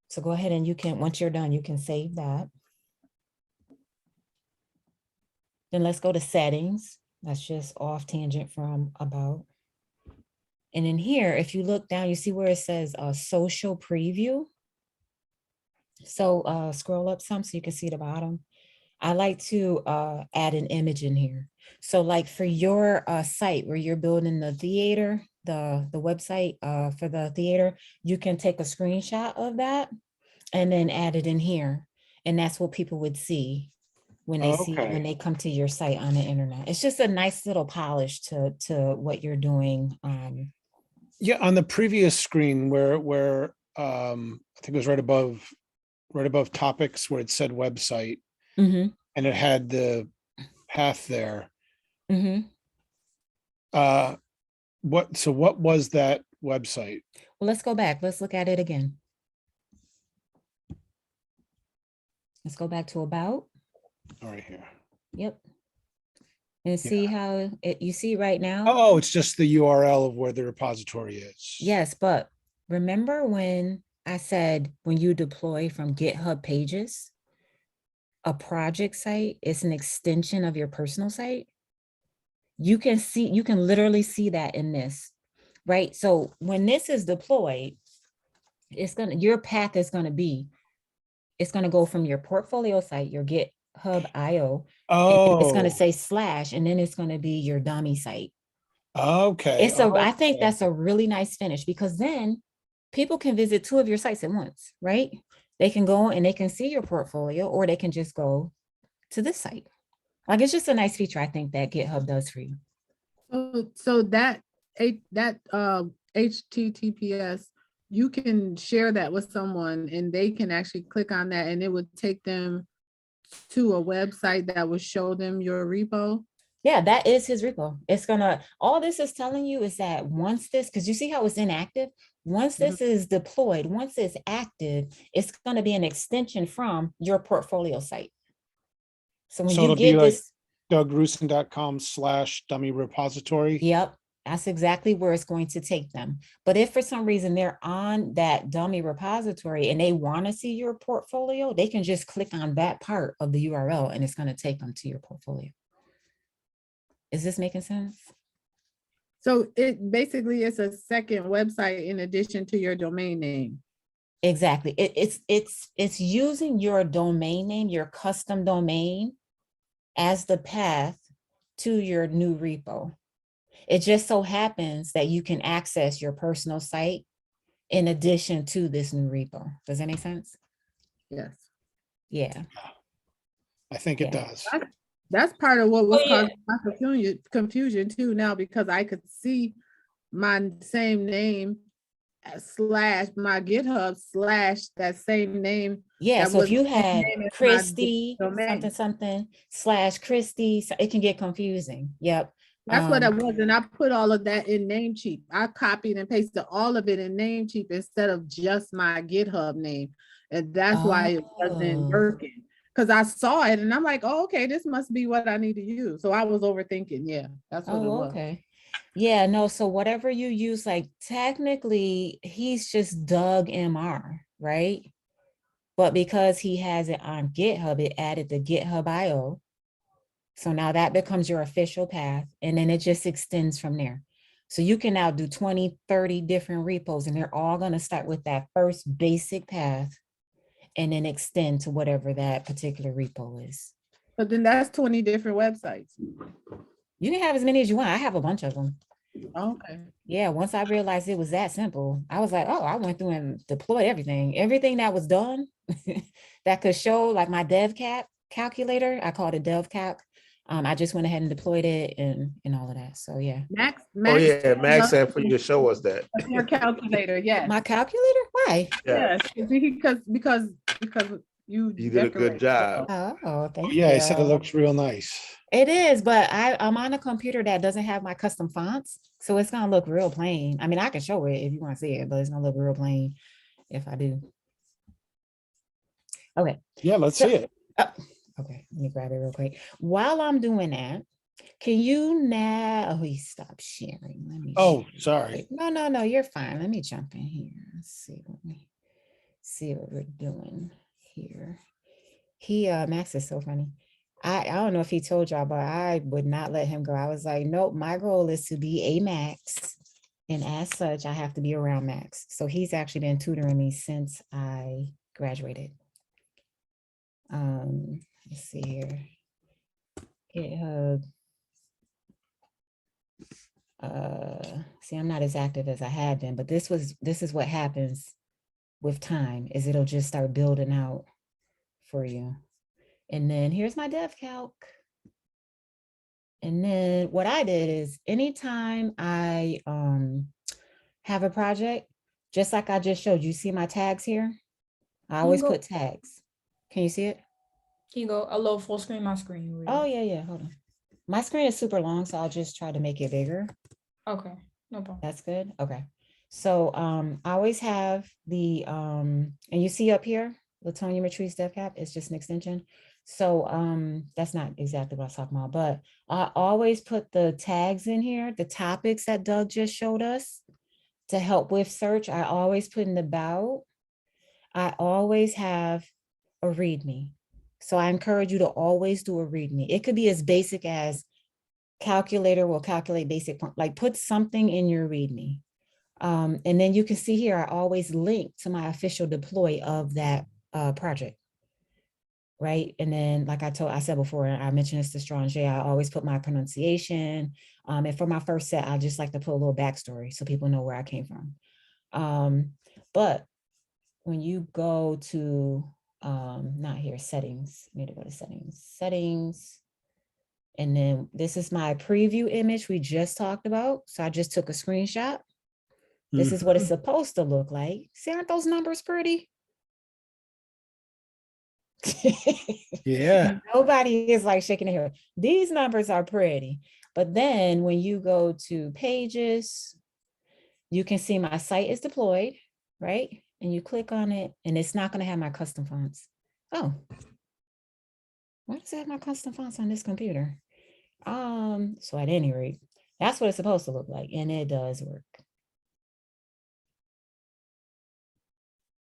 So go ahead and you can, once you're done, you can save that. Then let's go to settings. That's just off tangent from about. And in here, if you look down, you see where it says social preview. So scroll up some so you can see the bottom. I like to add an image in here. So like for your site where you're building the theater, the website for the theater, you can take a screenshot of that and then add it in here. And that's what people would see when they see, when they come to your site on the internet. It's just a nice little polish to what you're doing. Yeah, on the previous screen where I think it was right above topics where it said website, and it had the path there. What was that website? Well, let's go back. Let's look at it again. Let's go back to about. All right, here. Yep. And see how it, you see right now? Oh, it's just the URL of where the repository is. Yes, but remember when I said when you deploy from GitHub Pages, a project site is an extension of your personal site? You can see, you can literally see that in this, right? So when this is deployed, it's gonna, your path is gonna be, it's gonna go from your portfolio site, your GitHub IO. Oh, it's gonna say / and then it's gonna be your dummy site. Okay. It's a, I think that's a really nice finish because then people can visit 2 of your sites at once, right? They can go and they can see your portfolio, or they can just go to this site. Like, it's just a nice feature, I think, that GitHub does for you. So that HTTPS, you can share that with someone and they can actually click on that and it would take them to a website that would show them your repo. Yeah, that is his repo. It's gonna, all this is telling you is that once this, because you see how it's inactive, once this is deployed, once it's active, it's gonna be an extension from your portfolio site. So when you get this, DougRusin.com/dummy repository. Yep, that's exactly where it's going to take them. But if for some reason they're on that dummy repository and they want to see your portfolio, they can just click on that part of the URL and it's going to take them to your portfolio. Is this making sense? So it basically is a second website in addition to your domain name. Exactly. It's using your domain name, your custom domain, as the path to your new repo. It just so happens that you can access your personal site in addition to this new repo. Does that make sense? Yes. Yeah. I think it does. That's part of what was causing my confusion too now, because I could see my same name / my GitHub / that same name. Yeah, so if you had Christy something / Christy, so it can get confusing. Yep. That's what I was, and I put all of that in Namecheap. I copied and pasted all of it in Namecheap instead of just my GitHub name, and that's why it wasn't working. Because I saw it and I'm like, oh, okay, this must be what I need to use. So I was overthinking. Yeah, that's what it was. Okay. Yeah, no, so whatever you use, like technically he's just Doug MR, right? But because he has it on GitHub, it added the GitHub IO. So now that becomes your official path, and then it just extends from there. So you can now do 20, 30 different repos, and they're all going to start with that first basic path and then extend to whatever that particular repo is. But then that's 20 different websites. You can have as many as you want. I have a bunch of them. Okay. Yeah, once I realized it was that simple, I was like, oh, I went through and deployed everything that was done that could show, like my dev calculator. I called it dev calc. I just went ahead and deployed it and all of that. So yeah. Max. Oh yeah, Max said for you to show us that. Your calculator, yes. My calculator? Why? Yeah, Yes, because you you did a good decorate job. well. Oh, thank Yeah, you. I said it looks real nice. It is, but I'm on a computer that doesn't have my custom fonts. So it's gonna look real plain. I mean, I can show it if you want to see it, but it's gonna look real plain if I do. Okay. Yeah, let's see it. Okay, let me grab it real quick. While I'm doing that, can you now, oh, he stopped sharing. Let me Oh, share. sorry. No, you're fine. Let me jump in here. Let's see. Let me see what we're doing here. Max is so funny. I don't know if he told y'all, but I would not let him go. I was like, nope, my goal is to be a Max. And as such, I have to be around Max. So he's actually been tutoring me since I graduated. Let's see here. GitHub. See, I'm not as active as I had been, but this is what happens with time, is it'll just start building out for you. And then here's my dev calc. And then what I did is anytime I have a project, just like I just showed you, see my tags here? I always put tags. Can you see it? Can you go a little full screen, my screen? Really? Oh, yeah, hold on. My screen is super long, so I'll just try to make it bigger. Okay, no problem. That's good. Okay. So I always have the and you see up here, Latonia Matrice DevCap, it's just an extension. So that's not exactly what I was talking about, but I always put the tags in here, the topics that Doug just showed us to help with search. I always put in the about. I always have a README. So I encourage you to always do a README. It could be as basic as calculator will calculate basic, like put something in your README. And then you can see here, I always link to my official deploy of that project, right? And then like I said before, I mentioned this to Strong J, I always put my pronunciation. And for my first set, I just like to put a little backstory so people know where I came from. But when you go to, not here, settings, I need to go to settings. And then this is my preview image we just talked about. So I just took a screenshot. This is what it's supposed to look like. See, aren't those numbers pretty? Yeah. Nobody is like shaking their head. These numbers are pretty. But then when you go to pages, you can see my site is deployed, right? And you click on it and it's not going to have my custom fonts. Oh, why does it have my custom fonts on this computer? So at any rate, that's what it's supposed to look like. And it does work.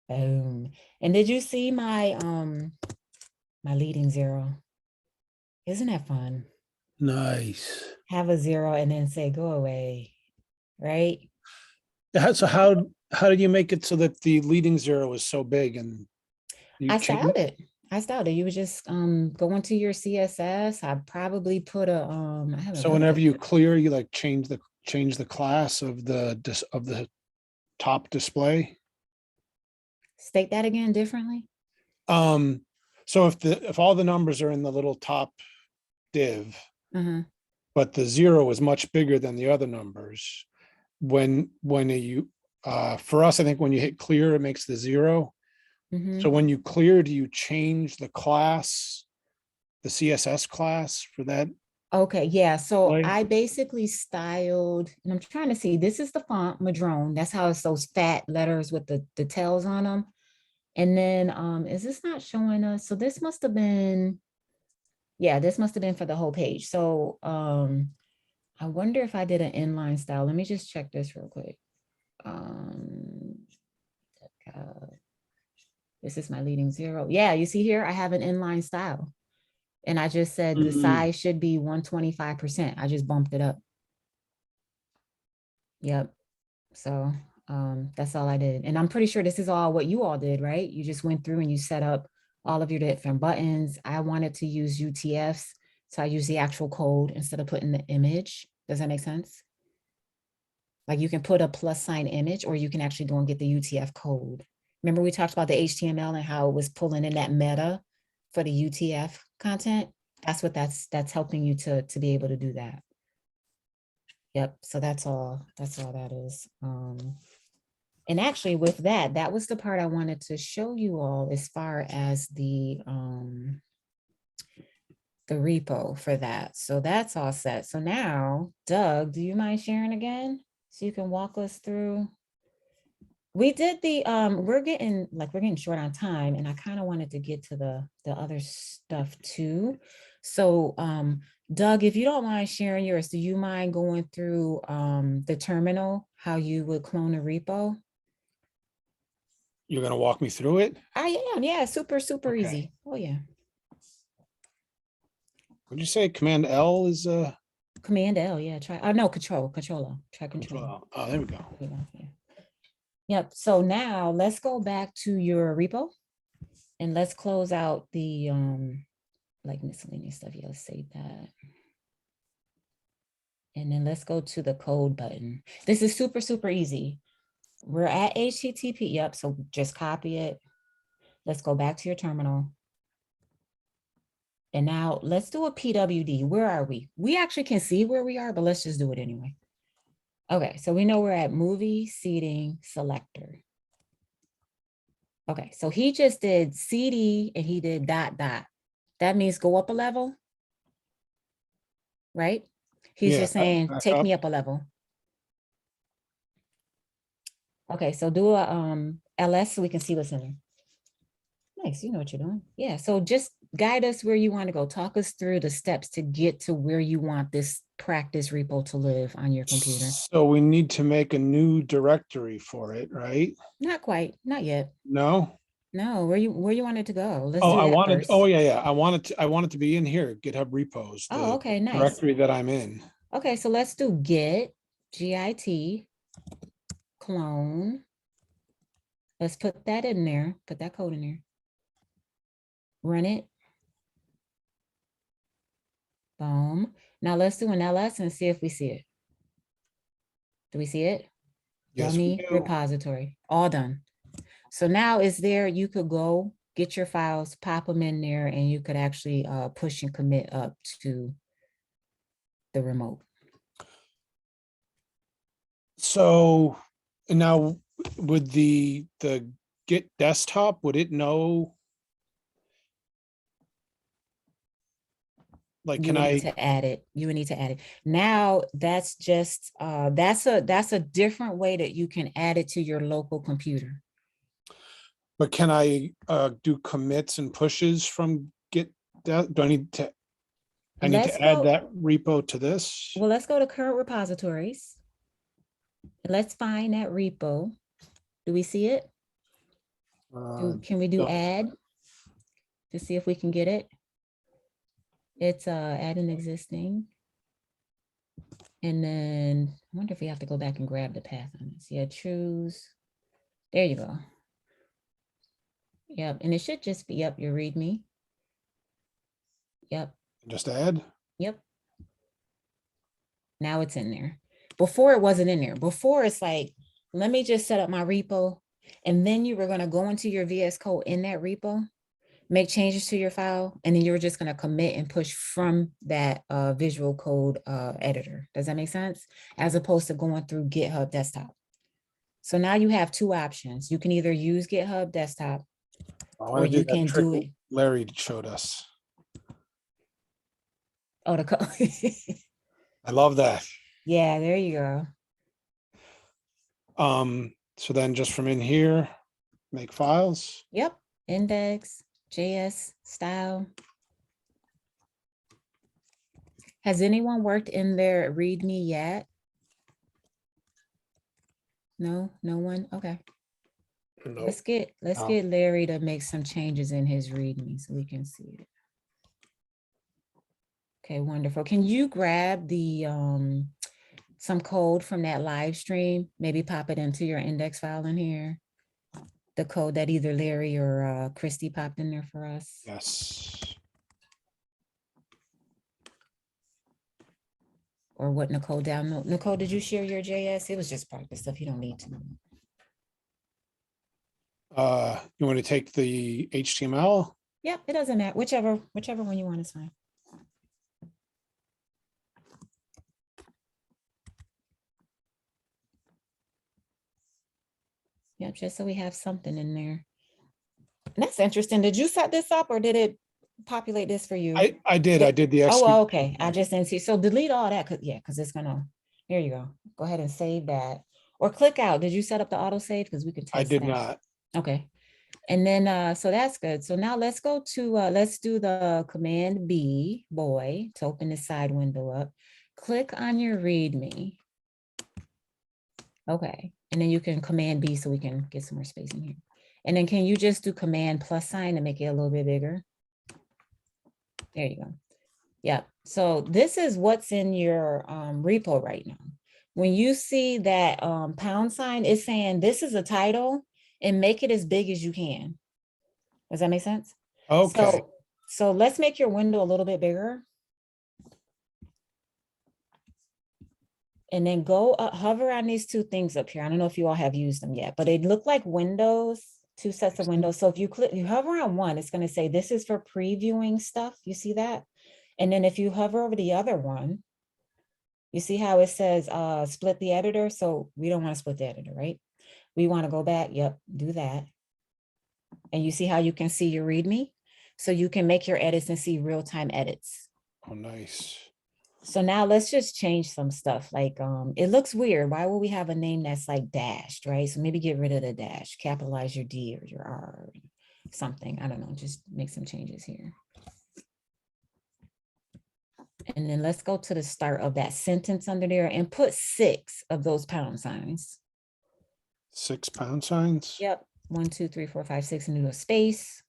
Boom. And did you see my my leading zero? Isn't that fun? Nice. Have a zero and then say go away, right? So how did you make it so that the leading zero is so big and I styled it. You would just go into your CSS. I probably put a I haven't so put whenever the- you clear, you like change the class of the top display. State that again differently. So if all the numbers are in the little top div, Uh-huh. but the zero is much bigger than the other numbers, when you for us, I think when you hit clear, it makes the zero. Mhm. So when you clear, do you change the class, the CSS class for that? Okay, yeah. So Like- I basically styled, and I'm trying to see, this is the font Madrone. That's how it's those fat letters with the tails on them. And then is this not showing us? So this must have been, yeah, this must have been for the whole page. So I wonder if I did an inline style. Let me just check this real quick. This is my leading 0. Yeah, you see here, I have an inline style. And I just said the Mhm. size should be 125%. I just bumped it up. Yep. So that's all I did. And I'm pretty sure this is all what you all did, right? You just went through and you set up all of your different buttons. I wanted to use UTFs. So I use the actual code instead of putting the image. Does that make sense? Like you can put a + image, or you can actually go and get the UTF code. Remember we talked about the HTML and how it was pulling in that meta for the UTF content? That's what that's helping you to be able to do that. Yep, so that's all that is. And actually with that was the part I wanted to show you all as far as the repo for that. So that's all set. So now, Doug, do you mind sharing again? So you can walk us through. We did the, we're getting short on time, and I kind of wanted to get to the other stuff too. So Doug, if you don't mind sharing yours, do you mind going through the terminal, how you would clone a repo? You're gonna walk me through it? I am, yeah, super Okay. easy. Oh yeah. Would you say Command L is Command L, yeah, try, oh no, control, try control. Oh, there we go. There you go, yeah. Yep, so now let's go back to your repo and let's close out the like miscellaneous stuff. Yeah, let's save that. And then let's go to the code button. This is super easy. We're at HTTP, yep, so just copy it. Let's go back to your terminal. And now let's do a PWD. Where are we? We actually can see where we are, but let's just do it anyway. Okay, so we know we're at movie seating selector. Okay, so he just did CD and he did ... That means go up a level, right? He's Yeah, just saying, back take up. me up a level. Okay, so do a LS so we can see what's in there. Nice, you know what you're doing. Yeah, so just guide us where you want to go. Talk us through the steps to get to where you want this practice repo to live on your computer. So we need to make a new directory for it, right? Not quite, not yet. No? No, where you want it to go? Let's Oh, do I that wanted, first. oh yeah. I want it to be in here, GitHub repos, Oh, the okay, nice. directory that I'm in. Okay, so let's do git clone. Let's put that in there, put that code in there. Run it. Boom. Now let's do an LS and see if we see it. Do we see it? Yes, we Dummy do. repository, all done. So now it's there, you could go get your files, pop them in there, and you could actually push and commit up to the remote. So now with the Git desktop, would it know? Like, You can would need I, to add it. You would need to add it. Now that's just that's a different way that you can add it to your local computer. but can I do commits and pushes from Git? Do I need to? I need Let's to add go- that repo to this. Well, let's go to current repositories. Let's find that repo. Do we see it? Can we do no. add to see if we can get it? It's add an existing. And then I wonder if we have to go back and grab the path on this. Yeah, choose. There you go. Yep, and it should just be up your README. Yep. Just add. Yep. Now it's in there. Before it wasn't in there. Before it's like, let me just set up my repo. And then you were going to go into your VS Code in that repo, make changes to your file, and then you were just going to commit and push from that visual code editor. Does that make sense? As opposed to going through GitHub desktop. So now you have two options. You can either use GitHub desktop, or you can do it. Larry showed us. Oh, the code. I love that. Yeah, there you go. So then just from in here, make files. Yep. Index, JS, style. Has anyone worked in their README yet? No, no one. Okay. No. Let's get Larry to make some changes in his README so we can see it. Okay, wonderful. Can you grab the some code from that live stream? Maybe pop it into your index file in here. The code that either Larry or Christy popped in there for us. Yes. Or what Nicole download. Nicole, did you share your JS? It was just practice stuff. You don't need to. You want to take the HTML? Yep, it doesn't matter. Whichever one you want is fine. Yep, just so we have something in there. And that's interesting. Did you set this up or did it populate this for you? I did the Oh, execute. well, okay. I just didn't see. So delete all that. Because it's gonna, here you go. Go ahead and save that. Or click out. Did you set up the autosave? Because we can test I did that. not. Okay. And then so that's good. So now let's go to let's do the Command B, boy, to open the side window up. Click on your README. Okay. And then you can Command B so we can get some more space in here. And then can you just do Command plus sign to make it a little bit bigger? There you go. Yeah. So this is what's in your repo right now. When you see that pound sign, it's saying this is a title and make it as big as you can. Does that make sense? Okay. So let's make your window a little bit bigger. And then go up, hover on these two things up here. I don't know if you all have used them yet, but they look like windows, two sets of windows. So if you hover on one, it's going to say this is for previewing stuff. You see that? And then if you hover over the other one, you see how it says split the editor. So we don't want to split the editor, right? We want to go back. Yep, do that. And you see how you can see your README? So you can make your edits and see real-time edits. Oh, nice. So now let's just change some stuff. Like it looks weird. Why would we have a name that's like dashed, right? So maybe get rid of the dash, capitalize your D or your R, or something. I don't know, just make some changes here. And then let's go to the start of that sentence under there and put 6 of those pound signs. 6 pound signs? Yep. 1, 2, 3, 4, 5, 6, and do a space.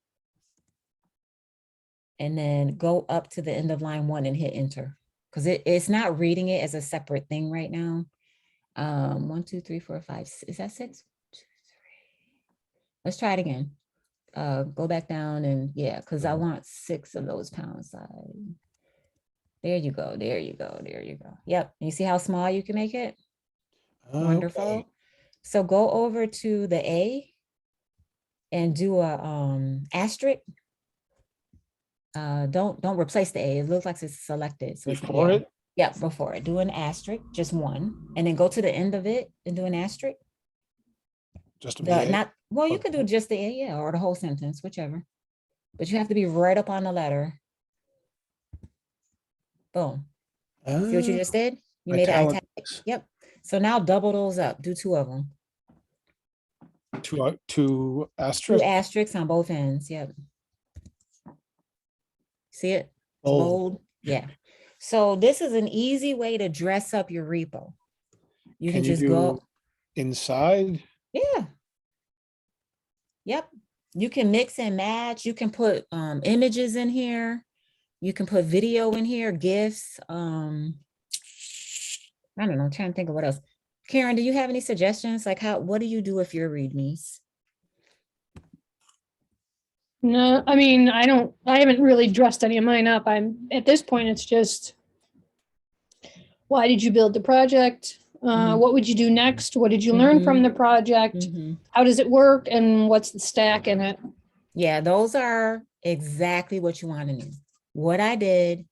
And then go up to the end of line 1 and hit enter. Because it's not reading it as a separate thing right now. 1, 2, 3, 4, 5. Is that 6? 1, 2, 3. Let's try it again. Go back down and yeah, because I want 6 of those pound signs. There you go. There you go. There you go. Yep. You see how small you can make it? Wonderful. Okay. So go over to the A and do a asterisk. Don't replace the A. It looks like it's selected. So Before it? Yeah, before it. Do an asterisk, just one, and then go to the end of it and do an asterisk. Just the A? Not well, you could do just the A, yeah, or the whole sentence, whichever. But you have to be right up on the letter. Boom. See what you just did? You made it italic. Yep. So now double those up. Do 2 of them. 2 asterisks? 2 asterisks on both ends. Yep. See it? Bold. Bold. Yeah. So this is an easy way to dress up your repo. You can just go inside. Yeah. Yep. You can mix and match. You can put images in here. You can put video in here, GIFs. I don't know, I'm trying to think of what else. Karen, do you have any suggestions? Like what do you do with your READMEs? No, I mean, I haven't really dressed any of mine up. At this point, it's just, why did you build the project? What would you do next? What did you learn from the project? How does it work? And what's the stack in it? Yeah, those are exactly what you want to know. What I did,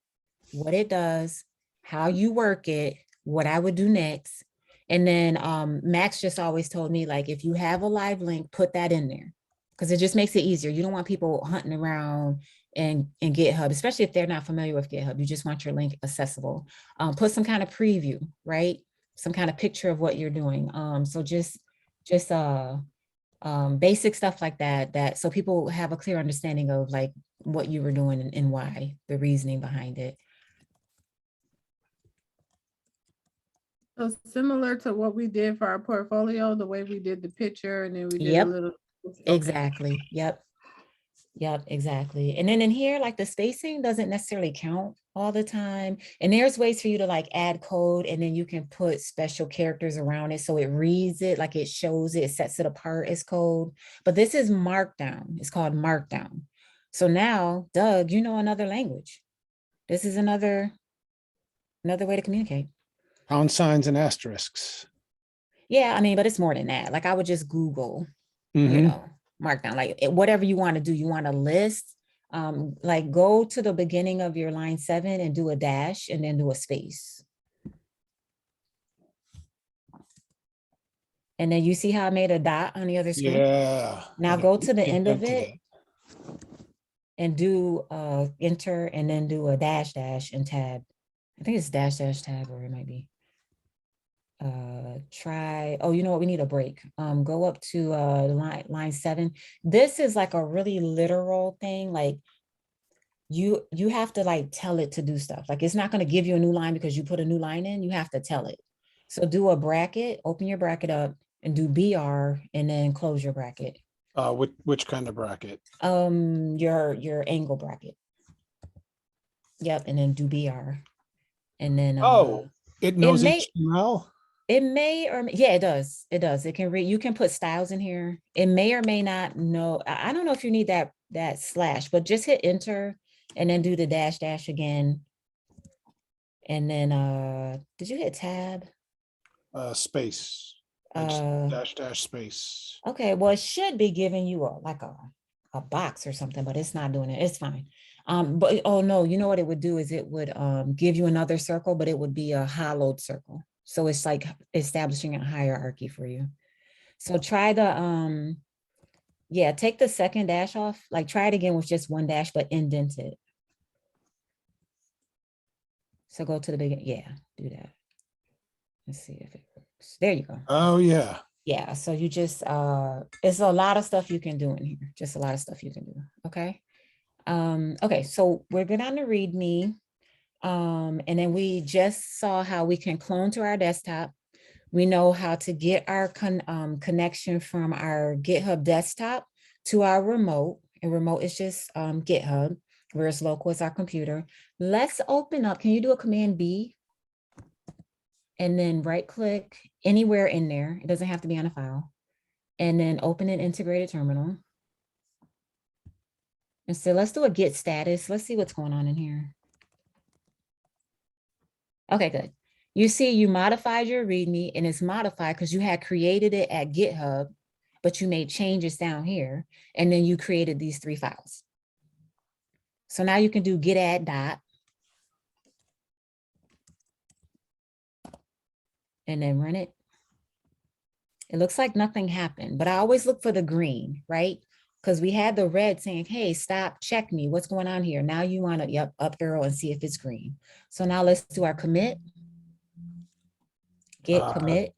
what it does, how you work it, what I would do next. And then Max just always told me, like, if you have a live link, put that in there because it just makes it easier. You don't want people hunting around in GitHub, especially if they're not familiar with GitHub. You just want your link accessible. Put some kind of preview, right? Some kind of picture of what you're doing. So just basic stuff like that, so people have a clear understanding of like what you were doing and why, the reasoning behind it. So similar to what we did for our portfolio, the way we did the picture and then we did a little Exactly. Yep. Yep, exactly. And then in here, like the spacing doesn't necessarily count all the time. And there's ways for you to like add code and then you can put special characters around it. So it reads it, like it shows it, it sets it apart as code. But this is Markdown. It's called Markdown. So now, Doug, you know another language. This is another way to communicate. Pound signs and asterisks. Yeah, I mean, but it's more than that. Like I would just Google, you Mhm. know, Markdown, like whatever you want to do. You want to list, like go to the beginning of your line 7 and do a dash and then do a space. And then you see how I made a dot on the other screen? Yeah. Now I go to the can't end of get to it and do enter and then do a dash dash and tab. I think it's dash dash tab, or it might be. Try, oh, you know what, we need a break. Go up to line 7. This is like a really literal thing. Like you have to like tell it to do stuff. Like it's not going to give you a new line because you put a new line in. You have to tell it. So do a bracket, open your bracket up and do BR and then close your bracket. Which kind of bracket? Your angle bracket. Yep, and then do BR. And then It knows may- HTML. it may or yeah, it does. It does. It can read. You can put styles in here. It may or may not know. I don't know if you need that slash, but just hit enter and then do the dash dash again. And then did you hit tab? Space. Dash dash space. Okay, well, it should be giving you like a box or something, but it's not doing it. It's fine. But oh no, you know what it would do is it would give you another circle, but it would be a hollowed circle. So it's like establishing a hierarchy for you. So try the yeah, take the second dash off, like try it again with just one dash, but indent it. So go to the beginning. Yeah, do that. Let's see if it works. There you go. Oh yeah. Yeah, so you just it's a lot of stuff you can do in here. Just a lot of stuff you can do. Okay. Okay, so we're good on the README. And then we just saw how we can clone to our desktop. We know how to get our connection from our GitHub desktop to our remote. And remote is just GitHub, whereas local is our computer. Let's open up. Can you do a Command B? And then right click anywhere in there. It doesn't have to be on a file. And then open an integrated terminal. And so let's do a git status. Let's see what's going on in here. Okay, good. You see you modified your README and it's modified because you had created it at GitHub, but you made changes down here. And then you created these 3 files. So now you can do git add dot. And then run it. It looks like nothing happened, but I always look for the green, right? Because we had the red saying, hey, stop, check me, what's going on here? Now you want to, yep, up arrow and see if it's green. So now let's do our commit. Git commit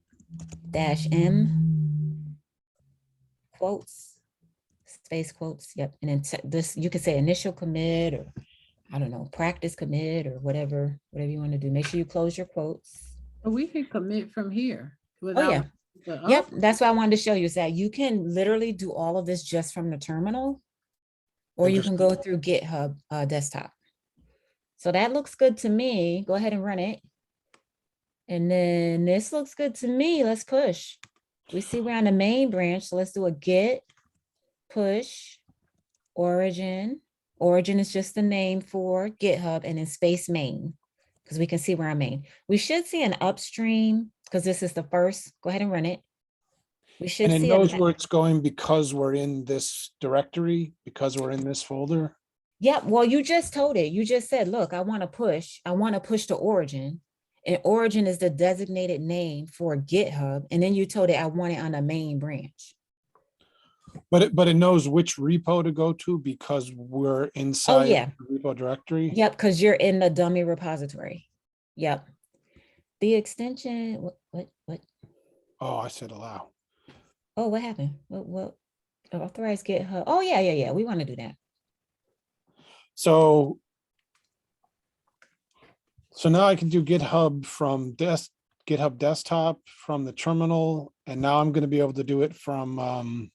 -m quotes, space quotes, yep. And then this, you could say initial commit or I don't know, practice commit or whatever you want to do. Make sure you close your quotes. We can commit from here. Oh yeah. Yep, that's what I wanted to show you is that you can literally do all of this just from the terminal, or you can go through GitHub desktop. So that looks good to me. Go ahead and run it. And then this looks good to me. Let's push. We see we're on the main branch. So let's do a git push origin. Origin is just the name for GitHub and then space main, because we can see we're on main. We should see an upstream because this is the first. Go ahead and run it. We should and it see knows where it's going because we're in this directory, because we're in this folder. Yeah, well, you just told it. You just said, look, I want to push to origin. And origin is the designated name for GitHub. And then you told it I want it on the main branch. But it knows which repo to go to because we're inside the repo directory. Yep, because you're in the dummy repository. Yep. The extension, what? Oh, I said allow. Oh, what happened? What? Authorize GitHub. Oh, yeah. We want to do that. So now I can do GitHub from GitHub desktop from the terminal, and now I'm going to be able to do it from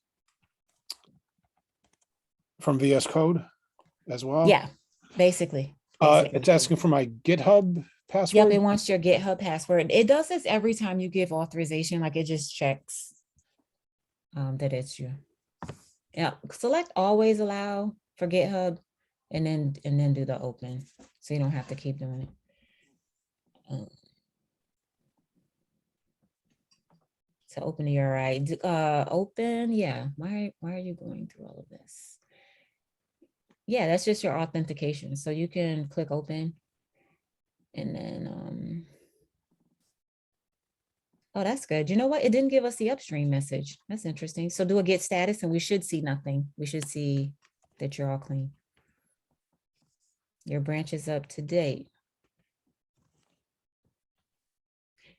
from VS Code as well? Yeah, basically. It's asking for my GitHub password. Yep, it wants your GitHub password. It does this every time you give authorization, like it just checks that it's you. Yeah, select always allow for GitHub and then do the open. So you don't have to keep doing it. So open the URI, open, yeah. Why are you going through all of this? Yeah, that's just your authentication. So you can click open and then, oh, that's good. You know what? It didn't give us the upstream message. That's interesting. So do a get status and we should see nothing. We should see that you're all clean. Your branch is up to date.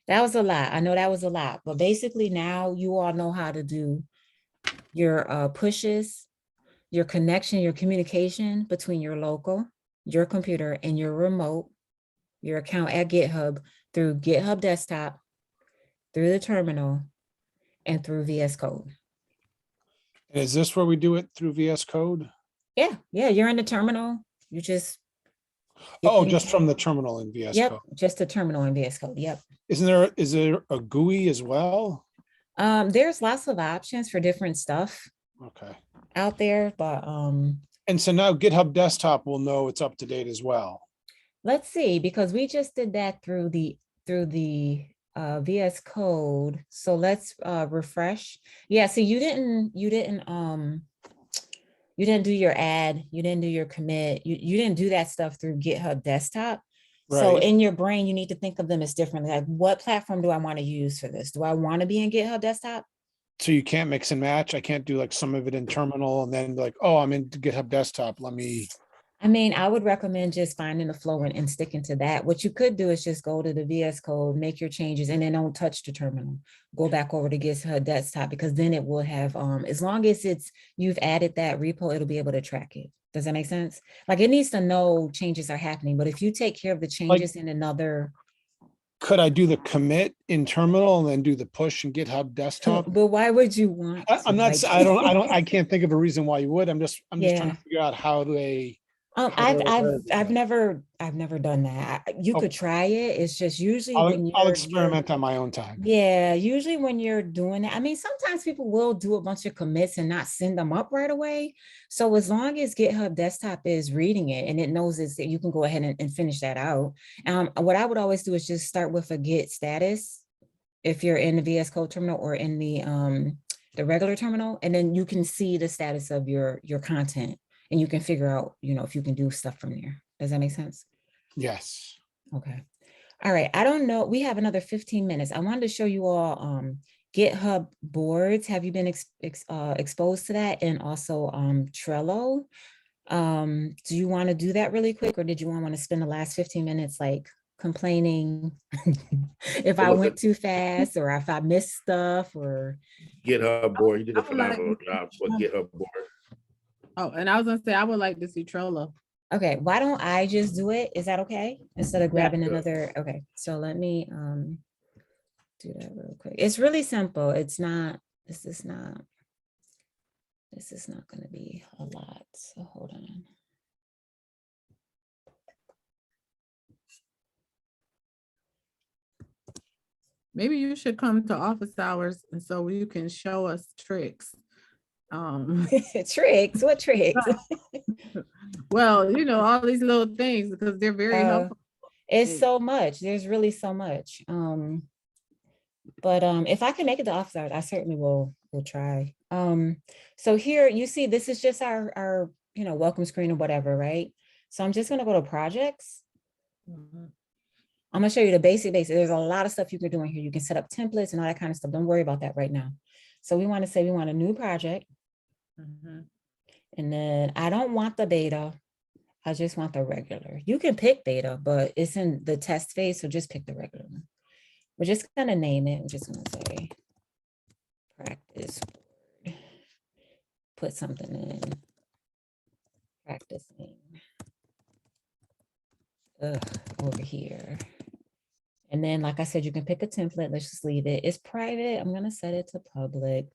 That was a lot. I know that was a lot, but basically now you all know how to do your pushes, your connection, your communication between your local, your computer, and your remote, your account at GitHub through GitHub Desktop, through the terminal, and through VS Code. And is this where we do it through VS Code? Yeah, you're in the terminal. You just Just from the terminal in VS Yep, Code. just the terminal in VS Code. Yep. Is there a GUI as well? There's lots of options for different stuff Okay. out there, but And so now GitHub Desktop will know it's up to date as well. let's see, because we just did that through the VS Code. So let's refresh. Yeah, so you didn't do your add, you didn't do your commit, you didn't do that stuff through GitHub Desktop. So Right. in your brain, you need to think of them as differently. Like, what platform do I want to use for this? Do I want to be in GitHub Desktop? So you can't mix and match. I can't do like some of it in terminal and then be like, oh, I'm in GitHub Desktop. Let me. I mean, I would recommend just finding the flow and sticking to that. What you could do is just go to the VS Code, make your changes, and then don't touch the terminal. Go back over to GitHub Desktop, because then it will have, as long as you've added that repo, it'll be able to track it. Does that make sense? Like, it needs to know changes are happening, but if you take care of the changes in another. Could I do the commit in terminal and then do the push in GitHub Desktop? But why would you want I'm not, like- I can't think of a reason why you would. I'm just trying Yeah. to figure out how they. I've never done that. You could try it. It's just usually when I'll experiment on my own time. Yeah, usually when you're doing it, I mean, sometimes people will do a bunch of commits and not send them up right away. So as long as GitHub Desktop is reading it and it knows that you can go ahead and finish that out. What I would always do is just start with a git status if you're in the VS Code terminal or in the regular terminal, and then you can see the status of your content. And you can figure out, if you can do stuff from there. Does that make sense? Yes. Okay. All right. I don't know. We have another 15 minutes. I wanted to show you all GitHub boards. Have you been exposed to that? And also Trello. Do you want to do that really quick, or did you want to spend the last 15 minutes like complaining if I went too fast or if I missed stuff or GitHub board? You did a phenomenal job with GitHub board. Oh, and I was gonna say, I would like to see Trello. Okay, why don't I just do it? Is that okay? Instead of grabbing another, okay. So let me do that real quick. It's really simple. It's not, this is not gonna be a lot. So hold on. Maybe you should come to office hours and so you can show us tricks. Tricks? What tricks? Well, all these little things, because they're very helpful. It's so much. There's really so much. But if I can make it to office hours, I certainly will try. So here you see, this is just our welcome screen or whatever, right? So I'm just gonna go to projects. I'm gonna show you the basic. There's a lot of stuff you can do in here. You can set up templates and all that kind of stuff. Don't worry about that right now. So we want to say we want a new project. And then I don't want the beta. I just want the regular. You can pick beta, but it's in the test phase, so just pick the regular one. We're just gonna name it. We're just gonna say practice board. Put something in. Practicing. Over here. And then, like I said, you can pick a template. Let's just leave it. It's private. I'm gonna set it to public.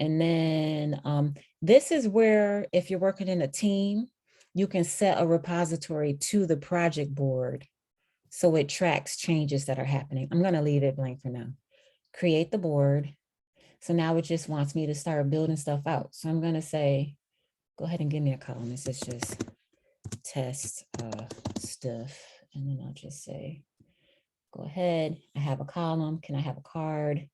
And then this is where, if you're working in a team, you can set a repository to the project board so it tracks changes that are happening. I'm going to leave it blank for now. Create the board. So now it just wants me to start building stuff out. So I'm going to say, go ahead and give me a column. This is just test stuff. And then I'll just say, go ahead. I have a column. Can I have a card?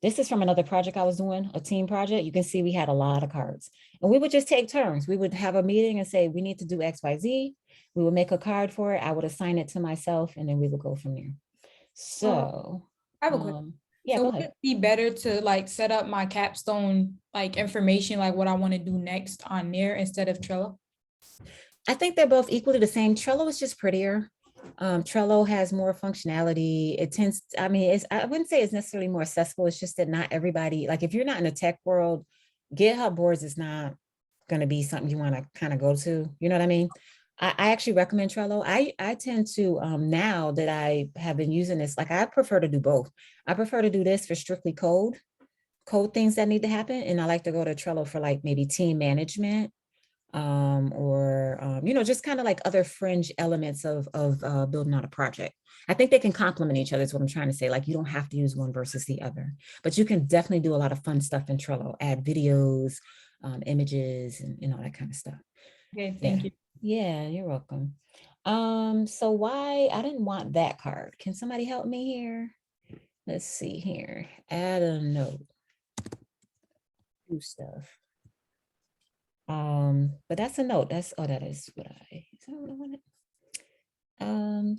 This is from another project I was doing, a team project. You can see we had a lot of cards, and we would just take turns. We would have a meeting and say, we need to do X, Y, Z. We would make a card for it. I would assign it to myself, and then we would go from there. So I have a question. yeah, So go would ahead. it be better to like set up my capstone like information, like what I want to do next on there instead of Trello? I think they're both equally the same. Trello is just prettier. Trello has more functionality. It tends, I mean, I wouldn't say it's necessarily more accessible. It's just that not everybody, like if you're not in the tech world, GitHub boards is not going to be something you want to kind of go to. You know what I mean? I actually recommend Trello. I tend to, now that I have been using this, like I prefer to do both. I prefer to do this for strictly code things that need to happen. And I like to go to Trello for like maybe team management, or you know, just kind of like other fringe elements of building out a project. I think they can complement each other is what I'm trying to say. Like you don't have to use one versus the other, but you can definitely do a lot of fun stuff in Trello, add videos, images, and all that kind of stuff. Okay, thank you. Yeah, you're welcome. So why, I didn't want that card. Can somebody help me here? Let's see here. Add a note. Do stuff. But that's a note. That's, oh, that is what is that what I wanted?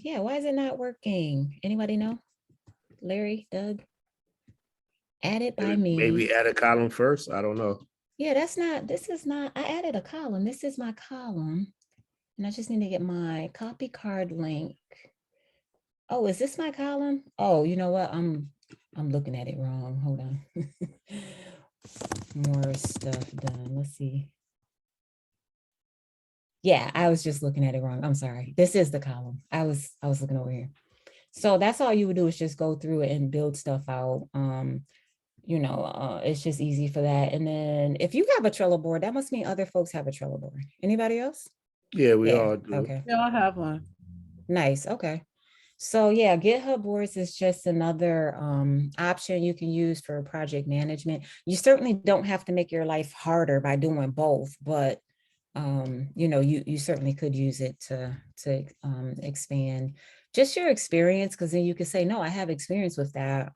Yeah, why is it not working? Anybody know? Larry, Doug? Added by me. Maybe add a column first. I don't know. Yeah, that's not, this is not, I added a column. This is my column. And I just need to get my copy card link. Oh, is this my column? Oh, you know what? I'm looking at it wrong. Hold on. More stuff done. Let's see. Yeah, I was just looking at it wrong. I'm sorry. This is the column. I was looking over here. So that's all you would do is just go through it and build stuff out. You know, it's just easy for that. And then if you have a Trello board, that must mean other folks have a Trello board. Anybody else? Yeah, we all do. Okay. Yeah, I have one. Nice. Okay. So yeah, GitHub boards is just another option you can use for project management. You certainly don't have to make your life harder by doing both, but you know, you certainly could use it to expand just your experience, because then you could say, no, I have experience with that,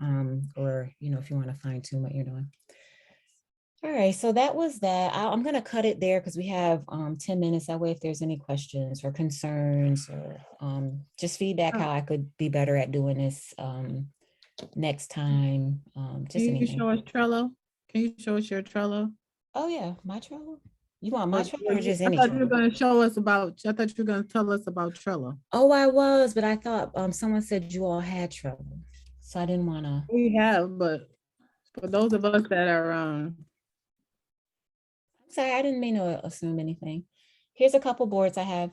or, you know, if you want to fine tune what you're doing. All right, so that was that. I'm going to cut it there because we have 10 minutes. That way, if there's any questions or concerns or just feedback how I could be better at doing this next time. Just Can you anything. show us Trello? Can you show us your Trello? Oh yeah, my Trello. You want my Trello or just I any thought you were Trello? going to show us about, I thought you were going to tell us about Trello. Oh, I was, but I thought someone said you all had Trello, so I didn't want to. We have, but for those of us that are Sorry, I didn't mean to assume anything. Here's a couple boards I have.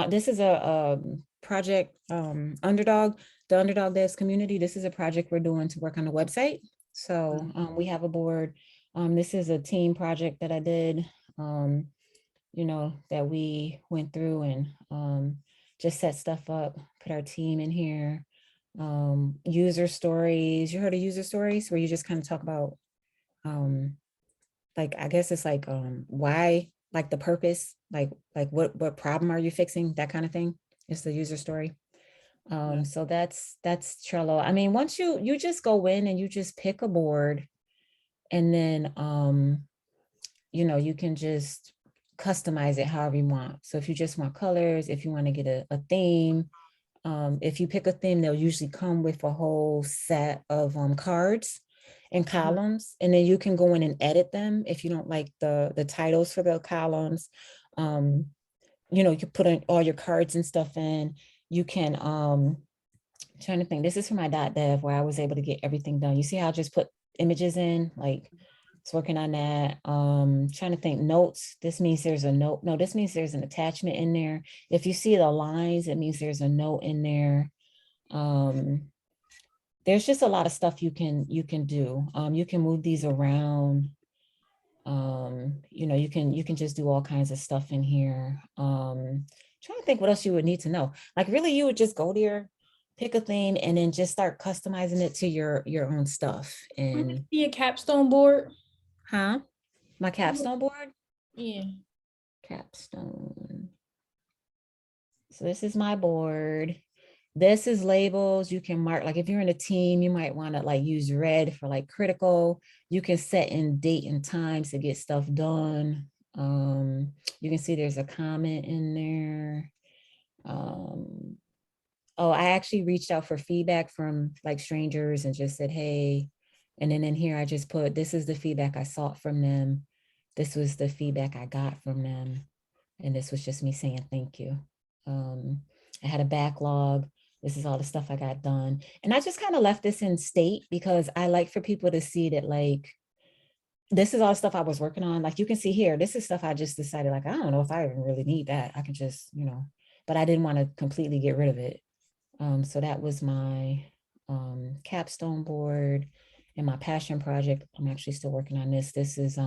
This is a project, Underdog, the Underdog Devs community. This is a project we're doing to work on the website. So we have a board. This is a team project that I did, you know, that we went through and just set stuff up, put our team in here. User stories. You heard of user stories where you just kind of talk about like, I guess it's like why, like the purpose, like what problem are you fixing, that kind of thing. It's the user story. So that's Trello. I mean, once you just go in and you just pick a board, and then you know, you can just customize it however you want. So if you just want colors, if you want to get a theme, if you pick a theme, they'll usually come with a whole set of cards and columns, and then you can go in and edit them if you don't like the titles for the columns. You know, you can put in all your cards and stuff in. You can trying to think, this is for my .dev where I was able to get everything done. You see how I just put images in, like it's working on that. Trying to think, notes, this means there's a note. No, this means there's an attachment in there. If you see the lines, it means there's a note in there. there's just a lot of stuff you can do. You can move these around. You know, you can just do all kinds of stuff in here. Trying to think what else you would need to know. Like really, you would just go there, pick a thing, and then just start customizing it to your own stuff. And Be a capstone board. huh? My capstone board? Yeah. Capstone. So this is my board. This is labels. You can mark, like if you're in a team, you might want to like use red for like critical. You can set in date and times to get stuff done. You can see there's a comment in there. Oh, I actually reached out for feedback from like strangers and just said, hey, and then in here, I just put, this is the feedback I sought from them. This was the feedback I got from them. And this was just me saying, thank you. I had a backlog. This is all the stuff I got done. And I just kind of left this in state because I like for people to see that like, this is all the stuff I was working on. Like you can see here, this is stuff I just decided like, I don't know if I even really need that. I can just, you know, but I didn't want to completely get rid of it. So that was my capstone board and my passion project. I'm actually still working on this. This is,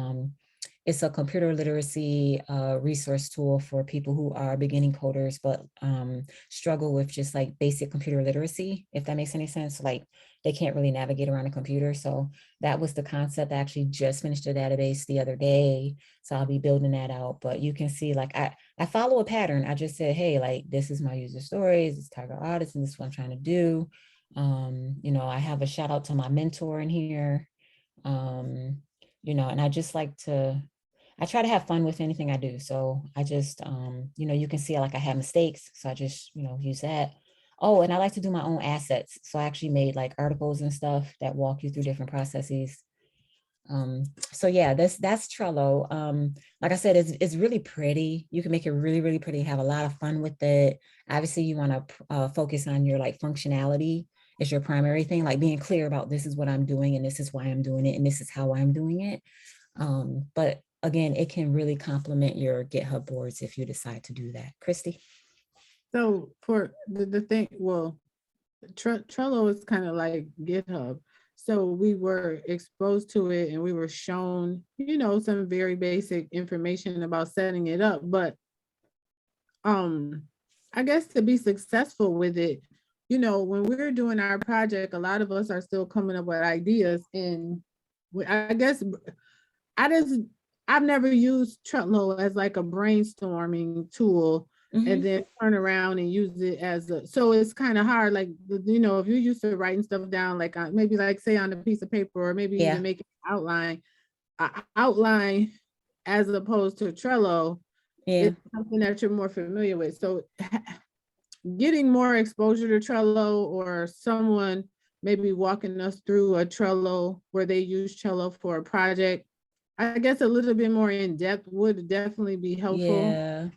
it's a computer literacy resource tool for people who are beginning coders, but struggle with just like basic computer literacy, if that makes any sense. Like they can't really navigate around a computer. So that was the concept. I actually just finished a database the other day. So I'll be building that out. But you can see like I follow a pattern. I just said, hey, like this is my user stories, this target audience, and this is what I'm trying to do. You know, I have a shout out to my mentor in here. You know, and I just like to, I try to have fun with anything I do. So I just, you know, you can see like I have mistakes. So I just, you know, use that. Oh, and I like to do my own assets. So I actually made like articles and stuff that walk you through different processes. So yeah, that's Trello. Like I said, it's really pretty. You can make it really, really pretty, have a lot of fun with it. Obviously you want to focus on your like functionality is your primary thing, like being clear about this is what I'm doing and this is why I'm doing it and this is how I'm doing it. But again, it can really complement your GitHub boards if you decide to do that. Christy? So for the thing, well, Trello is kind of like GitHub. So we were exposed to it and we were shown, you know, some very basic information about setting it up. But I guess to be successful with it, you know, when we're doing our project, a lot of us are still coming up with ideas. And I guess I've never used Trello as like a brainstorming tool and then turn around and use it as a, so it's kind of hard, like, you know, if you're used to writing stuff down, like maybe like say on a piece of paper or maybe even make an outline as opposed to Trello, it's something that you're more familiar with. So getting more exposure to Trello or someone maybe walking us through a Trello where they use Trello for a project, I guess a little bit more in depth would definitely be helpful. Yeah.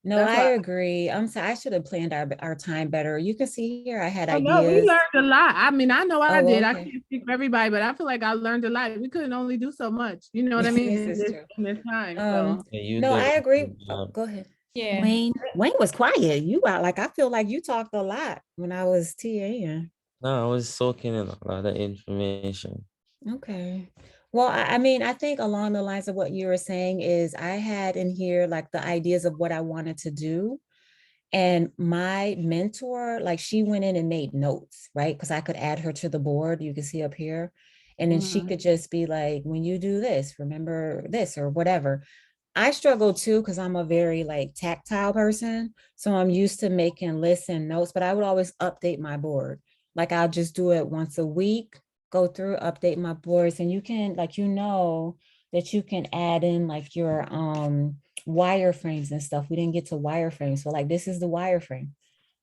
No, I agree. I'm sorry, I should have planned our time better. You can see here I had ideas. No, we learned a lot. I mean, I know what I did. Okay. I can't speak for everybody, but I feel like I learned a lot. We couldn't only do so much. You know what I mean? This is true. In this time. So. No, I agree. Go ahead. Yeah. Wayne was quiet. You are like, I feel like you talked a lot when I was TAing. No, I was soaking in a lot of information. Okay. Well, I mean, I think along the lines of what you were saying is I had in here like the ideas of what I wanted to do. And my mentor, like she went in and made notes, right? Because I could add her to the board, you can see up here. And then she could just be like, when you do this, remember this or whatever. I struggle too, because I'm a very like tactile person. So I'm used to making lists and notes, but I would always update my board. Like I'll just do it once a week, go through, update my boards. And you can like, you know, that you can add in like your wireframes and stuff. We didn't get to wireframes. So like, this is the wireframe.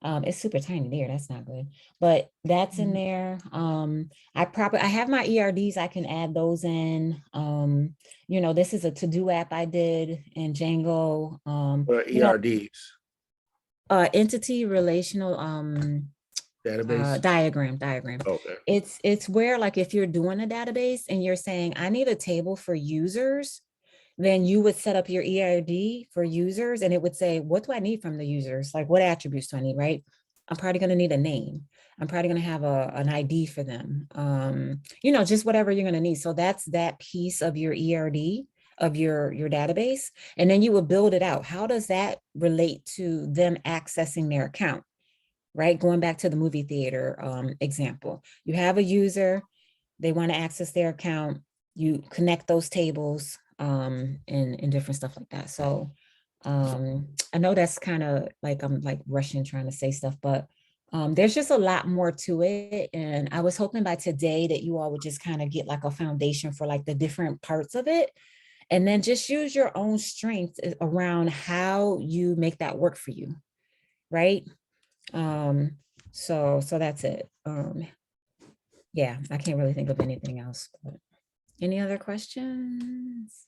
It's super tiny there. That's not good, but that's in there. I have my ERDs. I can add those in. You know, this is a to-do app I did in Django. ERDs? Entity relational database diagram. Okay. It's where like if you're doing a database and you're saying I need a table for users, then you would set up your ERD for users and it would say, what do I need from the users? Like what attributes do I need, right? I'm probably going to need a name. I'm probably going to have an ID for them. You know, just whatever you're going to need. So that's that piece of your ERD, of your database. And then you will build it out. How does that relate to them accessing their account? Right? Going back to the movie theater example, you have a user, they want to access their account, you connect those tables and different stuff like that. So I know that's kind of like, I'm like rushing trying to say stuff, but there's just a lot more to it. And I was hoping by today that you all would just kind of get like a foundation for like the different parts of it. And then just use your own strengths around how you make that work for you. Right? So that's it. Yeah, I can't really think of anything else, but any other questions?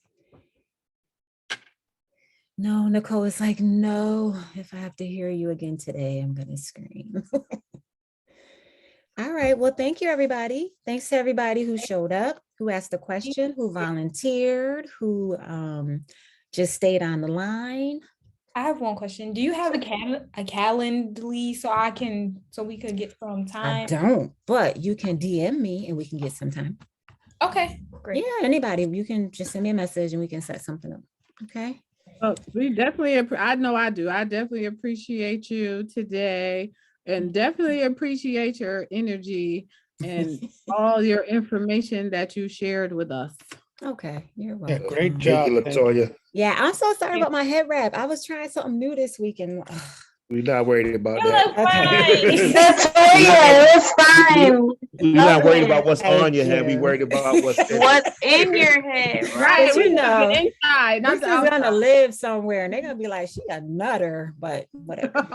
No, Nicole is like, no, if I have to hear you again today, I'm gonna scream. All right, well, thank you, everybody. Thanks to everybody who showed up, who asked a question, who volunteered, who just stayed on the line. I have one question. Do you have a Calendly so we could get some time? I don't, but you can DM me and we can get some time. Okay, great. Yeah, anybody, you can just send me a message and we can set something up. Okay. Oh, we definitely, I know I do. I definitely appreciate you today and definitely appreciate your energy and all your information that you shared with us. Okay, you're Yeah, welcome. great Thank job. you, Thank you. Latoya. Yeah, I'm so sorry about my head wrap. I was trying something new this weekend. We're not worried about You that. look fine. Latoya, it's fine. We're not worried about what's Thank on your head. We you. worried about what's in What's it. in your head, Right, right? But you we know, know, inside, not This the is gonna outside. live somewhere and they're gonna be like, she a nutter, but whatever.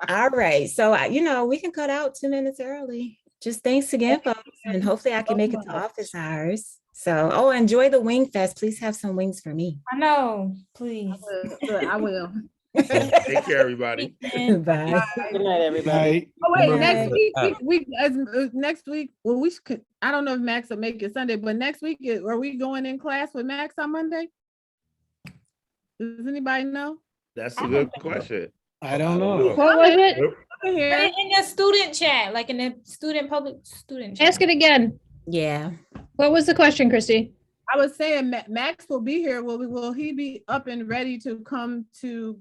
All right, so you know, we can cut out 2 minutes early. Just thanks again, folks, and hopefully I can make it to office hours. So, oh, enjoy the Wing Fest. Please have some wings for me. I know, please. I will. Take care, everybody. Bye. Good night, everybody. Oh wait, Right. next week next week. Well, we should. I don't know if Max will make it Sunday, but next week are we going in class with Max on Monday? Does anybody know? That's a good question. I don't know. What was it? Nope. Put it in the student chat, like in the public student chat. Ask it again. Yeah. What was the question, Christy? I was saying Max will be here. Will he be up and ready to come to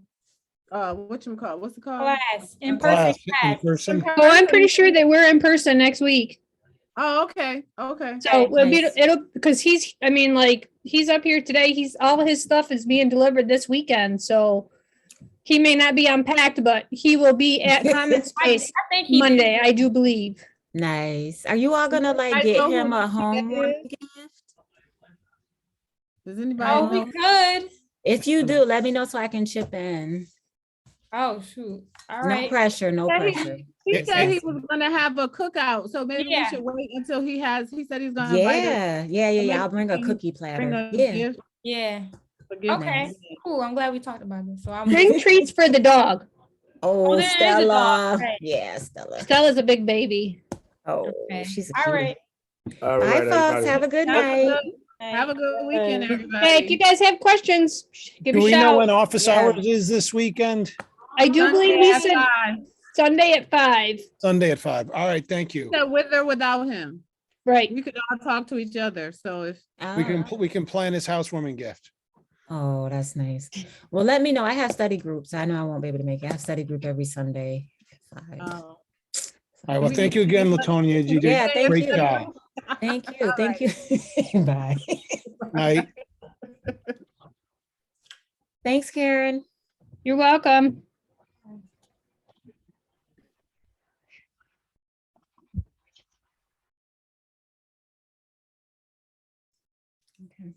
what's it called? Class, in person Class in class. person. Oh, I'm pretty sure that we're in person next week. Oh, okay. So Nice. it'll because he's up here today. All his stuff is being delivered this weekend. So he may not be unpacked, but he will be at Common Space I think he Monday, I do believe. Nice. Are you all gonna like I get know him who a that homework is. gift? Does anybody Oh, know? we could. If you do, let me know so I can chip in. Oh, shoot. All No right. pressure, no Yeah, pressure. He said he was gonna have a cookout, so maybe we Yeah. should wait until he said he's gonna invite us. Yeah. I'll bring a cookie Bring platter. a Yeah. gift. Yeah. Forgive me. Okay. Cool. I'm glad we talked about this. So I'm Bring treats for the dog. Oh, there is a Stella. dog, right. Yeah, Stella. Stella's a big baby. Oh, Okay. she's a All cutie. right. All Bye, right, folks. everybody. Have a good Have a night. good- Have a good weekend, everybody. Hey, if you guys have questions, give Do a we know when shout. office Yeah. hours is this weekend? I do believe Sunday he at said 5. Sunday at 5. Sunday at 5. All right, thank you. So with or without him, Right. we could all talk to each other. So if We can plan his housewarming gift. Oh, that's nice. Well, let me know. I have study groups. I know I won't be able to make it. I have study group every Sunday at 5. All right, well, thank you again, Latonia. You did Yeah, a thank great you. job. Thank you. Thank you. Bye. Night. Thanks, Karen. You're welcome. Okay.